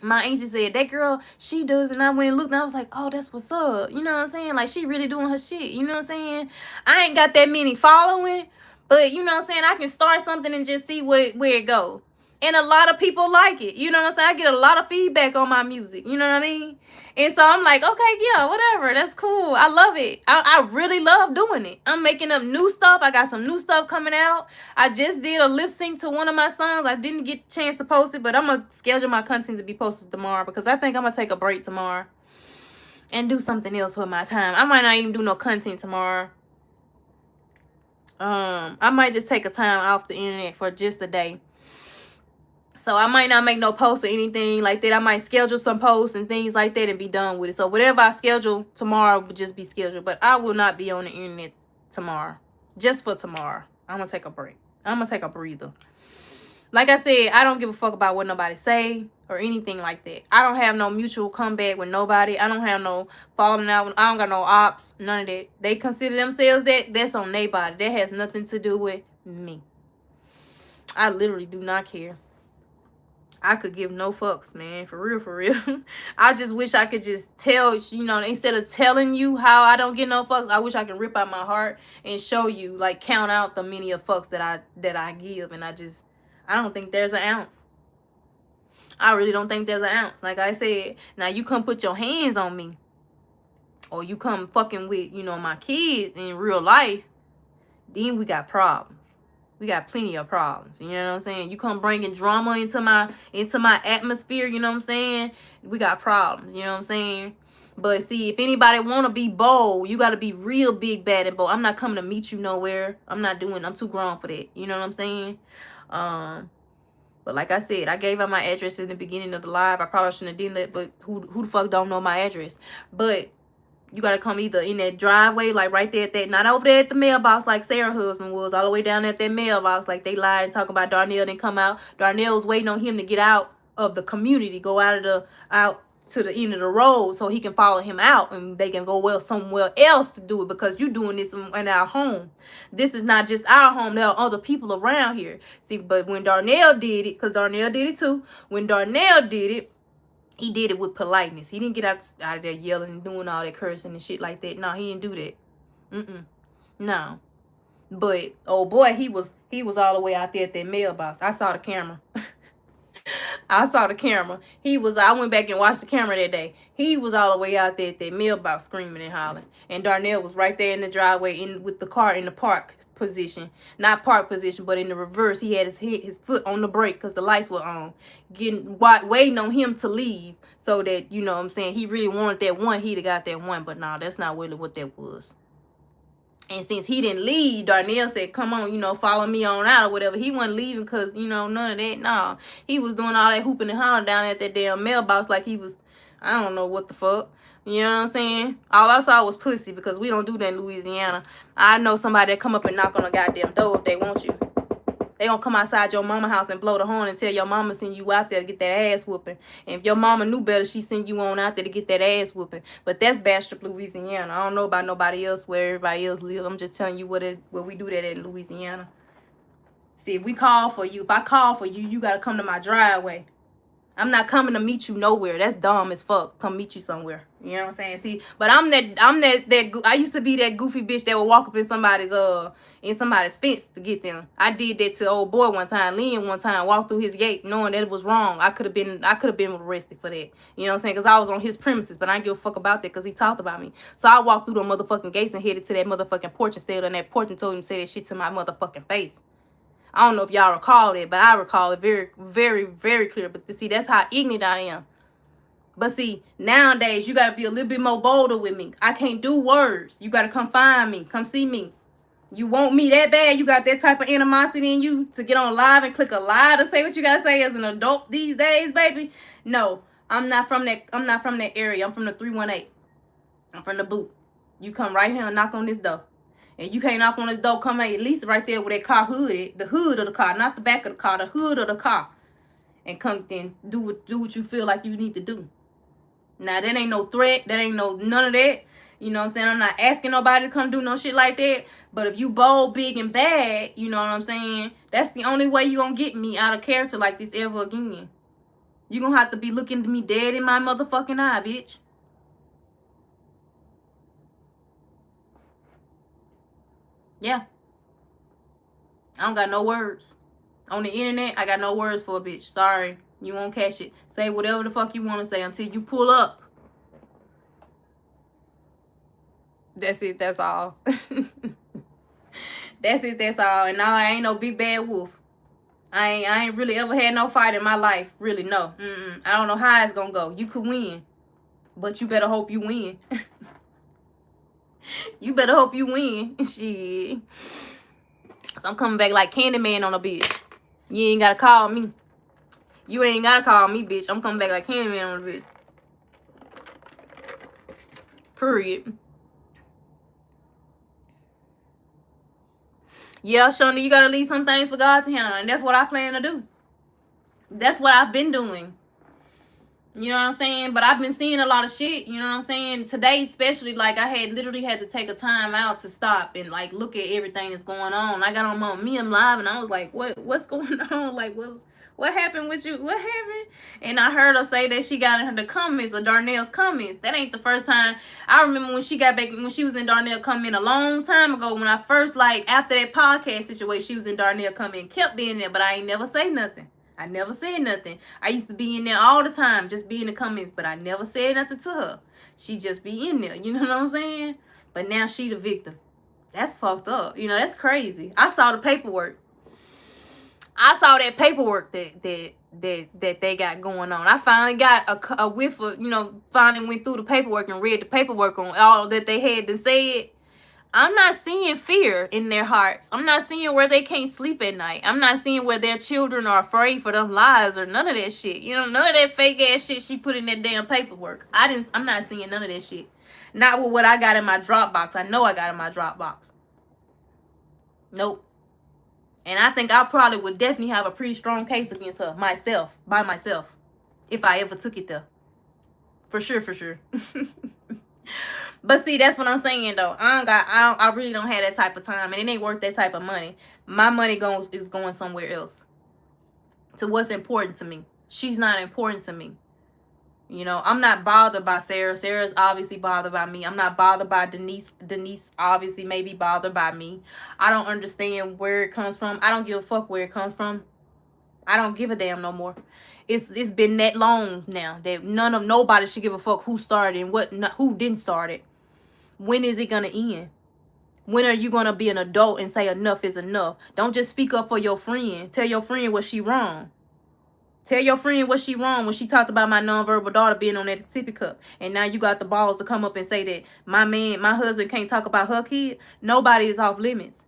my auntie said, that girl, she does. And I went and looked and I was like, oh, that's what's up. You know what I'm saying? Like, she really doing her shit. You know what I'm saying? I ain't got that many following. But, you know what I'm saying? I can start something and just see where it goes. And a lot of people like it. You know what I'm saying? I get a lot of feedback on my music. You know what I mean? And so I'm like, okay, yeah, whatever. That's cool. I love it. I really love doing it. I'm making up new stuff. I got some new stuff coming out. I just did a lip sync to one of my songs. I didn't get a chance to post it, but I'm going to schedule my content to be posted tomorrow because I think I'm going to take a break tomorrow and do something else with my time. I might not even do no content tomorrow. I might just take a time off the internet for just a day. So I might not make no posts or anything like that. I might schedule some posts and things like that and be done with it. So whatever I schedule tomorrow will just be scheduled. But I will not be on the internet tomorrow. Just for tomorrow. I'm going to take a break. I'm going to take a breather. Like I said, I don't give a fuck about what nobody say or anything like that. I don't have no mutual comeback with nobody. I don't have no falling out. I don't got no ops. None of that. They consider themselves that. That's on their body. That has nothing to do with me. I literally do not care. I could give no fucks, man. For real. I just wish I could just tell, you know, instead of telling you how I don't get no fucks, I wish I could rip out my heart and show you, like, count out the many of fucks that I give. And I don't think there's an ounce. I really don't think there's an ounce. Like I said, now you come put your hands on me. Or you come fucking with, you know, my kids in real life. Then we got problems. We got plenty of problems. You know what I'm saying? You come bringing drama into my atmosphere, you know what I'm saying? We got problems, you know what I'm saying? But see, if anybody want to be bold, you got to be real big, bad, and bold. I'm not coming to meet you nowhere. I'm too grown for that. You know what I'm saying? But like I said, I gave out my address in the beginning of the live. I probably shouldn't have done that, but who the fuck don't know my address? But you got to come either in that driveway, like right there at that, not over there at the mailbox like Sarah's husband was, all the way down at that mailbox, like they lied and talk about Darnell didn't come out. Darnell was waiting on him to get out of the community, go out to the end of the road so he can follow him out and they can go somewhere else to do it because you doing this in our home. This is not just our home. There are other people around here. See, but when Darnell did it, because Darnell did it too, when Darnell did it, he did it with politeness. He didn't get out of there yelling and doing all that cursing and shit like that. No, he didn't do that. No. But, oh boy, he was all the way out there at that mailbox. I saw the camera. I saw the camera. I went back and watched the camera that day. He was all the way out there at that mailbox screaming and hollering. And Darnell was right there in the driveway with the car in the park position. Not park position, but in the reverse. He had his foot on the brake because the lights were on. Waiting on him to leave so that, you know what I'm saying, he really wanted that one. He'd have got that one. But no, that's not really what that was. And since he didn't leave, Darnell said, come on, you know, follow me on out or whatever. He wasn't leaving because, you know, none of that. No, he was doing all that hooping and hollering down at that damn mailbox like he was, I don't know what the fuck. You know what I'm saying? All I saw was pussy because we don't do that in Louisiana. I know somebody that come up and knock on a goddamn door if they want you. They gonna come outside your mama house and blow the horn and tell your mama send you out there to get that ass whooping. And if your mama knew better, she send you on out there to get that ass whooping. But that's Bastrop, Louisiana. I don't know about nobody else where everybody else live. I'm just telling you where we do that in Louisiana. See, if we call for you, if I call for you, you gotta come to my driveway. I'm not coming to meet you nowhere. That's dumb as fuck. Come meet you somewhere. You know what I'm saying? See, but I used to be that goofy bitch that would walk up in somebody's fence to get them. I did that to old boy one time. Lynn one time walked through his gate knowing that it was wrong. I could have been arrested for that. You know what I'm saying? Because I was on his premises, but I didn't give a fuck about that because he talked about me. So I walked through the motherfucking gates and headed to that motherfucking porch and stayed on that porch and told him to say that shit to my motherfucking face. I don't know if y'all recall it, but I recall it very, very, very clear. But see, that's how ignorant I am. But see, nowadays, you got to be a little bit more bolder with me. I can't do words. You got to come find me. Come see me. You want me that bad? You got that type of animosity in you to get on live and click a lie to say what you got to say as an adult these days, baby? No, I'm not from that area. I'm from the 318. I'm from the boot. You come right here and knock on this door. And you can't knock on this door, come at least right there where that car hood is. The hood of the car, not the back of the car, the hood of the car. And come then do what you feel like you need to do. Now, that ain't no threat. That ain't none of that. You know what I'm saying? I'm not asking nobody to come do no shit like that. But if you bold, big, and bad, you know what I'm saying? That's the only way you gonna get me out of character like this ever again. You gonna have to be looking to me dead in my motherfucking eye, bitch. Yeah. I don't got no words. On the internet, I got no words for a bitch. Sorry. You won't catch it. Say whatever the fuck you want to say until you pull up. That's it. That's all. That's it. That's all. And now I ain't no big bad wolf. I ain't really ever had no fight in my life. Really, no. I don't know how it's gonna go. You could win. But you better hope you win. You better hope you win. Shit. I'm coming back like Candyman on a bitch. You ain't gotta call me. You ain't gotta call me, bitch. I'm coming back like Candyman on a bitch. Period. Yeah, Shonda, you gotta leave some things for God to handle. And that's what I plan to do. That's what I've been doing. You know what I'm saying? But I've been seeing a lot of shit. You know what I'm saying? Today, especially, like, I literally had to take a time out to stop and, like, look at everything that's going on. I got on my Meme Live and I was like, what's going on? Like, what happened with you? What happened? And I heard her say that she got in the comments of Darnell's comments. That ain't the first time. I remember when she got back, when she was in Darnell comment a long time ago, when I first, like, after that podcast situation, she was in Darnell comment, kept being there, but I ain't never say nothing. I never said nothing. I used to be in there all the time, just be in the comments, but I never said nothing to her. She just be in there, you know what I'm saying? But now she the victim. That's fucked up. You know, that's crazy. I saw the paperwork. I saw that paperwork that they got going on. I finally got a whiff of, you know, finally went through the paperwork and read the paperwork on all that they had to say. I'm not seeing fear in their hearts. I'm not seeing where they can't sleep at night. I'm not seeing where their children are afraid for them lies or none of that shit. You know, none of that fake ass shit she put in that damn paperwork. I'm not seeing none of that shit. Not with what I got in my Dropbox. I know I got in my Dropbox. Nope. And I think I probably would definitely have a pretty strong case against her by myself. If I ever took it there. For sure, for sure. But see, that's what I'm saying though. I really don't have that type of time, and it ain't worth that type of money. My money is going somewhere else. To what's important to me. She's not important to me. You know, I'm not bothered by Sarah. Sarah's obviously bothered by me. I'm not bothered by Denise. Denise obviously may be bothered by me. I don't understand where it comes from. I don't give a fuck where it comes from. I don't give a damn no more. It's been that long now that nobody should give a fuck who started and who didn't start it. When is it gonna end? When are you gonna be an adult and say enough is enough? Don't just speak up for your friend. Tell your friend what she wrong. Tell your friend what she wrong when she talked about my nonverbal daughter being on that sippy cup. And now you got the balls to come up and say that my husband can't talk about her kid. Nobody is off limits.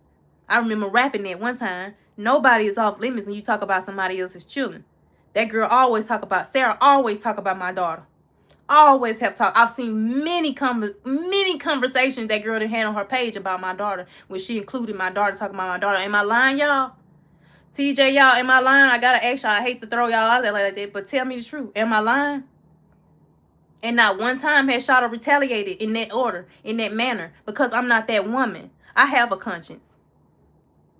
I remember rapping that one time. Nobody is off limits when you talk about somebody else's children. That girl always talk about, Sarah always talk about my daughter. Always have talked. I've seen many conversations that girl done had on her page about my daughter when she included my daughter talking about my daughter. Am I lying, y'all? TJ, y'all, am I lying? I gotta ask y'all. I hate to throw y'all out there like that, but tell me the truth. Am I lying? And not one time has Shada retaliated in that order, in that manner, because I'm not that woman. I have a conscience.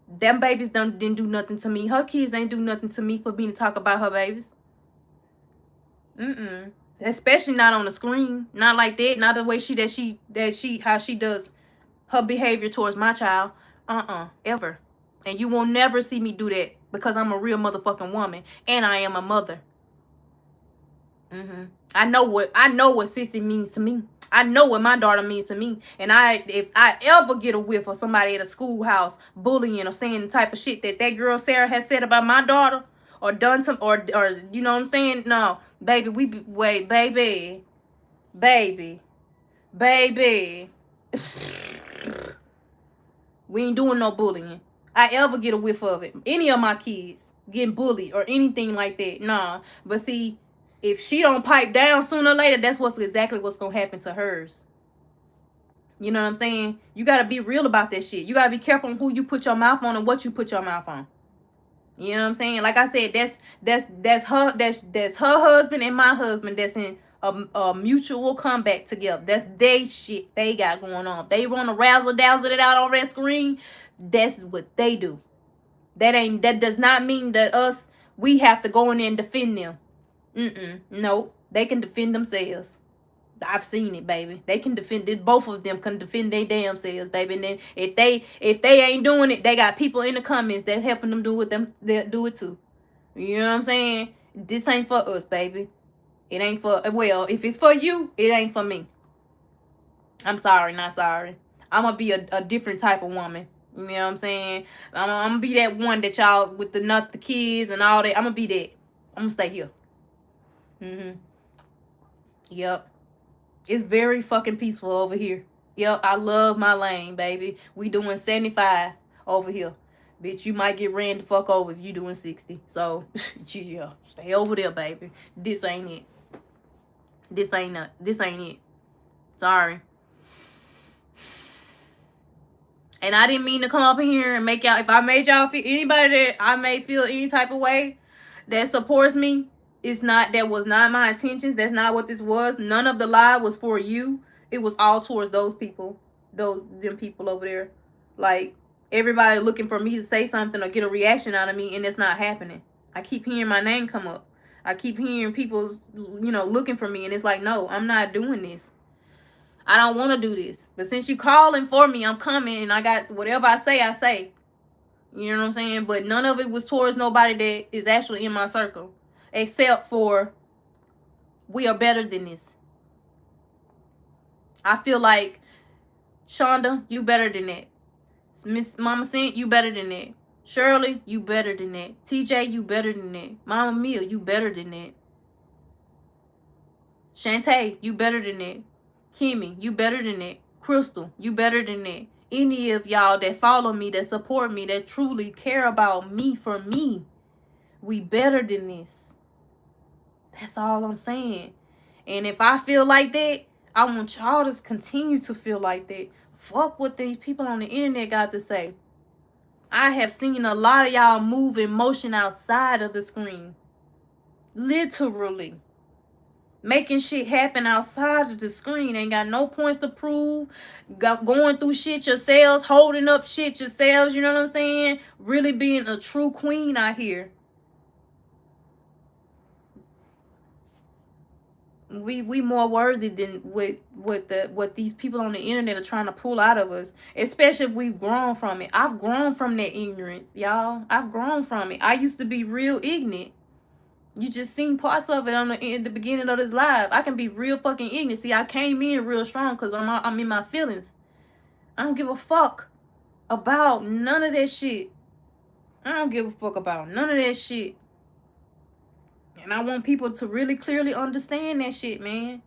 Them babies didn't do nothing to me. Her kids ain't do nothing to me for me to talk about her babies. Especially not on the screen. Not like that. Not the way how she does her behavior towards my child. Ever. And you will never see me do that because I'm a real motherfucking woman and I am a mother. I know what sissy means to me. I know what my daughter means to me. And if I ever get a whiff of somebody at a schoolhouse bullying or saying the type of shit that girl Sarah has said about my daughter or done some or you know what I'm saying? No, baby, baby. We ain't doing no bullying. I ever get a whiff of it. Any of my kids getting bullied or anything like that. Nah. But see, if she don't pipe down sooner or later, that's exactly what's going to happen to hers. You know what I'm saying? You got to be real about that shit. You got to be careful on who you put your mouth on and what you put your mouth on. You know what I'm saying? Like I said, that's her husband and my husband that's in a mutual comeback together. That's they shit they got going on. If they want to razzle dazzle it out on that screen, that's what they do. That does not mean that we have to go in there and defend them. No, they can defend themselves. I've seen it, baby. They can defend it. Both of them can defend their damn selves, baby. And then if they ain't doing it, they got people in the comments that helping them do it. Do it too. You know what I'm saying? This ain't for us, baby. It ain't for, well, if it's for you, it ain't for me. I'm sorry, not sorry. I'm gonna be a different type of woman. You know what I'm saying? I'm gonna be that one that y'all with the kids and all that. I'm gonna be that. I'm gonna stay here. Yep. It's very fucking peaceful over here. Yep, I love my lane, baby. We doing 75 over here. Bitch, you might get ran the fuck over if you doing 60. So, yeah, stay over there, baby. This ain't it. This ain't it. Sorry. And I didn't mean to come up in here and make y'all, if I made y'all feel, anybody that I may feel any type of way that supports me, that was not my intentions. That's not what this was. None of the lie was for you. It was all towards those people. Them people over there. Like, everybody looking for me to say something or get a reaction out of me, and it's not happening. I keep hearing my name come up. I keep hearing people, looking for me, and it's like, no, I'm not doing this. I don't want to do this. But since you calling for me, I'm coming, and I got whatever I say. You know what I'm saying? But none of it was towards nobody that is actually in my circle. Except for, we are better than this. I feel like, Shonda, you better than that. Miss Mama Sint, you better than that. Shirley, you better than that. TJ, you better than that. Mama Mia, you better than that. Shantae, you better than that. Kimmy, you better than that. Crystal, you better than that. Any of y'all that follow me, that support me, that truly care about me for me, we better than this. That's all I'm saying. And if I feel like that, I want y'all to continue to feel like that. Fuck what these people on the internet got to say. I have seen a lot of y'all move in motion outside of the screen. Literally. Making shit happen outside of the screen. Ain't got no points to prove. Going through shit yourselves. Holding up shit yourselves. You know what I'm saying? Really being a true queen out here. we more worthy than what these people on the internet are trying to pull out of us, especially if we've grown from it. I've grown from that ignorance, y'all. I've grown from it. I used to be real ignorant. You just seen parts of it in the beginning of this live. I can be real fucking ignorant. See, I came in real strong because I'm in my feelings. I don't give a fuck about none of that shit. I don't give a fuck about none of that shit. And I want people to really clearly understand that shit, man.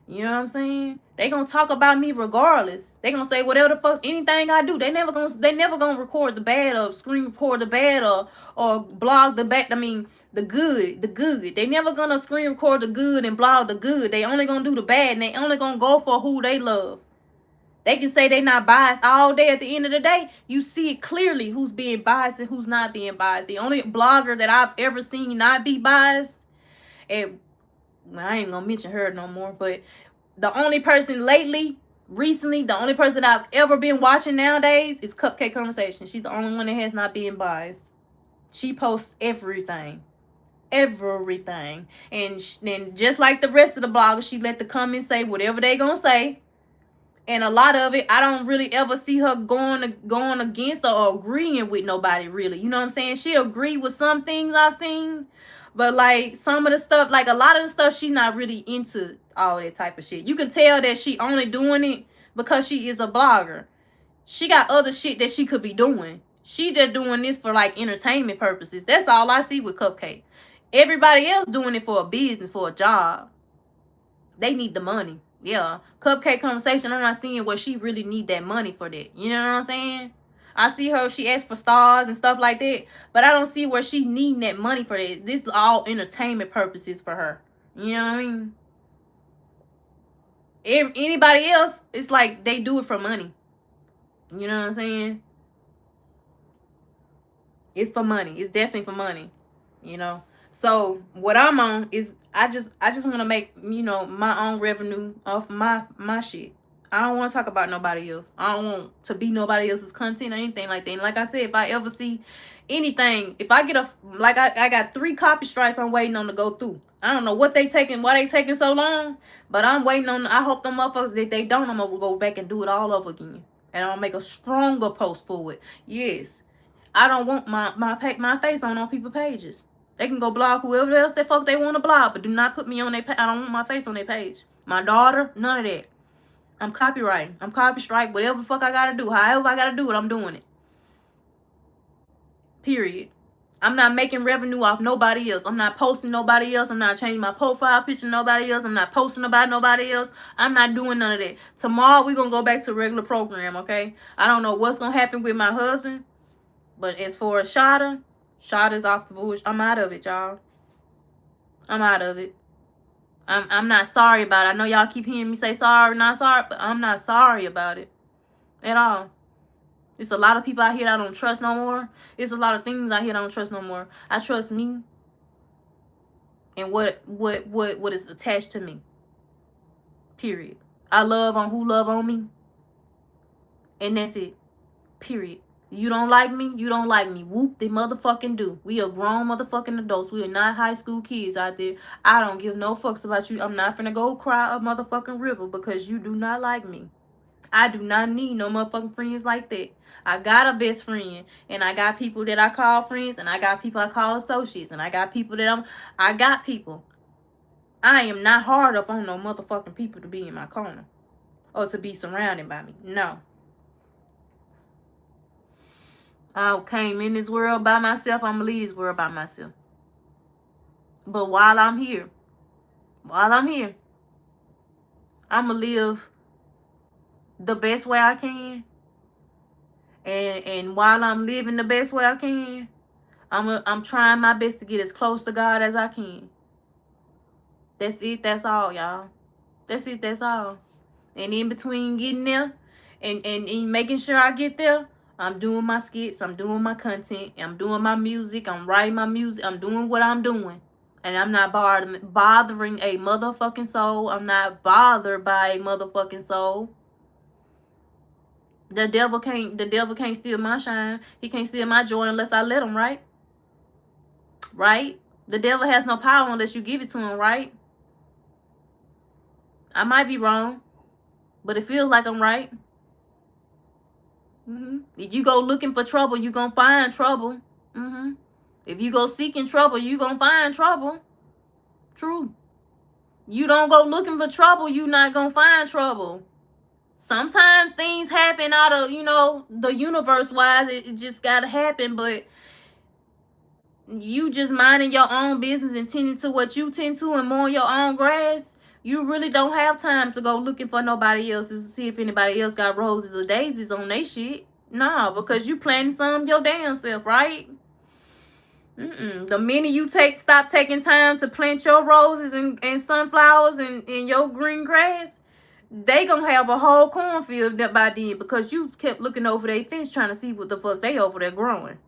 You know what I'm saying? They gonna talk about me regardless. They gonna say whatever the fuck, anything I do. They never gonna record the bad or screen record the bad or blog the bad. I mean the good. They never gonna screen record the good and blog the good. They only gonna do the bad, and they only gonna go for who they love. They can say they not biased all day. At the end of the day, you see it clearly who's being biased and who's not being biased. The only blogger that I've ever seen not be biased, and I ain't gonna mention her no more, but the only person recently, the only person I've ever been watching nowadays is Cupcake Conversation. She's the only one that has not been biased. She posts everything. And then just like the rest of the bloggers, she let the comments say whatever they gonna say. And a lot of it, I don't really ever see her going against or agreeing with nobody, really. You know what I'm saying? She agree with some things I've seen. But, like, some of the stuff, like, a lot of the stuff, she's not really into all that type of shit. You can tell that she only doing it because she is a blogger. She got other shit that she could be doing. She just doing this for, like, entertainment purposes. That's all I see with Cupcake. Everybody else doing it for a business, for a job. They need the money. Yeah. Cupcake Conversation, I'm not seeing where she really need that money for that. You know what I'm saying? I see her, she asks for stars and stuff like that, but I don't see where she's needing that money for that. This is all entertainment purposes for her. You know what I mean? Anybody else, it's like they do it for money. You know what I'm saying? It's for money. It's definitely for money. You know? So what I'm on is I just want to make, you know, my own revenue off my shit. I don't want to talk about nobody else. I don't want to be nobody else's content or anything like that. And like I said, if I ever see anything, if I get I got 3 copy strikes I'm waiting on to go through. I don't know what they taking, why they taking so long, but I'm waiting on, I hope them motherfuckers, that they don't, I'm going to go back and do it all over again. And I'll make a stronger post for it. Yes. I don't want my face on people's pages. They can go blog whoever else the fuck they want to blog, but do not put me on their page. I don't want my face on their page. My daughter, none of that. I'm copywriting. I'm copy strike. Whatever the fuck I gotta do. However I gotta do it, I'm doing it. Period. I'm not making revenue off nobody else. I'm not posting nobody else. I'm not changing my profile picture nobody else. I'm not posting about nobody else. I'm not doing none of that. Tomorrow, we're going to go back to regular program, okay? I don't know what's going to happen with my husband. But as for Shada's off the bush. I'm out of it, y'all. I'm out of it. I'm not sorry about it. I know y'all keep hearing me say sorry, not sorry, but I'm not sorry about it at all. It's a lot of people out here I don't trust no more. It's a lot of things out here I don't trust no more. I trust me and what is attached to me. Period. I love on who love on me. And that's it. Period. You don't like me, you don't like me. Whoop, they motherfucking do. We are grown motherfucking adults. We are not high school kids out there. I don't give no fucks about you. I'm not finna go cry a motherfucking river because you do not like me. I do not need no motherfucking friends like that. I got a best friend, and I got people that I call friends, and I got people I call associates, and I got people that I got people. I am not hard up on no motherfucking people to be in my corner or to be surrounded by me. No. I came in this world by myself. I'm going to leave this world by myself. But while I'm here, I'm going to live the best way I can. And while I'm living the best way I can, I'm trying my best to get as close to God as I can. That's it. That's all, y'all. That's it. That's all. And in between getting there and making sure I get there, I'm doing my skits, I'm doing my content, I'm doing my music, I'm writing my music, I'm doing what I'm doing. And I'm not bothering a motherfucking soul. I'm not bothered by a motherfucking soul. The devil can't steal my shine. He can't steal my joy unless I let him, right? Right? The devil has no power unless you give it to him, right? I might be wrong, but it feels like I'm right. If you go looking for trouble, you gonna find trouble. If you go seeking trouble, you gonna find trouble. True. You don't go looking for trouble, you not gonna find trouble. Sometimes things happen out of, the universe wise. It just gotta happen, but you just minding your own business and tending to what you tend to and mowing your own grass. You really don't have time to go looking for nobody else to see if anybody else got roses or daisies on their shit. Nah, because you planting some your damn self, right? The minute you stop taking time to plant your roses and sunflowers and your green grass, they gonna have a whole cornfield by then, because you kept looking over their fence trying to see what the fuck they over there growing.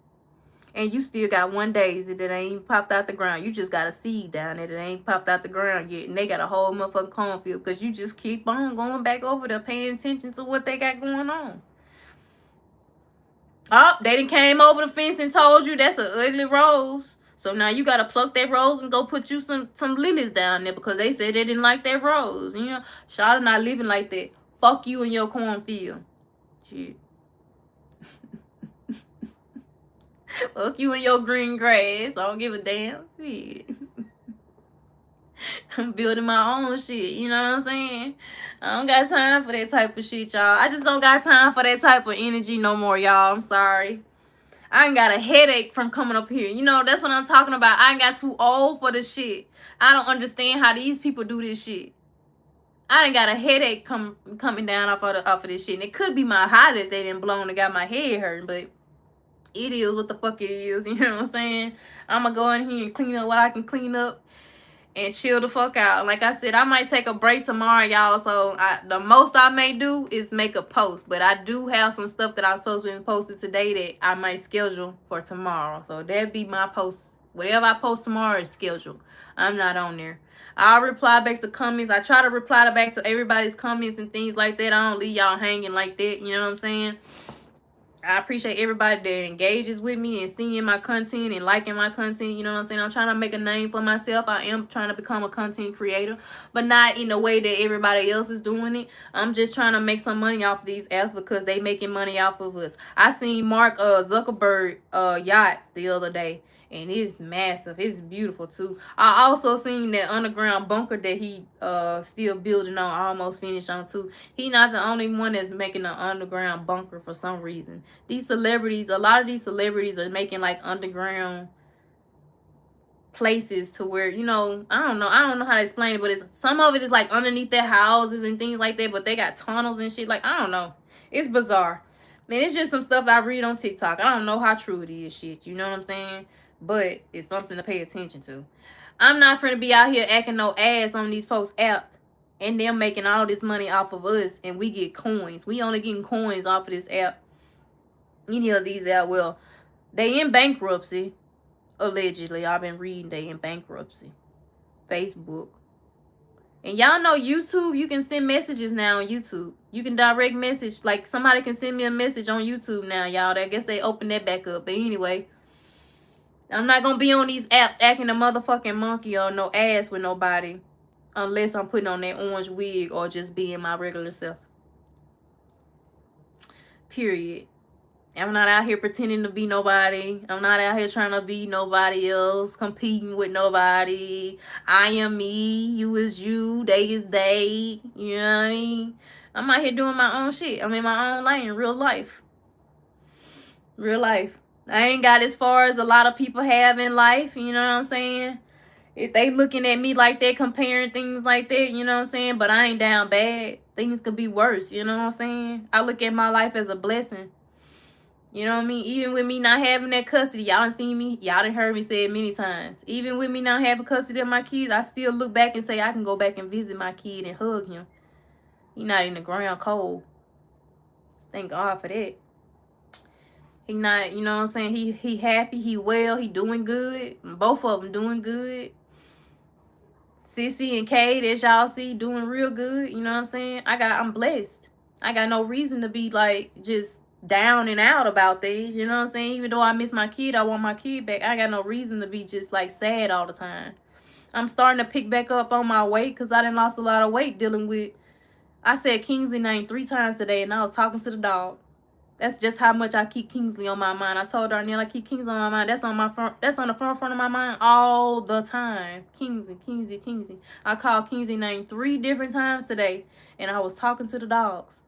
And you still got one daisy that ain't popped out the ground. You just got a seed down there that ain't popped out the ground yet. And they got a whole motherfucking cornfield because you just keep on going back over there paying attention to what they got going on. Oh, they done came over the fence and told you that's an ugly rose. So now you got to pluck that rose and go put you some lilies down there because they said they didn't like that rose. Shawty not living like that. Fuck you and your cornfield. Shit. Fuck you and your green grass. I don't give a damn. Shit. I'm building my own shit. You know what I'm saying? I don't got time for that type of shit, y'all. I just don't got time for that type of energy no more, y'all. I'm sorry. I ain't got a headache from coming up here. That's what I'm talking about. I ain't got too old for this shit. I don't understand how these people do this shit. I ain't got a headache coming down off of this shit. And it could be my high that they didn't blow and got my head hurt, but it is what the fuck it is. You know what I'm saying? I'm gonna go in here and clean up what I can clean up and chill the fuck out. Like I said, I might take a break tomorrow, y'all. So the most I may do is make a post. But I do have some stuff that I was supposed to be posted today that I might schedule for tomorrow. So that'd be my post. Whatever I post tomorrow is scheduled. I'm not on there. I'll reply back to comments. I try to reply back to everybody's comments and things like that. I don't leave y'all hanging like that. You know what I'm saying? I appreciate everybody that engages with me and seeing my content and liking my content. You know what I'm saying? I'm trying to make a name for myself. I am trying to become a content creator, but not in the way that everybody else is doing it. I'm just trying to make some money off of these apps because they making money off of us. I seen Mark Zuckerberg yacht the other day, and it's massive. It's beautiful too. I also seen that underground bunker that he still building on, almost finished on too. He not the only one that's making an underground bunker for some reason. These celebrities, a lot of these celebrities are making like underground places to where, I don't know how to explain it, but some of it is like underneath their houses and things like that, but they got tunnels and shit. Like, I don't know. It's bizarre. Man, it's just some stuff I read on TikTok. I don't know how true it is, shit. You know what I'm saying? But it's something to pay attention to. I'm not finna be out here acting no ass on these folks' app and them making all this money off of us and we get coins. We only getting coins off of this app. Any of these app, well, they in bankruptcy. Allegedly. I've been reading they in bankruptcy. Facebook. And y'all know YouTube, you can send messages now on YouTube. You can direct message. Like somebody can send me a message on YouTube now, y'all. I guess they open that back up. But anyway, I'm not going to be on these apps acting a motherfucking monkey or no ass with nobody. Unless I'm putting on that orange wig or just being my regular self. Period. I'm not out here pretending to be nobody. I'm not out here trying to be nobody else, competing with nobody. I am me, you is you, they is they. You know what I mean? I'm out here doing my own shit. I'm in my own lane, real life. Real life. I ain't got as far as a lot of people have in life, you know what I'm saying? If they looking at me like that, comparing things like that, you know what I'm saying? But I ain't down bad. Things could be worse, you know what I'm saying? I look at my life as a blessing. You know what I mean? Even with me not having that custody, y'all done seen me, y'all done heard me say it many times. Even with me not having custody of my kids, I still look back and say I can go back and visit my kid and hug him. He not in the ground cold. Thank God for that. He not, you know what I'm saying? He happy, he well, he doing good. Both of them doing good. Sissy and Kate, as y'all see, doing real good. You know what I'm saying? I'm blessed. I got no reason to be like just down and out about things. You know what I'm saying? Even though I miss my kid, I want my kid back. I got no reason to be just like sad all the time. I'm starting to pick back up on my weight because I done lost a lot of weight dealing with. I said Kingsley name 3 times today, and I was talking to the dog. That's just how much I keep Kingsley on my mind. I told Darnell I keep Kingsley on my mind. That's on my front. That's on the front of my mind all the time. Kingsley, Kingsley, Kingsley. I called Kingsley name 3 different times today, and I was talking to the dogs.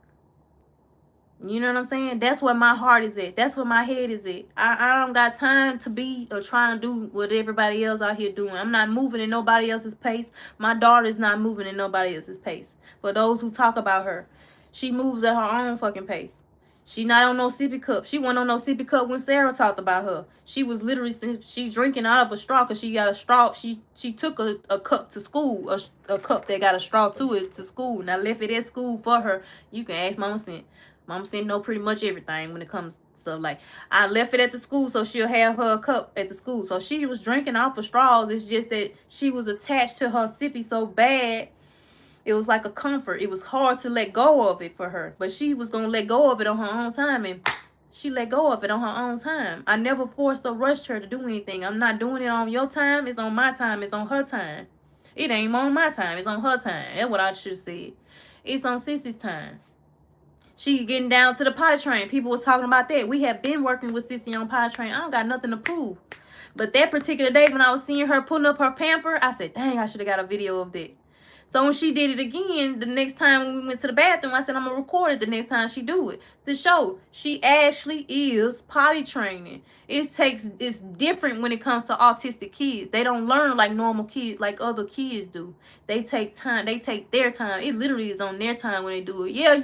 You know what I'm saying? That's where my heart is at. That's where my head is at. I don't got time to be or trying to do what everybody else out here doing. I'm not moving at nobody else's pace. My daughter's not moving at nobody else's pace. For those who talk about her, she moves at her own fucking pace. She not on no sippy cup. She wasn't on no sippy cup when Sarah talked about her. She was literally, she's drinking out of a straw because she got a straw. She took a cup to school, a cup that got a straw to it to school. And I left it at school for her. You can ask Mama Cent. Mama Cent know pretty much everything when it comes to stuff. Like, I left it at the school so she'll have her cup at the school. So she was drinking off of straws. It's just that she was attached to her sippy so bad. It was like a comfort. It was hard to let go of it for her. But she was going to let go of it on her own time. And she let go of it on her own time. I never forced or rushed her to do anything. I'm not doing it on your time. It's on my time. It's on her time. It ain't on my time. It's on her time. That's what I should say. It's on Sissy's time. She getting down to the potty train. People was talking about that. We have been working with Sissy on potty train. I don't got nothing to prove. But that particular day when I was seeing her putting up her pamper, I said, dang, I should have got a video of that. So when she did it again, the next time when we went to the bathroom, I said, I'm going to record it the next time she do it to show she actually is potty training. It's different when it comes to autistic kids. They don't learn like normal kids, like other kids do. They take time. They take their time. It literally is on their time when they do it. Yeah,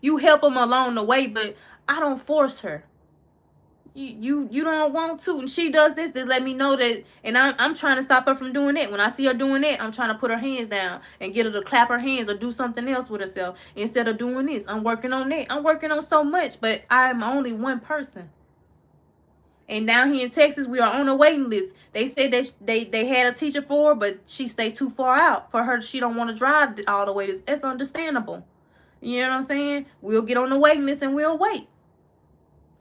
you help them along the way, but I don't force her. You don't want to, and she does this let me know that, and I'm trying to stop her from doing that. When I see her doing that, I'm trying to put her hands down and get her to clap her hands or do something else with herself instead of doing this. I'm working on that. I'm working on so much, but I'm only one person. And down here in Texas, we are on a waiting list. They said that they had a teacher for her, but she stayed too far out for her. She don't want to drive all the way. It's understandable. You know what I'm saying? We'll get on the waiting list and we'll wait.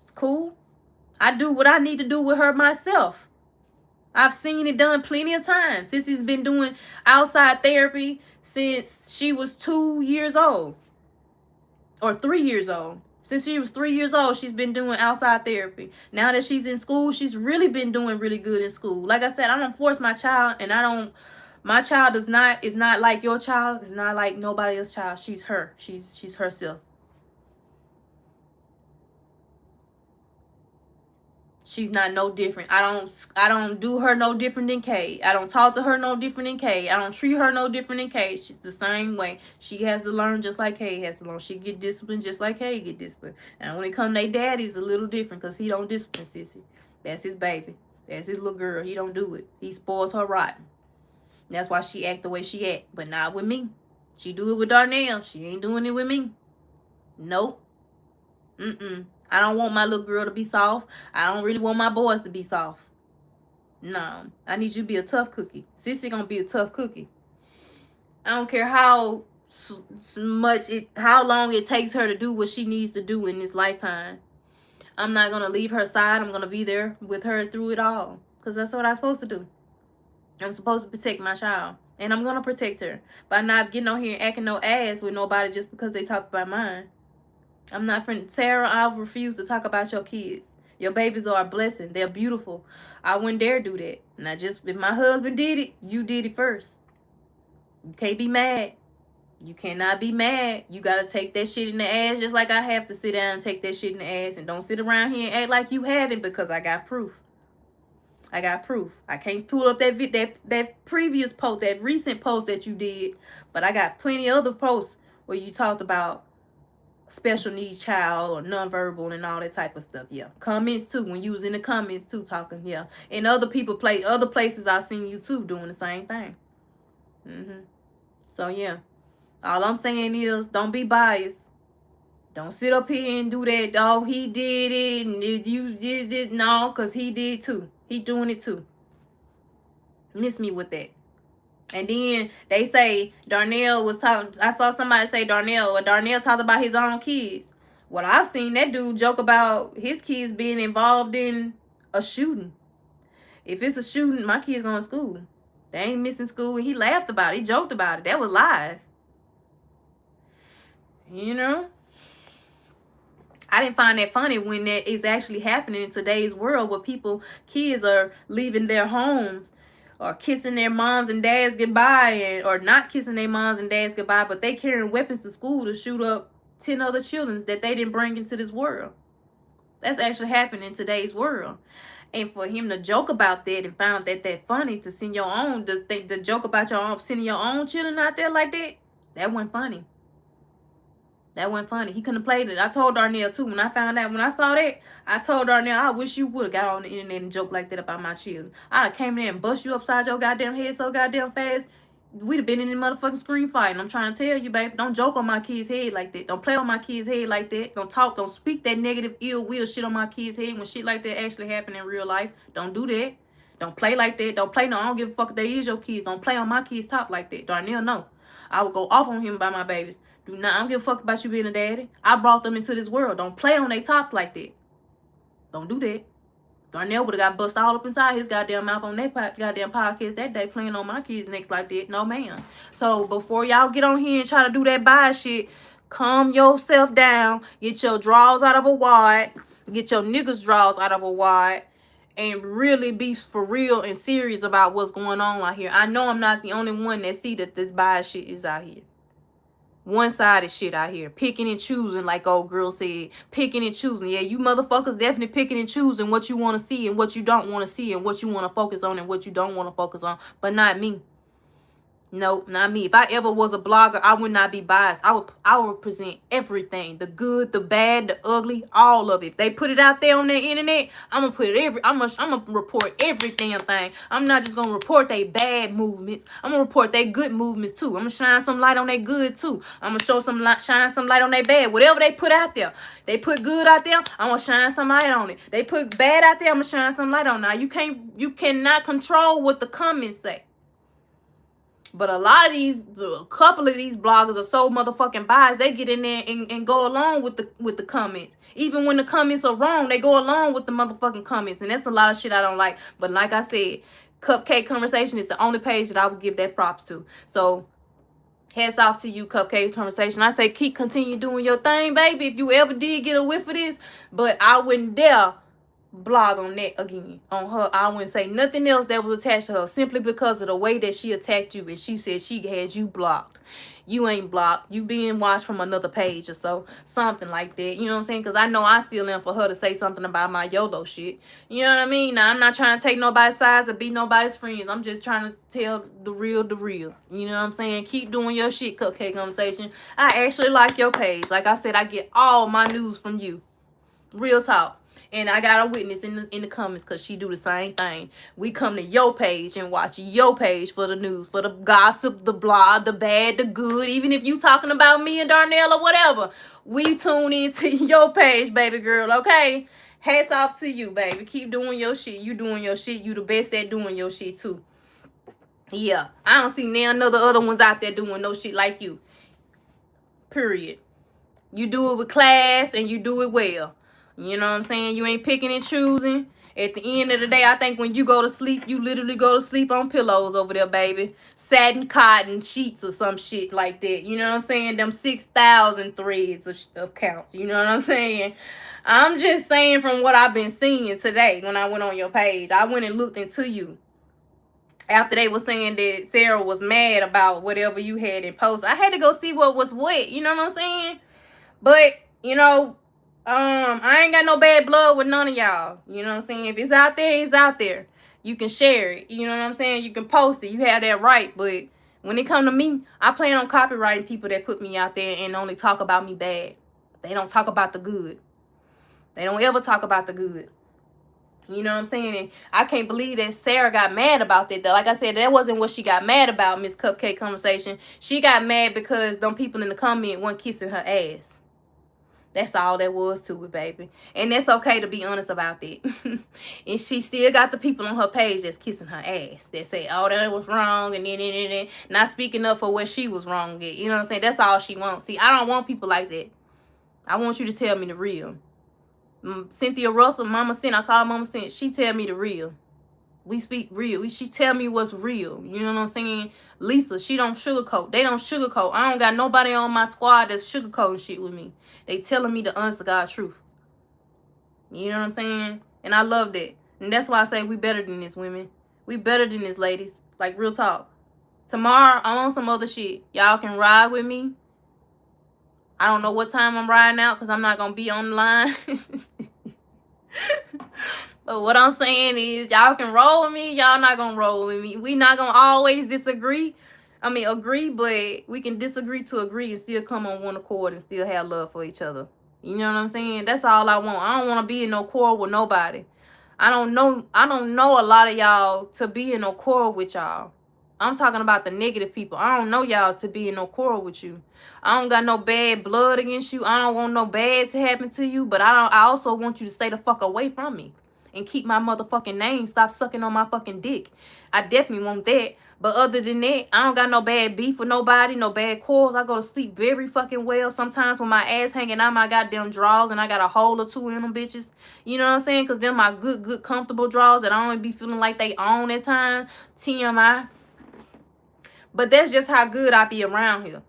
It's cool. I do what I need to do with her myself. I've seen it done plenty of times. Sissy's been doing outside therapy since she was 2 years old. Or 3 years old. Since she was 3 years old, she's been doing outside therapy. Now that she's in school, she's really been doing really good in school. Like I said, I don't force my child, and my child is not like your child. It's not like nobody else's child. She's her. She's herself. She's not no different. I don't do her no different than Kay. I don't talk to her no different than Kay. I don't treat her no different than Kay. She's the same way. She has to learn just like Kay has to learn. She get disciplined just like Kay get disciplined. And when it comes to their daddy's a little different because he don't discipline Sissy. That's his baby. That's his little girl. He don't do it. He spoils her rotten. That's why she act the way she act. But not with me. She do it with Darnell. She ain't doing it with me. Nope. I don't want my little girl to be soft. I don't really want my boys to be soft. No. I need you to be a tough cookie. Sissy gonna be a tough cookie. I don't care how long it takes her to do what she needs to do in this lifetime. I'm not gonna leave her side. I'm gonna be there with her through it all. Because that's what I'm supposed to do. I'm supposed to protect my child. And I'm gonna protect her by not getting on here and acting no ass with nobody just because they talk about mine. I'm not friend Sarah. I refuse to talk about your kids. Your babies are a blessing. They're beautiful. I wouldn't dare do that. Not just if my husband did it, you did it first. You can't be mad. You cannot be mad. You gotta take that shit in the ass just like I have to sit down and take that shit in the ass. And don't sit around here and act like you haven't because I got proof. I got proof. I can't pull up that previous post, that recent post that you did, but I got plenty of other posts where you talked about special needs child or nonverbal and all that type of stuff. Yeah, comments too, when you was in the comments too talking. Yeah, and other people other places I've seen you too doing the same thing. So yeah, all I'm saying is don't be biased. Don't sit up here and do that. Oh, he did it and you did it. No, because he did too. He doing it too. Miss me with that. And then they say Darnell was talking. I saw somebody say Darnell talked about his own kids. Well, I've seen that dude joke about his kids being involved in a shooting. If it's a shooting, my kids going to school. They ain't missing school. And he laughed about it. He joked about it. That was live. You know? I didn't find that funny when that is actually happening in today's world, where kids are leaving their homes or kissing their moms and dads goodbye, or not kissing their moms and dads goodbye, but they carrying weapons to school to shoot up 10 other children that they didn't bring into this world. That's actually happening in today's world. And for him to joke about that and found that funny, to send your own, to joke about sending your own children out there like that wasn't funny. That wasn't funny. He couldn't have played it. I told Darnell too. When I saw that, I told Darnell, I wish you would have got on the internet and joked like that about my children. I'd have came in there and bust you upside your goddamn head so goddamn fast. We'd have been in the motherfucking screen fighting. I'm trying to tell you, baby. Don't joke on my kid's head like that. Don't play on my kid's head like that. Don't speak that negative, ill will shit on my kid's head when shit like that actually happen in real life. Don't do that. Don't play like that. Don't play no, I don't give a fuck if they is your kids. Don't play on my kids' top like that. Darnell, no. I would go off on him about my babies. I don't give a fuck about you being a daddy. I brought them into this world. Don't play on their tops like that. Don't do that. Darnell would have got bust all up inside his goddamn mouth on that goddamn podcast that day, playing on my kids' necks like that. No, ma'am. So before y'all get on here and try to do that bias shit, calm yourself down. Get your draws out of a wad. Get your niggas' draws out of a wad. And really be for real and serious about what's going on out here. I know I'm not the only one that see that this bias shit is out here. One-sided shit out here. Picking and choosing, like old girl said. Picking and choosing. Yeah, you motherfuckers definitely picking and choosing what you want to see and what you don't want to see, and what you want to focus on and what you don't want to focus on. But not me. Nope, not me. If I ever was a blogger, I would not be biased. I would present everything. The good, the bad, the ugly, all of it. If they put it out there on the internet, I'm gonna put it I'm gonna report every damn thing. I'm not just gonna report they bad movements. I'm gonna report they good movements too. I'm gonna shine some light on they good too. I'm gonna shine some light on they bad. Whatever they put out there. They put good out there, I'm gonna shine some light on it. They put bad out there, I'm gonna shine some light on it. Now you cannot control what the comments say. But a couple of these bloggers are so motherfucking biased, they get in there and go along with the comments. Even when the comments are wrong, they go along with the motherfucking comments. And that's a lot of shit I don't like. But like I said, Cupcake Conversation is the only page that I would give that props to. So hats off to you, Cupcake Conversation. I say continue doing your thing, baby, if you ever did get a whiff of this. But I wouldn't dare blog on that again, on her. I wouldn't say nothing else that was attached to her, simply because of the way that she attacked you. And she said she had you blocked. You ain't blocked. You being watched from another page or so, something like that. You know what I'm saying? Because I know I still am for her to say something about my YOLO shit. You know what I mean? Now, I'm not trying to take nobody's sides or be nobody's friends. I'm just trying to tell the real. You know what I'm saying? Keep doing your shit, Cupcake Conversation. I actually like your page. Like I said, I get all my news from you. Real talk. And I got a witness in the comments, because she do the same thing. We come to your page and watch your page for the news, for the gossip, the blog, the bad, the good. Even if you talking about me and Darnell or whatever, we tune into your page, baby girl, okay? Hats off to you, baby. Keep doing your shit. You doing your shit. You the best at doing your shit, too. Yeah. I don't see none of the other ones out there doing no shit like you. Period. You do it with class and you do it well. You know what I'm saying? You ain't picking and choosing. At the end of the day, I think when you go to sleep, you literally go to sleep on pillows over there, baby. Satin cotton sheets or some shit like that. You know what I'm saying? Them 6,000 threads of counts. You know what I'm saying? I'm just saying from what I've been seeing today when I went on your page. I went and looked into you. After they were saying that Sarah was mad about whatever you had in post, I had to go see what was what. You know what I'm saying? But, you know, I ain't got no bad blood with none of y'all. You know what I'm saying? If it's out there, it's out there. You can share it. You know what I'm saying? You can post it. You have that right. But when it come to me, I plan on copywriting people that put me out there and only talk about me bad. They don't talk about the good. They don't ever talk about the good. You know what I'm saying? And I can't believe that Sarah got mad about that, though. Like I said, that wasn't what she got mad about, Miss Cupcake Conversation. She got mad because them people in the comment weren't kissing her ass. That's all that was to it, baby. And that's okay to be honest about that. And she still got the people on her page that's kissing her ass. That say, oh, that was wrong. And then not speaking up for where she was wrong at. You know what I'm saying? That's all she wants. See, I don't want people like that. I want you to tell me the real. Cynthia Russell, Mama Cent, I call her Mama Cent. She tell me the real. We speak real. She tell me what's real. You know what I'm saying? Lisa, she don't sugarcoat. They don't sugarcoat. I don't got nobody on my squad that's sugarcoating shit with me. They telling me the honest to God truth. You know what I'm saying? And I love that. And that's why I say we better than this, women. We better than this, ladies. Like, real talk. Tomorrow, I'm on some other shit. Y'all can ride with me. I don't know what time I'm riding out because I'm not going to be on the line. But what I'm saying is, y'all can roll with me. Y'all not going to roll with me. We not going to always disagree. I mean, agree, but we can disagree to agree and still come on one accord and still have love for each other. You know what I'm saying? That's all I want. I don't want to be in no quarrel with nobody. I don't know a lot of y'all to be in no quarrel with y'all. I'm talking about the negative people. I don't know y'all to be in no quarrel with you. I don't got no bad blood against you. I don't want no bad to happen to you, but I also want you to stay the fuck away from me and keep my motherfucking name. Stop sucking on my fucking dick. I definitely want that. But other than that, I don't got no bad beef with nobody, no bad quarrels. I go to sleep very fucking well. Sometimes when my ass hanging out my goddamn drawers and I got a hole or two in them bitches. You know what I'm saying? Because them my good, comfortable drawers that I don't be feeling like they own at times. TMI. But that's just how good I be around here.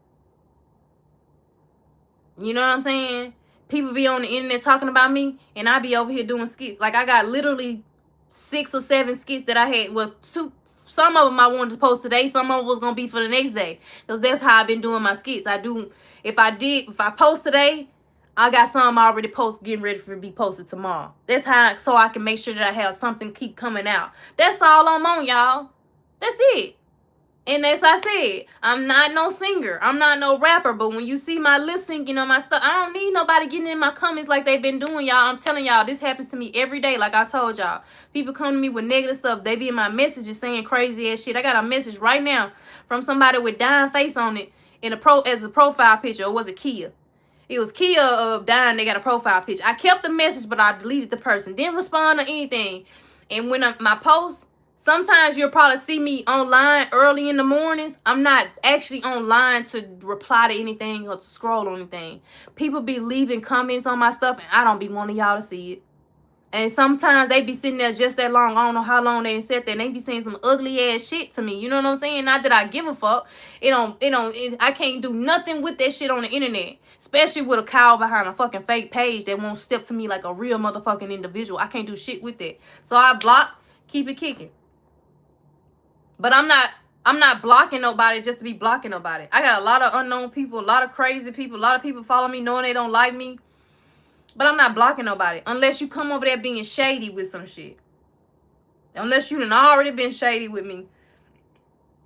You know what I'm saying? People be on the internet talking about me, and I be over here doing skits. Like, I got literally 6 or 7 skits that I had. Well, 2. Some of them I wanted to post today. Some of them was going to be for the next day. Because that's how I've been doing my skits. If I post today, I got some already getting ready for be posted tomorrow. That's how, so I can make sure that I have something keep coming out. That's all I'm on, y'all. That's it. And as I said, I'm not no singer. I'm not no rapper. But when you see my lip syncing on my stuff, I don't need nobody getting in my comments like they've been doing, y'all. I'm telling y'all, this happens to me every day, like I told y'all. People come to me with negative stuff. They be in my messages saying crazy ass shit. I got a message right now from somebody with dying face on it as a profile picture. Or was it Kia? It was Kia of dying. They got a profile picture. I kept the message, but I deleted the person. Didn't respond to anything. And when my post... Sometimes you'll probably see me online early in the mornings. I'm not actually online to reply to anything or to scroll on anything. People be leaving comments on my stuff, and I don't be wanting y'all to see it. And sometimes they be sitting there just that long. I don't know how long they sat there. And they be saying some ugly ass shit to me. You know what I'm saying? Not that I give a fuck. I can't do nothing with that shit on the internet. Especially with a cow behind a fucking fake page that won't step to me like a real motherfucking individual. I can't do shit with that. So I block, keep it kicking. But I'm not blocking nobody just to be blocking nobody. I got a lot of unknown people, a lot of crazy people, a lot of people follow me knowing they don't like me. But I'm not blocking nobody unless you come over there being shady with some shit. Unless you done already been shady with me.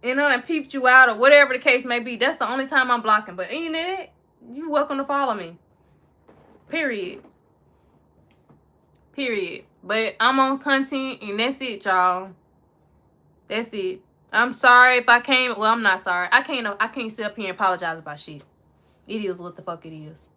You know, and peeped you out or whatever the case may be. That's the only time I'm blocking. But any of that, you're welcome to follow me. Period. But I'm on content and that's it, y'all. That's it. I'm sorry if I came. Well, I'm not sorry. I can't sit up here and apologize about shit. It is what the fuck it is.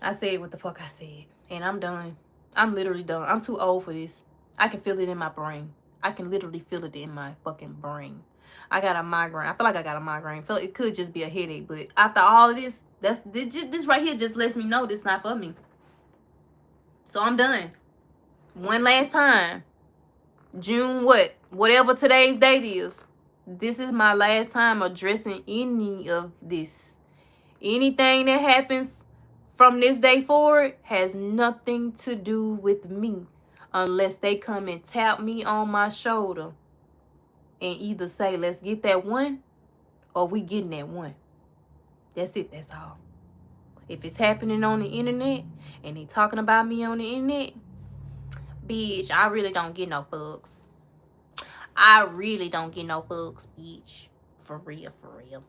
I said what the fuck I said. And I'm done. I'm literally done. I'm too old for this. I can feel it in my brain. I can literally feel it in my fucking brain. I got a migraine. I feel like I got a migraine. I feel like it could just be a headache. But after all of this, this right here just lets me know this not for me. So I'm done. One last time. June what? Whatever today's date is. This is my last time addressing any of this. Anything that happens from this day forward has nothing to do with me. Unless they come and tap me on my shoulder. And either say, let's get that one. Or we getting that one. That's it. That's all. If it's happening on the internet. And they talking about me on the internet. Bitch, I really don't get no fucks. I really don't get no fucks, bitch. For real, for real.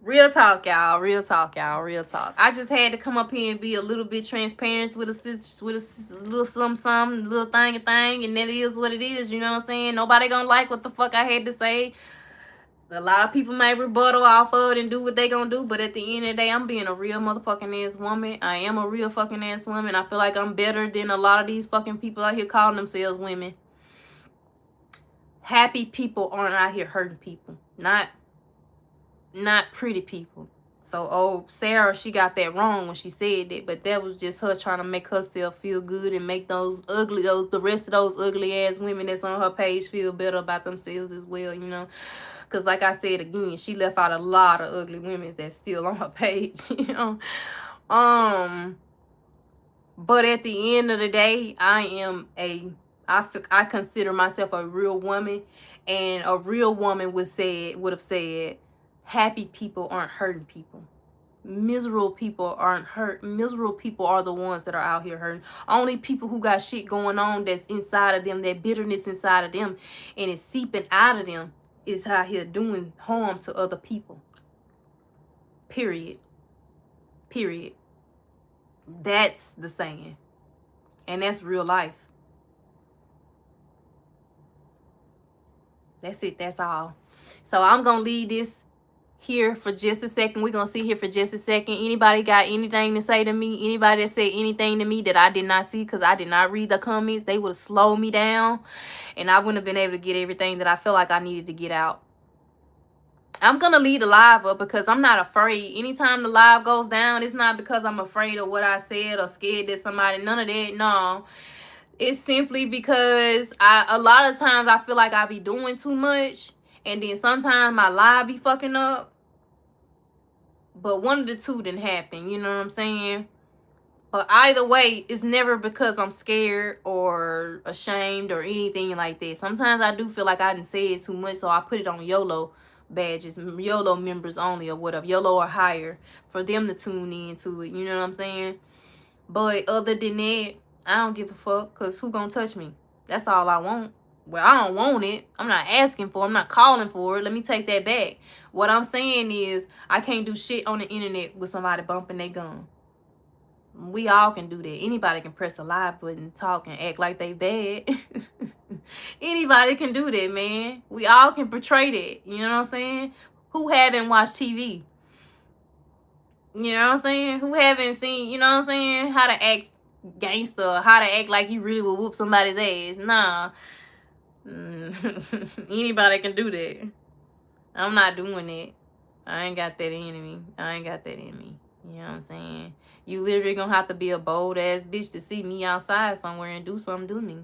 Real talk, y'all. Real talk, y'all. Real talk. I just had to come up here and be a little bit transparent with a little something, little thing, and that is what it is. You know what I'm saying? Nobody gonna like what the fuck I had to say. A lot of people may rebuttal off of it and do what they gonna do, but at the end of the day, I'm being a real motherfucking ass woman. I am a real fucking ass woman. I feel like I'm better than a lot of these fucking people out here calling themselves women. Happy people aren't out here hurting people. Not pretty people. So, oh, Sarah, she got that wrong when she said that, but that was just her trying to make herself feel good and make the rest of those ugly ass women that's on her page feel better about themselves as well, you know. Because like I said again, she left out a lot of ugly women that's still on her page, you know. But at the end of the day, I consider myself a real woman, and a real woman would have said, happy people aren't hurting people. Miserable people aren't hurt. Miserable people are the ones that are out here hurting. Only people who got shit going on that's inside of them, that bitterness inside of them, and it's seeping out of them, is out here doing harm to other people. Period. Period. That's the saying. And that's real life. That's it. That's all. So I'm going to leave this here for just a second. We're going to sit here for just a second. Anybody got anything to say to me? Anybody that said anything to me that I did not see because I did not read the comments, they would have slowed me down. And I wouldn't have been able to get everything that I feel like I needed to get out. I'm going to leave the live up because I'm not afraid. Anytime the live goes down, it's not because I'm afraid of what I said or scared that somebody, none of that. No. It's simply because a lot of times I feel like I be doing too much. And then sometimes my live be fucking up. But one of the two didn't happen. You know what I'm saying? But either way, it's never because I'm scared or ashamed or anything like that. Sometimes I do feel like I didn't say it too much. So I put it on YOLO badges, YOLO members only or whatever. YOLO or higher for them to tune in to it. You know what I'm saying? But other than that, I don't give a fuck, because who gonna touch me? That's all I want. Well, I don't want it. I'm not asking for it. I'm not calling for it. Let me take that back. What I'm saying is I can't do shit on the internet with somebody bumping their gun. We all can do that. Anybody can press a live button, talk, and act like they bad. Anybody can do that, man. We all can portray that. You know what I'm saying? Who haven't watched TV? You know what I'm saying? Who haven't seen, you know what I'm saying, how to act gangster, how to act like you really will whoop somebody's ass. Nah. Anybody can do that. I'm not doing it. I ain't got that in me. I ain't got that in me. You know what I'm saying? You literally gonna have to be a bold ass bitch to see me outside somewhere and do something to me.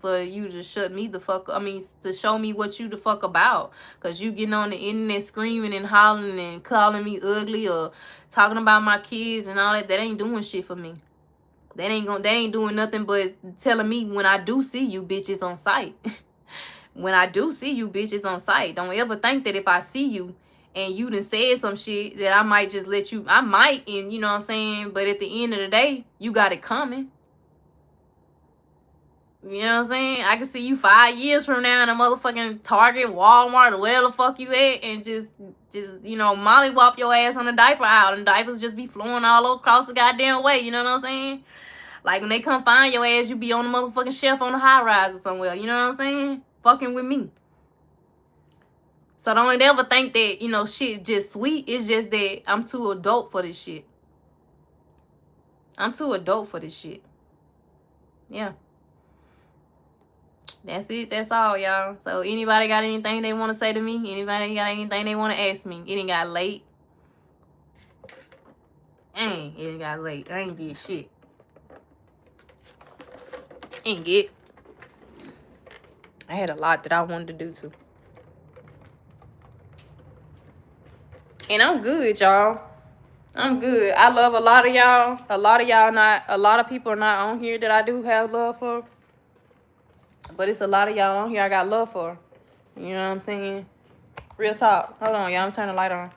For you to shut me the fuck up. I mean, to show me what you the fuck about. Because you getting on the internet screaming and hollering and calling me ugly or talking about my kids and all that. That ain't doing shit for me. That ain't doing nothing but telling me when I do see you bitches on sight. When I do see you bitches on sight. Don't ever think that if I see you and you done said some shit that I might just let you. I might, and you know what I'm saying? But at the end of the day, you got it coming. You know what I'm saying? I can see you 5 years from now in a motherfucking Target, Walmart, or wherever the fuck you at, and just you know, mollywop your ass on the diaper aisle, and diapers just be flowing all across the goddamn way. You know what I'm saying? Like when they come find your ass, you be on the motherfucking shelf on the high rise or somewhere. You know what I'm saying? Fucking with me. So don't ever think that, you know, shit's just sweet. It's just that I'm too adult for this shit. I'm too adult for this shit. Yeah. That's it. That's all, y'all. So anybody got anything they want to say to me? Anybody got anything they want to ask me? It ain't got late. Dang, it got late. I ain't did shit. Ain't get. I had a lot that I wanted to do too. And I'm good, y'all. I'm good. I love a lot of y'all. A lot of people are not on here that I do have love for. But it's a lot of y'all on here I got love for. You know what I'm saying? Real talk. Hold on, y'all. I'm turning the light on.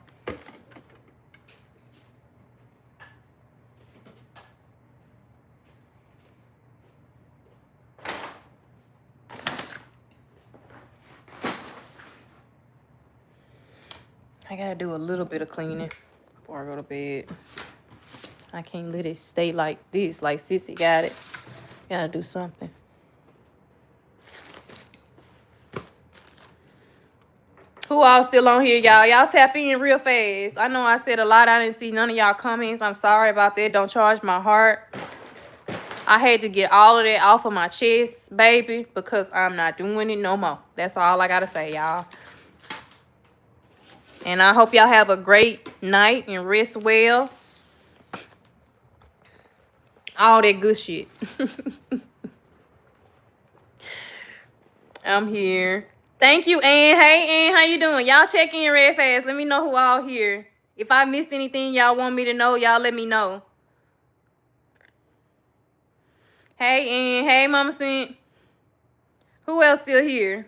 I gotta do a little bit of cleaning before I go to bed. I can't let it stay like this, like Sissy got it. Gotta do something. Who all still on here, y'all? Y'all tap in real fast. I know I said a lot. I didn't see none of y'all comments. I'm sorry about that. Don't charge my heart. I had to get all of that off of my chest, baby, because I'm not doing it no more. That's all I gotta say, y'all. And I hope y'all have a great night and rest well. All that good shit. I'm here. Thank you, Ann. Hey, Ann, how you doing? Y'all check in real fast. Let me know who all here. If I missed anything y'all want me to know, y'all let me know. Hey, Ann. Hey, Mama Sint. Who else still here?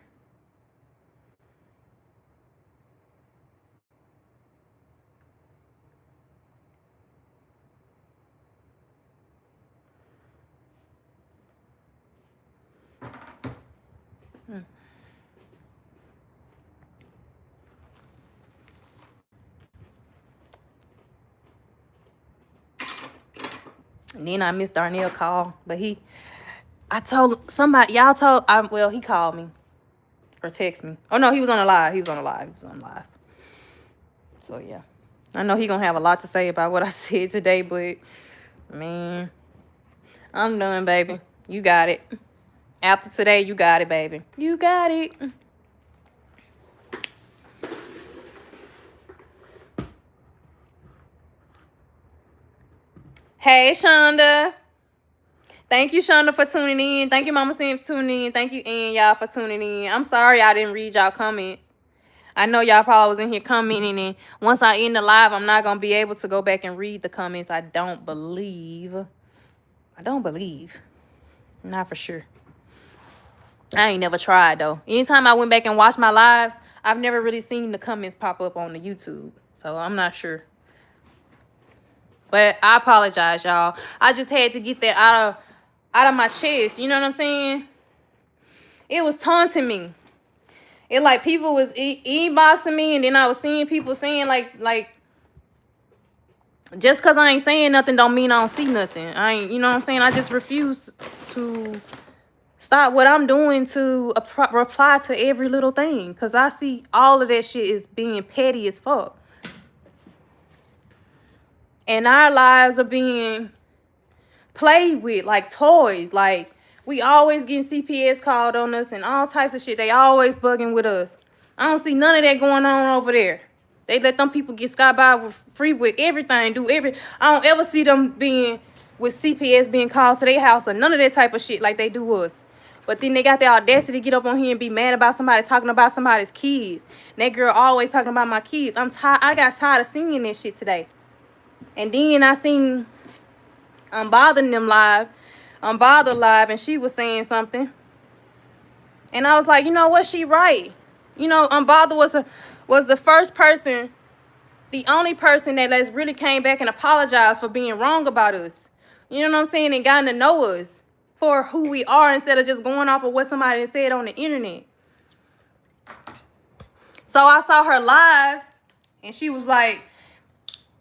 And then I missed Darnell call, but I told somebody, y'all told, well, he called me or text me. Oh, no, he was on the live. He was on the live. So, yeah. I know he gonna have a lot to say about what I said today, but, man, I'm done, baby. You got it. After today, you got it, baby. You got it. Hey, Shonda. Thank you, Shonda, for tuning in. Thank you, Mama Sam, for tuning in. Thank you, Ann, y'all, for tuning in. I'm sorry I didn't read y'all comments. I know y'all probably was in here commenting, and once I end the live, I'm not going to be able to go back and read the comments. I don't believe. Not for sure. I ain't never tried, though. Anytime I went back and watched my lives, I've never really seen the comments pop up on the YouTube. So I'm not sure. But I apologize, y'all. I just had to get that out of my chest. You know what I'm saying? It was taunting me. It like people was inboxing me, and then I was seeing people saying like just because I ain't saying nothing don't mean I don't see nothing. I ain't, you know what I'm saying? I just refuse to stop what I'm doing to reply to every little thing, because I see all of that shit is being petty as fuck. And our lives are being played with like toys. Like, we always getting CPS called on us and all types of shit. They always bugging with us. I don't see none of that going on over there. They let them people get scot by with free with everything, I don't ever see them being with CPS being called to their house or none of that type of shit like they do us. But then they got the audacity to get up on here and be mad about somebody talking about somebody's kids. And that girl always talking about my kids. I got tired of seeing that shit today. And then I seen Unbothered live, and she was saying something. And I was like, you know what? She right. You know, Unbothered was the first person, the only person that has really came back and apologized for being wrong about us. You know what I'm saying? And gotten to know us for who we are instead of just going off of what somebody said on the internet. So I saw her live, and she was like,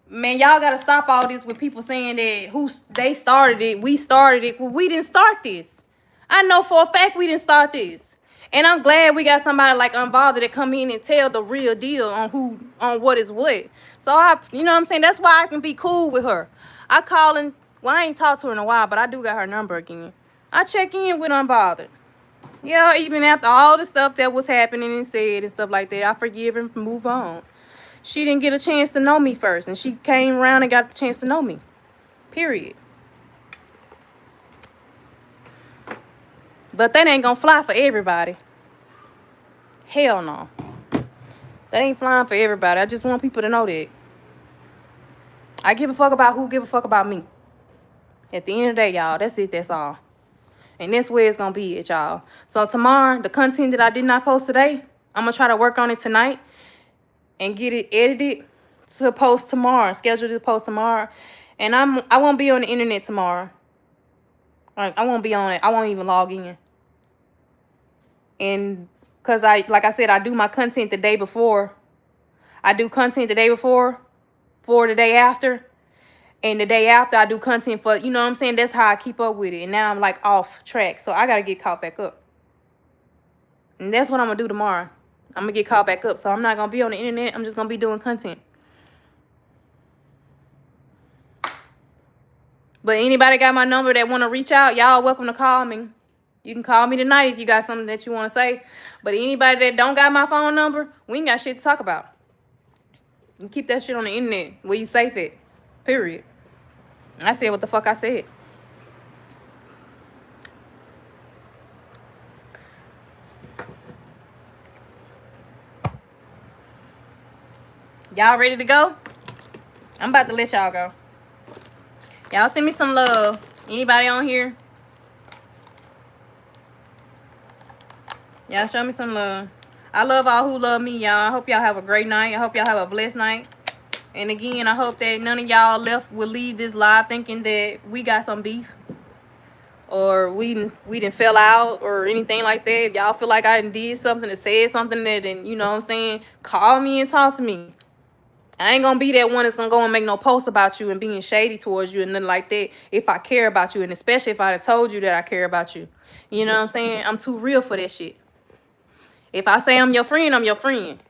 man, y'all got to stop all this with people saying that they started it, we started it. Well, we didn't start this. I know for a fact we didn't start this. And I'm glad we got somebody like Unbothered to come in and tell the real deal on what is what. So you know what I'm saying? That's why I can be cool with her. I ain't talked to her in a while, but I do got her number again. I check in with Unbothered. Yeah, even after all the stuff that was happening and said and stuff like that, I forgive and move on. She didn't get a chance to know me first, and she came around and got the chance to know me. Period. But that ain't gonna fly for everybody. Hell no. That ain't flying for everybody. I just want people to know that. I give a fuck about who give a fuck about me. At the end of the day, y'all, that's it, that's all. And that's where it's gonna be at, y'all. So tomorrow, the content that I did not post today, I'm gonna try to work on it tonight and get it edited to post tomorrow, scheduled to post tomorrow. And I won't be on the internet tomorrow. Like, I won't be on it. I won't even log in. And because like I said, I do my content the day before. I do content the day before for the day after. And the day after, I do content for, you know what I'm saying? That's how I keep up with it. And now I'm like off track. So I got to get caught back up. And that's what I'm going to do tomorrow. I'm going to get caught back up. So I'm not going to be on the internet. I'm just going to be doing content. But anybody got my number that want to reach out, y'all welcome to call me. You can call me tonight if you got something that you want to say. But anybody that don't got my phone number, we ain't got shit to talk about. You keep that shit on the internet where you safe it. Period. I said what the fuck I said. Y'all ready to go? I'm about to let y'all go. Y'all send me some love. Anybody on here? Y'all show me some love. I love all who love me, y'all. I hope y'all have a great night. I hope y'all have a blessed night. And again, I hope that none of y'all will leave this live thinking that we got some beef. Or we didn't fell out or anything like that. If y'all feel like I did something or said something that, and you know what I'm saying, call me and talk to me. I ain't gonna be that one that's gonna go and make no post about you and being shady towards you and nothing like that if I care about you, and especially if I had told you that I care about you. You know what I'm saying? I'm too real for that shit. If I say I'm your friend, I'm your friend.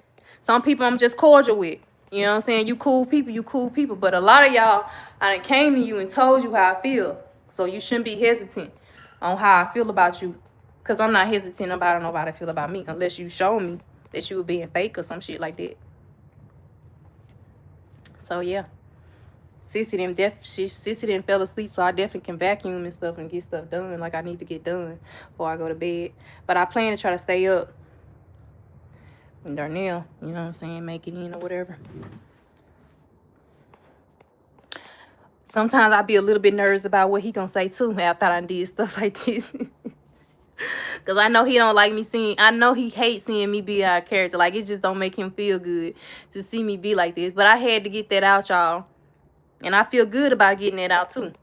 Some people I'm just cordial with. You know what I'm saying? You cool people. But a lot of y'all, I done came to you and told you how I feel. So you shouldn't be hesitant on how I feel about you. Because I'm not hesitant about how nobody feel about me. Unless you show me that you were being fake or some shit like that. So, yeah. Sissy didn't fell asleep. So I definitely can vacuum and stuff and get stuff done like I need to get done before I go to bed. But I plan to try to stay up. And Darnell, you know what I'm saying, make it in or whatever. Sometimes I be a little bit nervous about what he gonna say too after I did stuff like this. Cause I know he don't like me seeing, I know he hates seeing me be out of character. Like, it just don't make him feel good to see me be like this. But I had to get that out, y'all. And I feel good about getting it out too.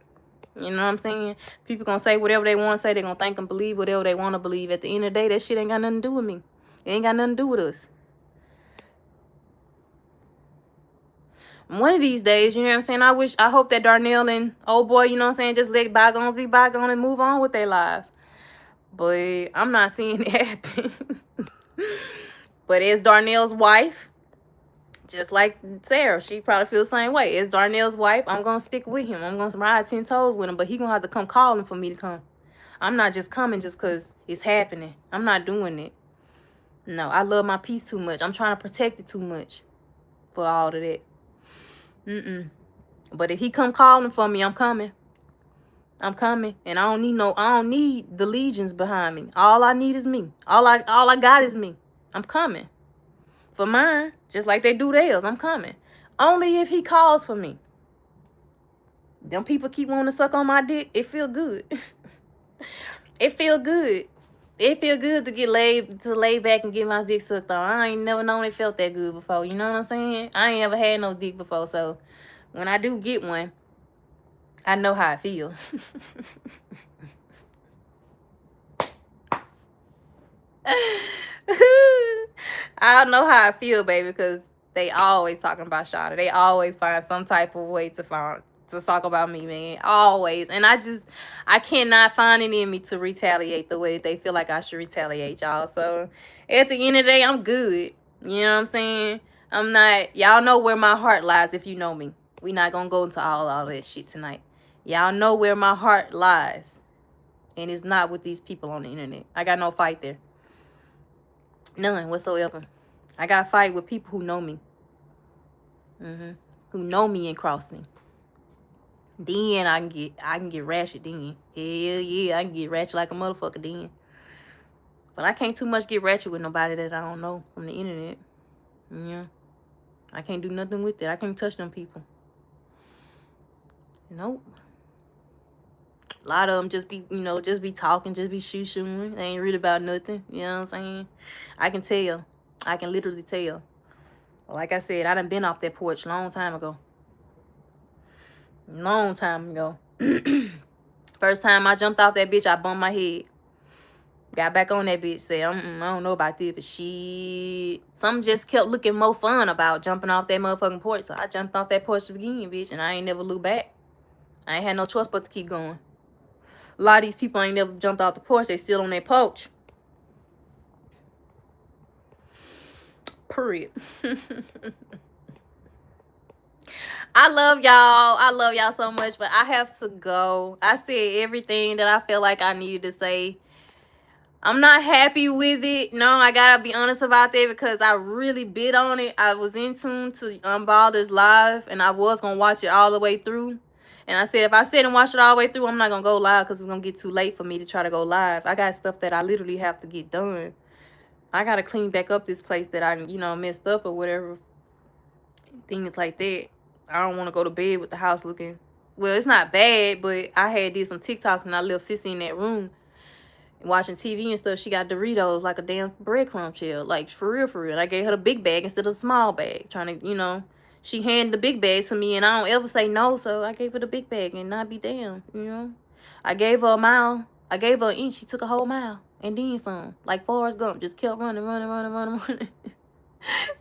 You know what I'm saying? People gonna say whatever they want to say. They gonna think and believe whatever they want to believe. At the end of the day, that shit ain't got nothing to do with me. It ain't got nothing to do with us. One of these days, you know what I'm saying, I hope that Darnell and old boy, you know what I'm saying, just let bygones be bygones and move on with their lives. But I'm not seeing it happen. But as Darnell's wife, just like Sarah, she probably feels the same way. As Darnell's wife, I'm going to stick with him. I'm going to ride 10 toes with him. But he going to have to come calling for me to come. I'm not just coming just because it's happening. I'm not doing it. No, I love my peace too much. I'm trying to protect it too much for all of that. But if he come calling for me, I'm coming. I'm coming. And I don't need the legions behind me. All I need is me. All I got is me. I'm coming. For mine, just like they do theirs, I'm coming. Only if he calls for me. Them people keep wanting to suck on my dick. It feel good. It feel good. It feel good to lay back and get my dick sucked on. I ain't never known it felt that good before. You know what I'm saying? I ain't ever had no dick before, so when I do get one, I know how it feels. I know how I feel, baby, because they always talking about Shawty. They always find some type of way to talk about me, man. Always. And I cannot find it in me to retaliate the way they feel like I should retaliate, y'all. So at the end of the day, I'm good. You know what I'm saying? I'm not, y'all know where my heart lies if you know me. We not gonna go into all that shit tonight. Y'all know where my heart lies. And it's not with these people on the internet. I got no fight there. None whatsoever. I got fight with people who know me. Who know me and cross me. Then I can get ratchet then. Hell yeah, I can get ratchet like a motherfucker then. But I can't too much get ratchet with nobody that I don't know from the internet. Yeah. I can't do nothing with it. I can't touch them people. Nope. A lot of them just be talking, just be shooting. They ain't really about nothing. You know what I'm saying? I can tell. I can literally tell. Like I said, I done been off that porch long time ago. Long time ago. First time I jumped off that bitch, I bumped my head. Got back on that bitch, said, I don't know about this, but shit. Something just kept looking more fun about jumping off that motherfucking porch. So I jumped off that porch to begin, bitch, and I ain't never looked back. I ain't had no choice but to keep going. A lot of these people ain't never jumped off the porch. They still on their porch. Period. I love y'all. I love y'all so much, but I have to go. I said everything that I feel like I needed to say. I'm not happy with it. No, I gotta be honest about that because I really bid on it. I was in tune to Unbothered's live, and I was gonna watch it all the way through. And I said if I sit and watch it all the way through, I'm not gonna go live because it's gonna get too late for me to try to go live. I got stuff that I literally have to get done. I gotta clean back up this place that I, messed up or whatever. Things like that. I don't want to go to bed with the house looking. Well, it's not bad, but I did some TikToks and I left Sissy in that room watching TV and stuff. She got Doritos like a damn breadcrumb shell. Like, for real, for real. I gave her the big bag instead of the small bag. Trying to, she handed the big bag to me and I don't ever say no. So I gave her the big bag and not be damn. I gave her a mile. I gave her an inch. She took a whole mile. And then some. Like Forrest Gump. Just kept running.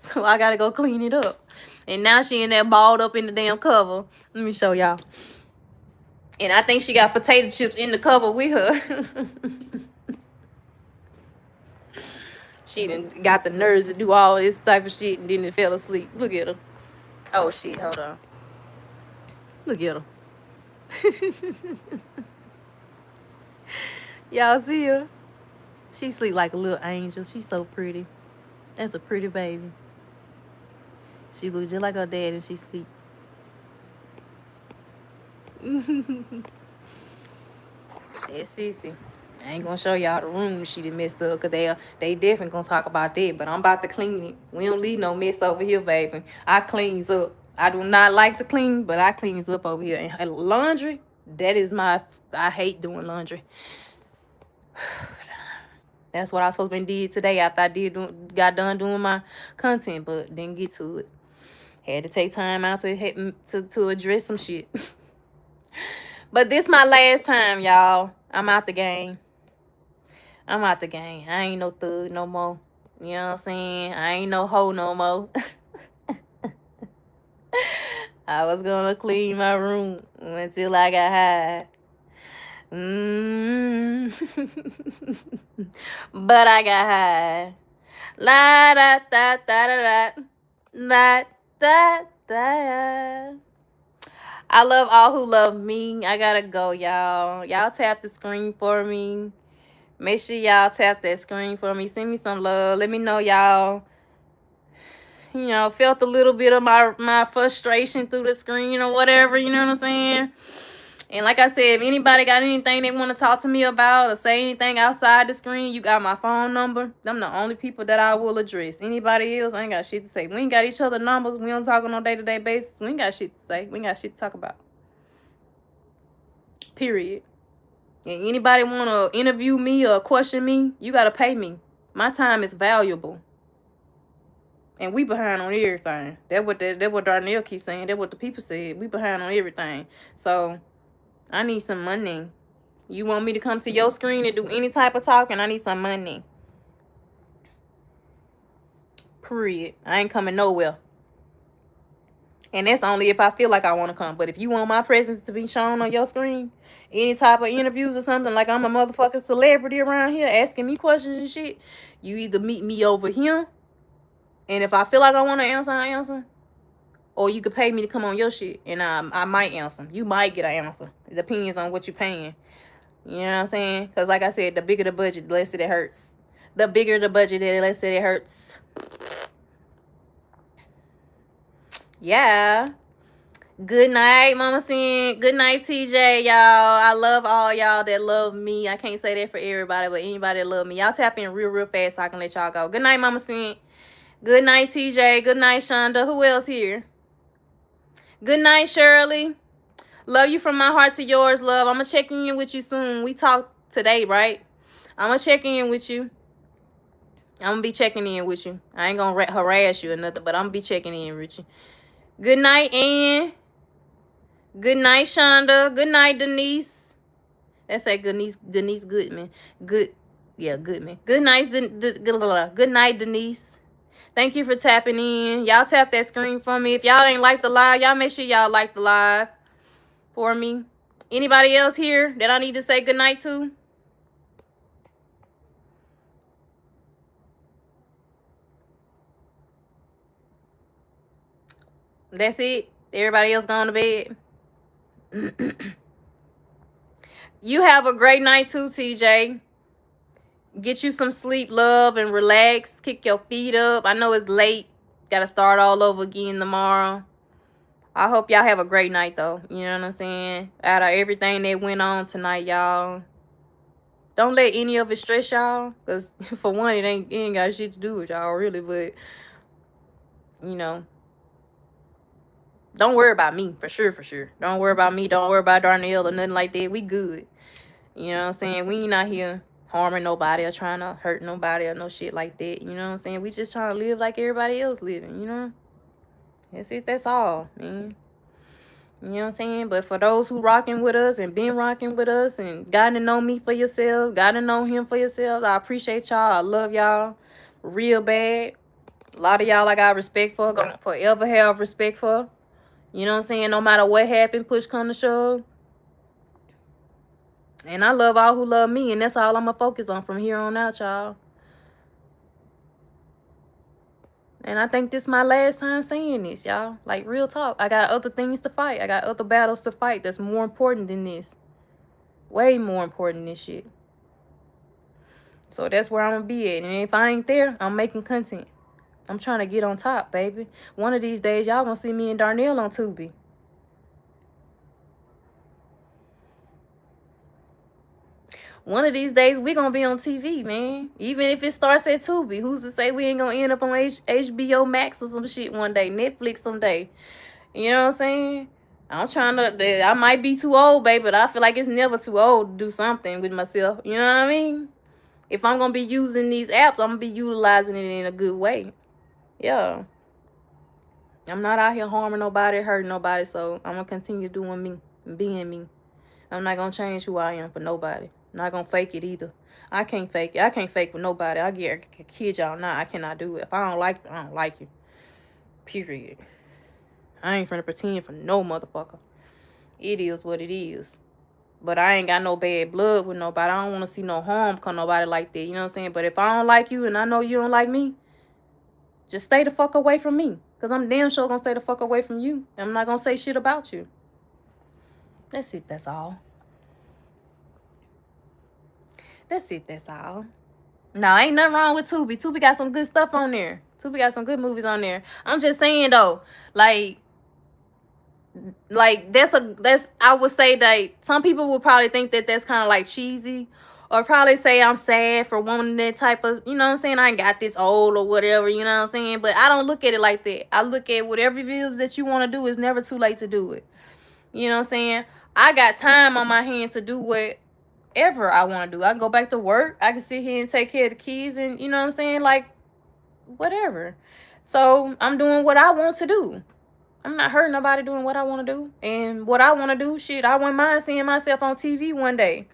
So I got to go clean it up. And now she in there balled up in the damn cover. Let me show y'all. And I think she got potato chips in the cover with her. She done got the nerves to do all this type of shit and then it fell asleep. Look at her. Oh, shit. Hold on. Look at her. Y'all see her? She sleep like a little angel. She's so pretty. That's a pretty baby. She look just like her dad and she sleep. That's Sissy. I ain't gonna show y'all the room she done messed up because they definitely gonna talk about that. But I'm about to clean it. We don't leave no mess over here, baby. I cleans up. I do not like to clean, but I cleans up over here. And laundry, that is I hate doing laundry. That's what I was supposed to be did today after I got done doing my content, but didn't get to it. Had to take time out to address some shit. But this my last time, y'all. I'm out the game. I ain't no thug no more. You know what I'm saying? I ain't no hoe no more. I was gonna clean my room until I got high. But I got high. La da da da da da da da. I love all who love me. I gotta go, y'all. Y'all tap the screen for me. Make sure y'all tap that screen for me. Send me some love. Let me know y'all, felt a little bit of my frustration through the screen or whatever. You know what I'm saying? And like I said, if anybody got anything they want to talk to me about or say anything outside the screen, you got my phone number. I'm the only people that I will address. Anybody else, I ain't got shit to say. We ain't got each other numbers. We don't talk on a day-to-day basis. We ain't got shit to say. We ain't got shit to talk about. Period. And anybody want to interview me or question me, you got to pay me. My time is valuable. And we behind on everything. That's what Darnell keeps saying. That's what the people said. We behind on everything. So I need some money. You want me to come to your screen and do any type of talking? I need some money. Period. I ain't coming nowhere. And that's only if I feel like I want to come. But if you want my presence to be shown on your screen, any type of interviews or something, like I'm a motherfucking celebrity around here asking me questions and shit, you either meet me over here, and if I feel like I want to answer, I answer. Or you could pay me to come on your shit, and I might answer. You might get an answer. It depends on what you're paying. You know what I'm saying? Because like I said, the bigger the budget, the less it hurts. The bigger the budget, the less it hurts. Yeah. Good night, Mama Sin. Good night, TJ, y'all. I love all y'all that love me. I can't say that for everybody, but anybody that love me. Y'all tap in real fast so I can let y'all go. Good night, Mama Sin. Good night, TJ. Good night, Shonda. Who else here? Good night, Shirley. Love you from my heart to yours, love. I'm going to check in with you soon. We talked today, right? I'm going to check in with you. I'm going to be checking in with you. I ain't going to harass you or nothing, but I'm going to be checking in with you. Good night, Ann. Good night, Shonda. Good night, Denise. That's a Denise Goodman. Goodman. Good night, good night, Denise. Thank you for tapping in. Y'all tap that screen for me. If y'all ain't like the live, y'all make sure y'all like the live for me. Anybody else here that I need to say good night to? That's it. Everybody else going to bed. You have a great night too, TJ. Get you some sleep, love, and relax. Kick your feet up. I know it's late. Gotta start all over again tomorrow. I hope y'all have a great night, though. You know what I'm saying? Out of everything that went on tonight, y'all, don't let any of it stress y'all. Because, for one, it ain't got shit to do with y'all, really. But, you know, don't worry about me, for sure, for sure. Don't worry about me. Don't worry about Darnell or nothing like that. We good. You know what I'm saying? We ain't out here harming nobody or trying to hurt nobody or no shit like that. You know what I'm saying? We just trying to live like everybody else living, you know? That's it. That's all, man. You know what I'm saying? But for those who rocking with us and been rocking with us and gotten to know me for yourselves, got to know him for yourselves, I appreciate y'all. I love y'all real bad. A lot of y'all I got respect for, gonna forever have respect for. You know what I'm saying? No matter what happened, push come to shove. And I love all who love me, and that's all I'm going to focus on from here on out, y'all. And I think this is my last time saying this, y'all. Like, real talk. I got other things to fight. I got other battles to fight that's more important than this. Way more important than this shit. So that's where I'm going to be at. And if I ain't there, I'm making content. I'm trying to get on top, baby. One of these days, y'all going to see me and Darnell on Tubi. One of these days, we going to be on TV, man. Even if it starts at Tubi. Who's to say we ain't going to end up on HBO Max or some shit one day. Netflix someday. You know what I'm saying? I'm trying to... I might be too old, baby, but I feel like it's never too old to do something with myself. You know what I mean? If I'm going to be using these apps, I'm going to be utilizing it in a good way. Yeah. I'm not out here harming nobody, hurting nobody, so I'm going to continue doing me, being me. I'm not going to change who I am for nobody. I'm not going to fake it either. I can't fake it. I can't fake with nobody. I kid y'all not. I cannot do it. If I don't like you, I don't like you. Period. I ain't finna pretend for no motherfucker. It is what it is. But I ain't got no bad blood with nobody. I don't want to see no harm come nobody like that. You know what I'm saying? But if I don't like you and I know you don't like me, just stay the fuck away from me. Because I'm damn sure gonna stay the fuck away from you. I'm not gonna say shit about you. That's it. That's all. That's it. That's all. No, ain't nothing wrong with Tubi. Tubi got some good stuff on there. Tubi got some good movies on there. I'm just saying, though, like that's I would say that some people will probably think that that's kind of like cheesy, or probably say I'm sad for wanting that type of, you know what I'm saying, I ain't got this old or whatever, you know what I'm saying. But I don't look at it like that. I look at whatever views that you want to do, is never too late to do it. You know what I'm saying? I got time on my hand to do whatever I want to do. I can go back to work. I can sit here and take care of the kids, and you know what I'm saying, like whatever. So I'm doing what I want to do. I'm not hurting nobody doing what I want to do. And what I want to do, shit, I wouldn't mind seeing myself on TV one day.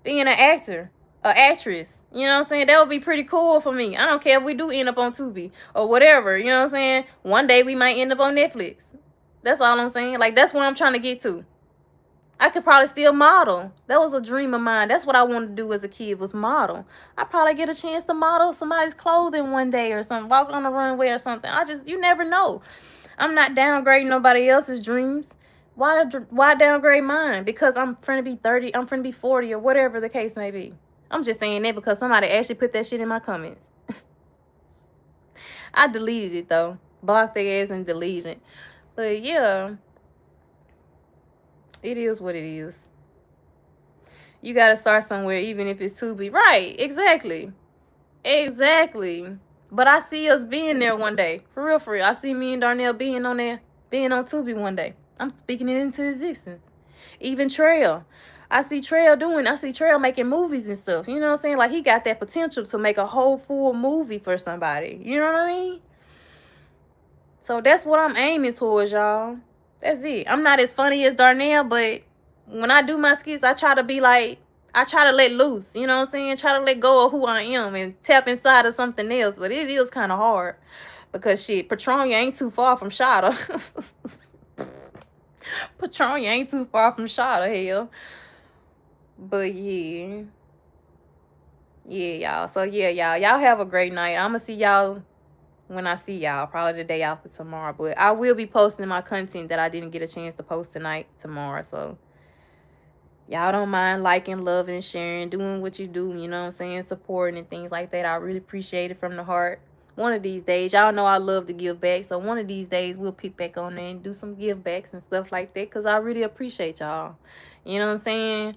Being an actor, an actress. You know what I'm saying? That would be pretty cool for me. I don't care if we do end up on Tubi or whatever. You know what I'm saying? One day we might end up on Netflix. That's all I'm saying. Like, that's what I'm trying to get to. I could probably still model. That was a dream of mine. That's what I wanted to do as a kid, was model. I probably get a chance to model somebody's clothing one day or something. Walk on the runway or something. You never know. I'm not downgrading nobody else's dreams. Why downgrade mine? Because I'm finna be 30, I'm finna be 40, or whatever the case may be. I'm just saying that because somebody actually put that shit in my comments. I deleted it, though. Blocked their ass and deleted it. But, yeah. It is what it is. You gotta start somewhere, even if it's Tubi. Right, exactly. Exactly. But I see us being there one day. For real, for real. I see me and Darnell being on there, being on Tubi one day. I'm speaking it into existence. Even Trail. I see Trail making movies and stuff. You know what I'm saying? Like, he got that potential to make a whole full movie for somebody. You know what I mean? So that's what I'm aiming towards, y'all. That's it. I'm not as funny as Darnell, but when I do my skits, I try to be like, I try to let loose, you know what I'm saying? Try to let go of who I am and tap inside of something else. But it is kind of hard because, shit, Petronia ain't too far from Shotta. Petronia ain't too far from Shotta, hell. But, yeah. Yeah, y'all. So, yeah, y'all. Y'all have a great night. I'm going to see y'all when I see y'all, probably the day after tomorrow. But I will be posting my content that I didn't get a chance to post tomorrow. So, Y'all don't mind liking, loving, and sharing, doing what you do, you know what I'm saying, supporting and things like that. I really appreciate it from the heart. One of these days, y'all know I love to give back, so one of these days we'll pick back on there and do some give backs and stuff like that, because I really appreciate y'all. You know what I'm saying?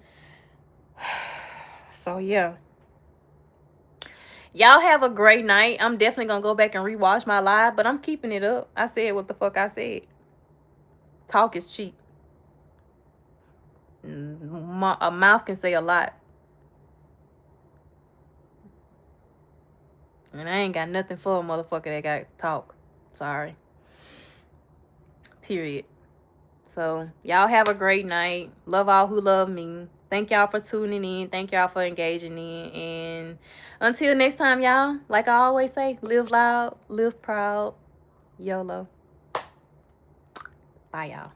So yeah, y'all have a great night. I'm definitely gonna go back and rewatch my live, but I'm keeping it up. I said what the fuck I said. Talk is cheap. A mouth can say a lot. And I ain't got nothing for a motherfucker that got to talk. Sorry. Period. So, y'all have a great night. Love all who love me. Thank y'all for tuning in. Thank y'all for engaging in. And until next time, y'all, like I always say, live loud, live proud, YOLO. Bye, y'all.